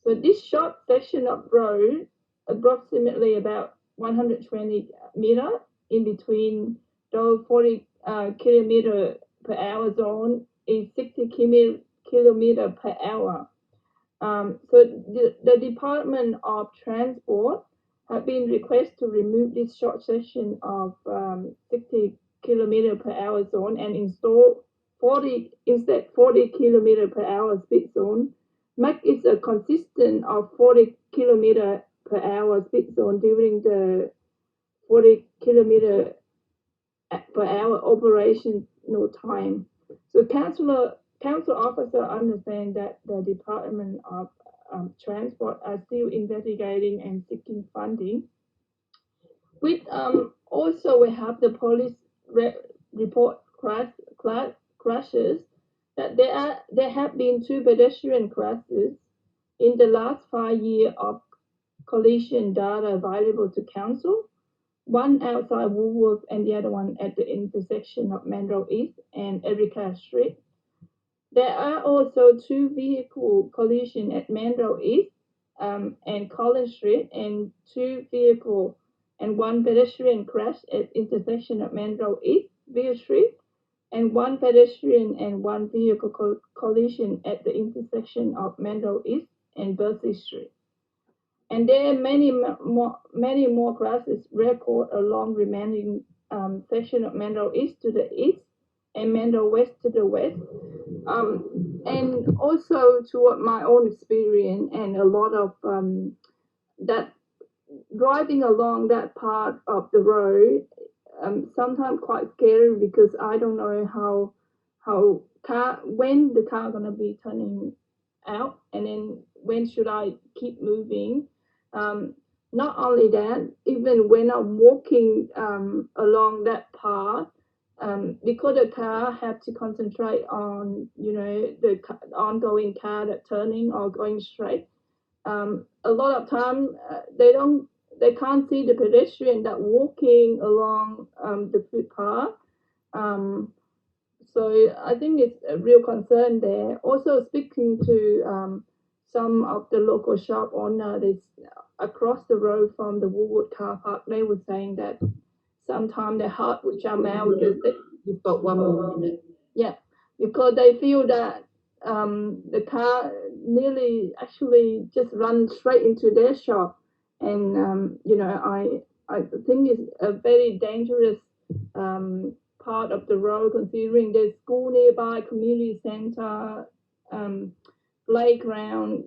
So this short section of road, approximately about 120 metres in between those 40 km/h zone, is 60 km/h. So the Department of Transport have been requested to remove this short section of 60 km/h zone and install 40 km/h speed zone, make it a consistent of 40 km/h speed zone during the 40 km/h operational time. So council officer understand that the Department of Transport are still investigating and seeking funding. With also we have the police report crashes that there have been 2 pedestrian crashes in the last 5 years of collision data available to council. One outside Woolworth and the other one at the intersection of Mandrel East and Erica Street. There are also 2 vehicle collisions at Mandrel East and Collins Street, and 2 vehicle and 1 pedestrian crash at intersection of Mandrel East, Beale Street, and 1 pedestrian and 1 vehicle collision at the intersection of Mandrel East and Berkeley Street. And there are many more crashes recorded along remaining section of Mandrel East to the east and Mandrel West to the west. And also to my own experience and a lot of that driving along that part of the road, sometimes quite scary because I don't know when the car gonna be turning out, and then when should I keep moving. Not only that, even when I'm walking along that path, because the car have to concentrate on the ongoing car that turning or going straight. A lot of time they can't see the pedestrian that walking along the footpath. So I think it's a real concern there. Also speaking to some of the local shop owners across the road from the Woolwood car park, they were saying that sometimes their heart would jump out because You've got 1 more minute. Yeah, because they feel that the car nearly actually just run straight into their shop, and I think it's a very dangerous part of the road, considering there's school nearby, community center, playground,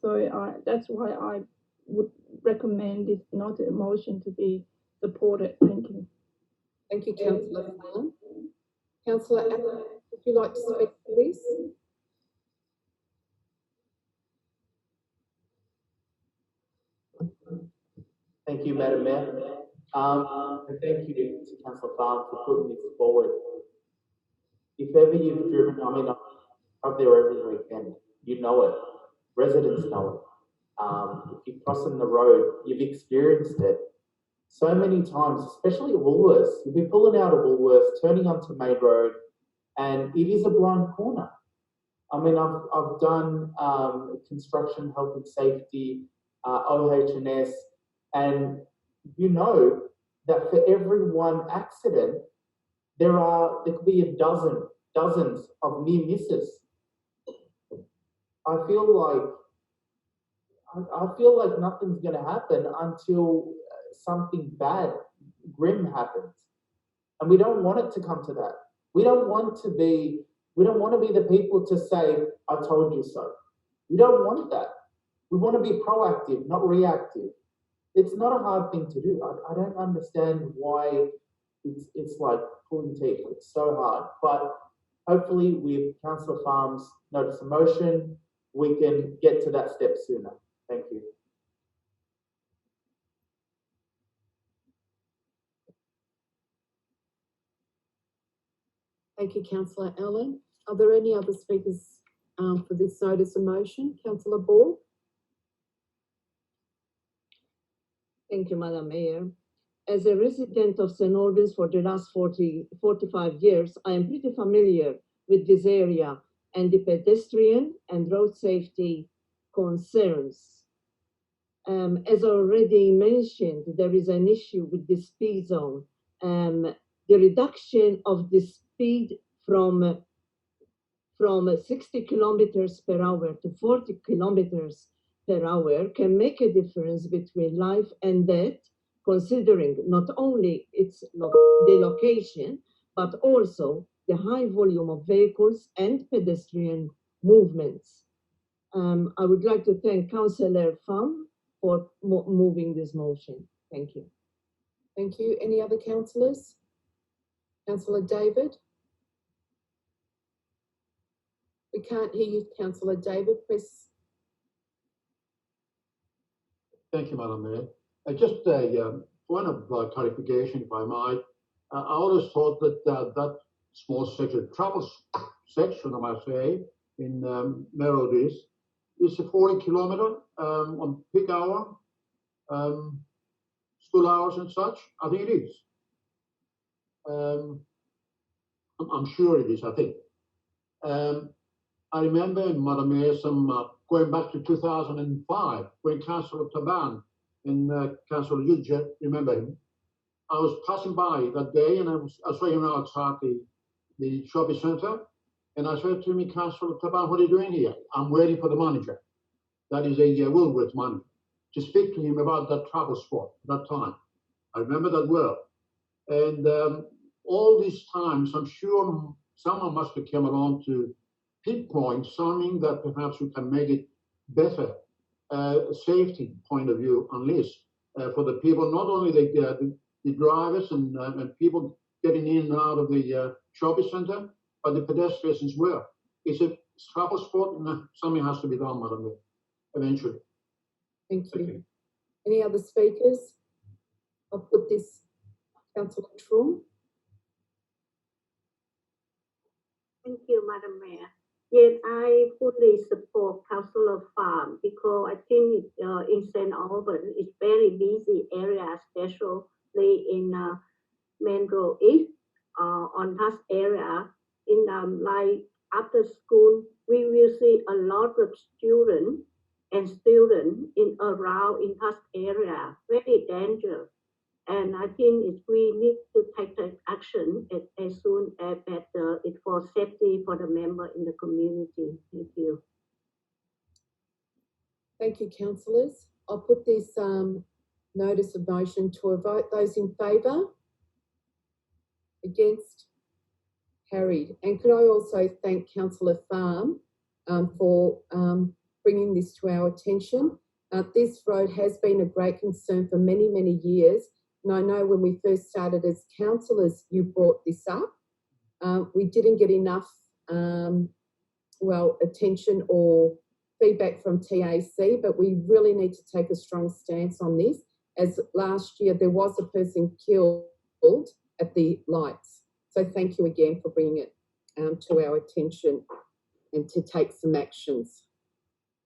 so that's why I would recommend this noted motion to be supported. Thank you. Thank you, Councillor Fallon. Councillor Allen, would you like to speak to this? Thank you, Madam Mayor. And thank you to Councillor Farm for putting this forward. If ever you've driven, I'm up there every weekend, you know it. Residents know it. If you're crossing the road, you've experienced it so many times, especially at Woolworths. You'll be pulling out of Woolworths, turning onto Main Road, and it is a blind corner. I mean, I've done construction, health and safety, OH&S, and you know that for every 1 accident, there could be dozens of near misses. I feel like nothing's going to happen until something bad, grim happens, and we don't want it to come to that. We don't want to be the people to say, "I told you so." We don't want that. We want to be proactive, not reactive. It's not a hard thing to do. I don't understand why it's like pulling teeth. It's so hard. But hopefully with Councillor Farm's notice of motion, we can get to that step sooner. Thank you. Thank you, Councillor Allen. Are there any other speakers for this notice of motion? Councillor Ball? Thank you, Madam Mayor. As a resident of St. Albans for the last 45 years, I am pretty familiar with this area and the pedestrian and road safety concerns. As already mentioned, there is an issue with the speed zone. The reduction of the speed from 60 kilometers per hour to 40 kilometers per hour can make a difference between life and death, considering not only the location, but also the high volume of vehicles and pedestrian movements. I would like to thank Councillor Pham for moving this motion. Thank you. Thank you. Any other councillors? Councillor David? We can't hear you, Councillor David. Press Thank you, Madam Mayor. Just a point of clarification, if I might. I always thought that that small section, travel section, I might say, in Melodies, is a 40-kilometer on peak hour, school hours and such. I think it is. I'm sure it is, I think. I remember, Madam Mayor, going back to 2005, when Councillor Taban and Councillor Yudjet, remember him? I was passing by that day and I saw him outside the shopping centre, and I said to him, Councillor Taban, what are you doing here? I'm waiting for the manager. That is a Woolworth manager, to speak to him about that travel spot at that time. I remember that well. And all these times, I'm sure someone must have come along to pinpoint something that perhaps we can make it better, safety point of view, at least, for the people, not only the drivers and people getting in and out of the shopping centre, but the pedestrians as well. It's a travel spot and something has to be done, Madam Mayor, eventually. Thank you. Any other speakers? I'll put this, Councillor Truong. Thank you, Madam Mayor. Yes, I fully support Councillor Farm because I think in St. Albans it's very busy area, especially in Main Road East, on that area. In like after school, we will see a lot of students in around in that area, very dangerous. And I think we need to take the action as soon as better. It's for safety for the member in the community. Thank you. Thank you, councillors. I'll put this notice of motion to a vote. Those in favour? Against? Carried. And could I also thank Councillor Farm for bringing this to our attention. This road has been a great concern for many, many years. And I know when we first started as councillors, you brought this up. We didn't get enough, attention or feedback from TAC, but we really need to take a strong stance on this, as last year there was a person killed at the lights. So thank you again for bringing it to our attention and to take some actions.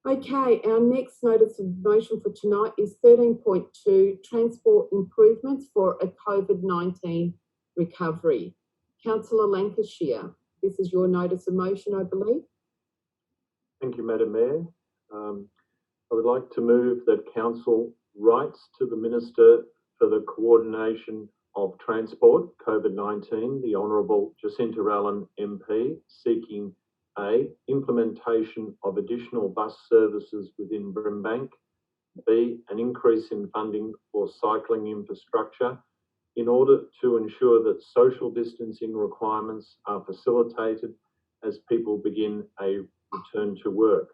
Okay, our next notice of motion for tonight is 13.2, transport improvements for a COVID-19 recovery. Councillor Lancashire, this is your notice of motion, I believe. Thank you, Madam Mayor. I would like to move that Council writes to the Minister for the Coordination of Transport, COVID-19, the Honourable Jacinta Allen MP, seeking A, implementation of additional bus services within Brimbank, B, an increase in funding for cycling infrastructure in order to ensure that social distancing requirements are facilitated as people begin a return to work.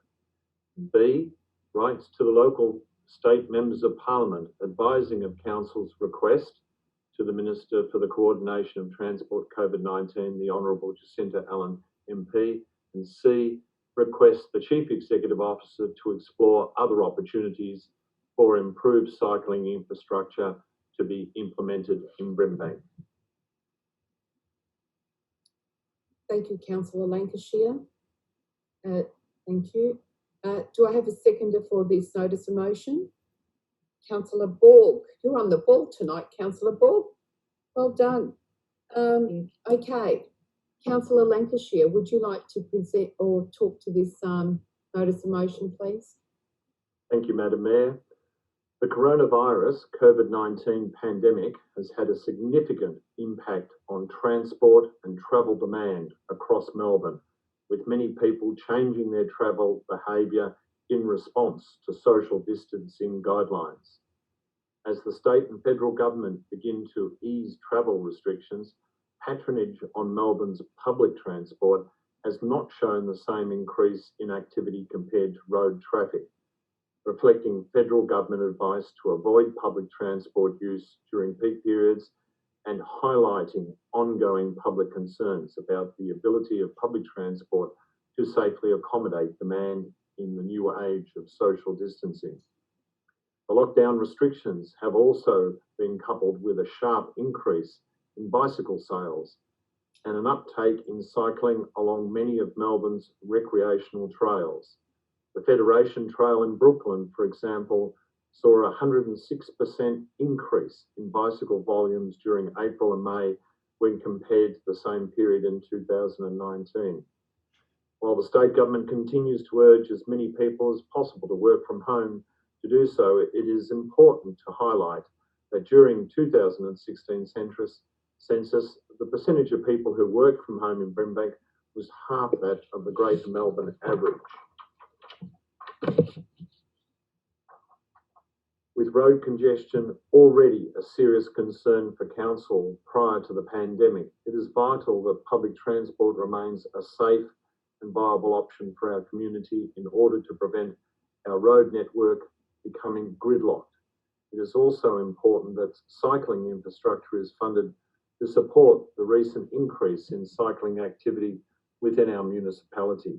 B, writes to the local state members of Parliament advising of Council's request to the Minister for the Coordination of Transport COVID-19, the Honourable Jacinta Allen MP, and C, request the Chief Executive Officer to explore other opportunities for improved cycling infrastructure to be implemented in Brimbank. Thank you, Councillor Lancashire. Thank you. Do I have a seconder for this notice of motion? Councillor Borg. You're on the ball tonight, Councillor Borg. Well done. Okay. Councillor Lancashire, would you like to present or talk to this notice of motion, please? Thank you, Madam Mayor. The coronavirus COVID-19 pandemic has had a significant impact on transport and travel demand across Melbourne, with many people changing their travel behaviour in response to social distancing guidelines. As the state and federal government begin to ease travel restrictions, patronage on Melbourne's public transport has not shown the same increase in activity compared to road traffic, reflecting federal government advice to avoid public transport use during peak periods and highlighting ongoing public concerns about the ability of public transport to safely accommodate demand in the new age of social distancing. The lockdown restrictions have also been coupled with a sharp increase in bicycle sales and an uptake in cycling along many of Melbourne's recreational trails. The Federation Trail in Brooklyn, for example, saw a 106% increase in bicycle volumes during April and May when compared to the same period in 2019. While the state government continues to urge as many people as possible to work from home, to do so, it is important to highlight that during 2016 census, the percentage of people who worked from home in Brimbank was half that of the Greater Melbourne average. With road congestion already a serious concern for council prior to the pandemic, it is vital that public transport remains a safe and viable option for our community in order to prevent our road network becoming gridlocked. It is also important that cycling infrastructure is funded to support the recent increase in cycling activity within our municipality.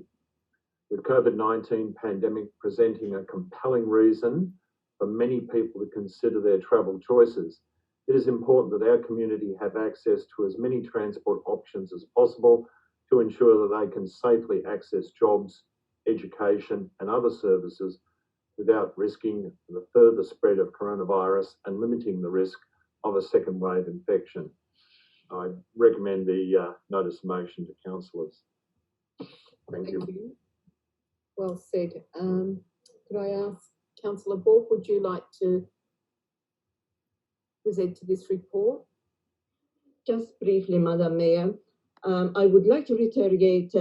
With COVID-19 pandemic presenting a compelling reason for many people to consider their travel choices, it is important that our community have access to as many transport options as possible to ensure that they can safely access jobs, education and other services without risking the further spread of coronavirus and limiting the risk of a second wave infection. I recommend the notice of motion to councillors. Thank you. Well said. Could I ask Councillor Bork, would you like to present to this report? Just briefly, Madam Mayor, I would like to reiterate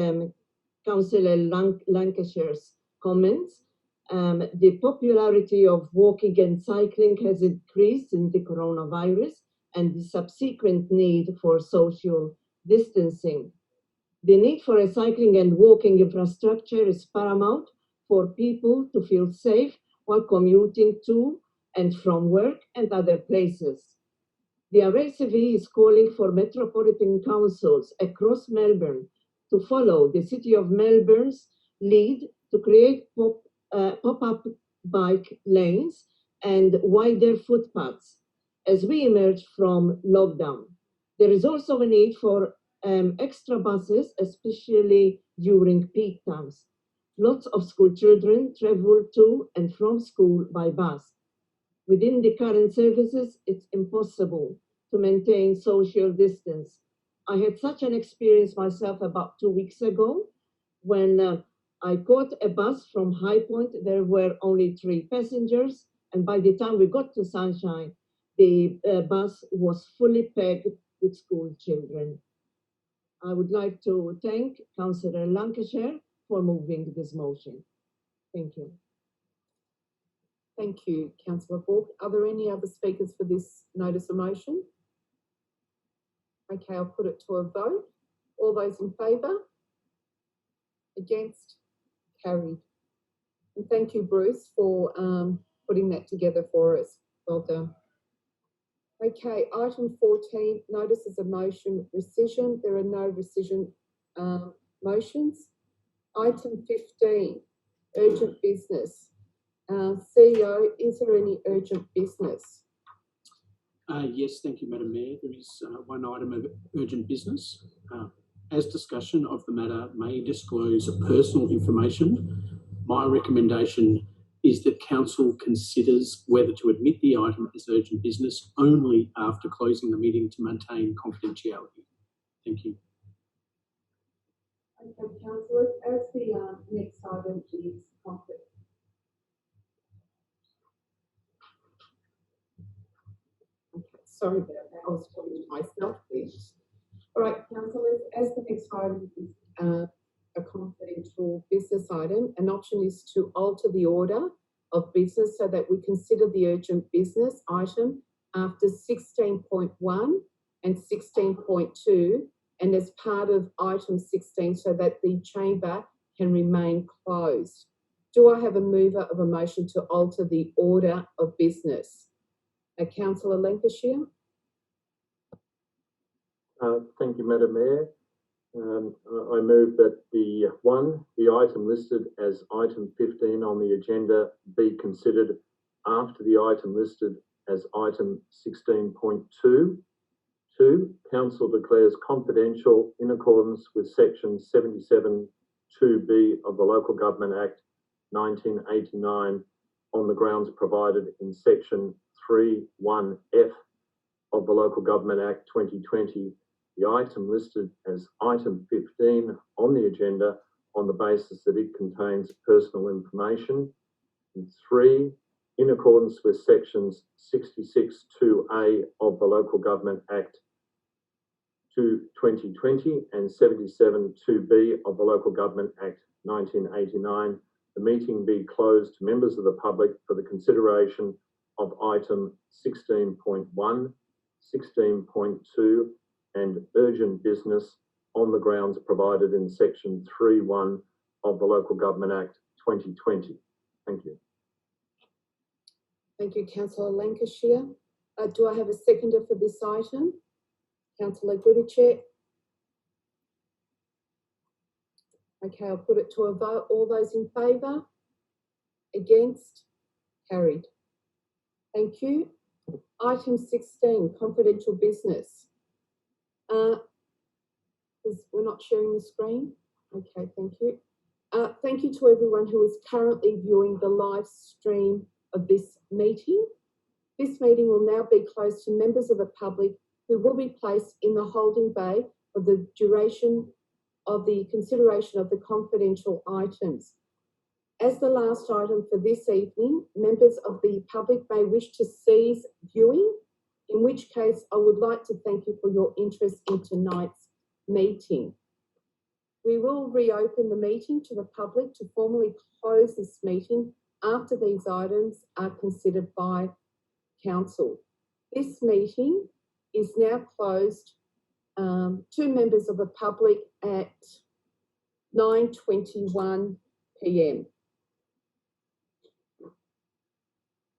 Councillor Lancashire's comments. The popularity of walking and cycling has increased in the coronavirus and the subsequent need for social distancing. The need for a cycling and walking infrastructure is paramount for people to feel safe while commuting to and from work and other places. The RACV is calling for metropolitan councils across Melbourne to follow the City of Melbourne's lead to create pop-up bike lanes and wider footpaths as we emerge from lockdown. There is also a need for extra buses, especially during peak times. Lots of school children travel to and from school by bus. Within the current services, it's impossible to maintain social distance. I had such an experience myself about 2 weeks ago when I caught a bus from High Point. There were only 3 passengers, and by the time we got to Sunshine, the bus was fully packed with school children. I would like to thank Councillor Lancashire for moving this motion. Thank you. Thank you, Councillor Bork. Are there any other speakers for this notice of motion? Okay, I'll put it to a vote. All those in favour? Against? Carried. And thank you, Bruce, for putting that together for us. Well done. Okay, item 14, notices of motion rescission. There are no rescission motions. Item 15, urgent business. CEO, is there any urgent business? Yes, thank you, Madam Mayor. There is one item of urgent business. As discussion of the matter may disclose personal information, my recommendation is that Council considers whether to admit the item as urgent business only after closing the meeting to maintain confidentiality. Thank you. Okay, councillors, as the next item is conflict. Okay, sorry about that. I was talking to myself there. All right, councillors, as the next item is a confidential business item, an option is to alter the order of business so that we consider the urgent business item after 16.1 and 16.2 and as part of item 16 so that the chamber can remain closed. Do I have a mover of a motion to alter the order of business? Councillor Lancashire. Thank you, Madam Mayor. I move that the item listed as item 15 on the agenda be considered after the item listed as item 16.2. 2. Council declares confidential in accordance with section 77(2)(b) of the Local Government Act 1989 on the grounds provided in section 3(1)(f) of the Local Government Act 2020, the item listed as item 15 on the agenda on the basis that it contains personal information. And 3, in accordance with sections 66(2)(a) of the Local Government Act 2020 and 77(2)(b) of the Local Government Act 1989, the meeting be closed to members of the public for the consideration of item 16.1, 16.2 and urgent business on the grounds provided in section 3(1) of the Local Government Act 2020. Thank you. Thank you, Councillor Lancashire. Do I have a seconder for this item? Councillor Goodichet. Okay, I'll put it to a vote. All those in favour? Against? Carried. Thank you. Item 16, confidential business. We're not sharing the screen? Okay, thank you. Thank you to everyone who is currently viewing the live stream of this meeting. This meeting will now be closed to members of the public who will be placed in the holding bay for the duration of the consideration of the confidential items. As the last item for this evening, members of the public may wish to cease viewing, in which case I would like to thank you for your interest in tonight's meeting. We will reopen the meeting to the public to formally close this meeting after these items are considered by Council. This meeting is now closed to members of the public at 9:21 p.m.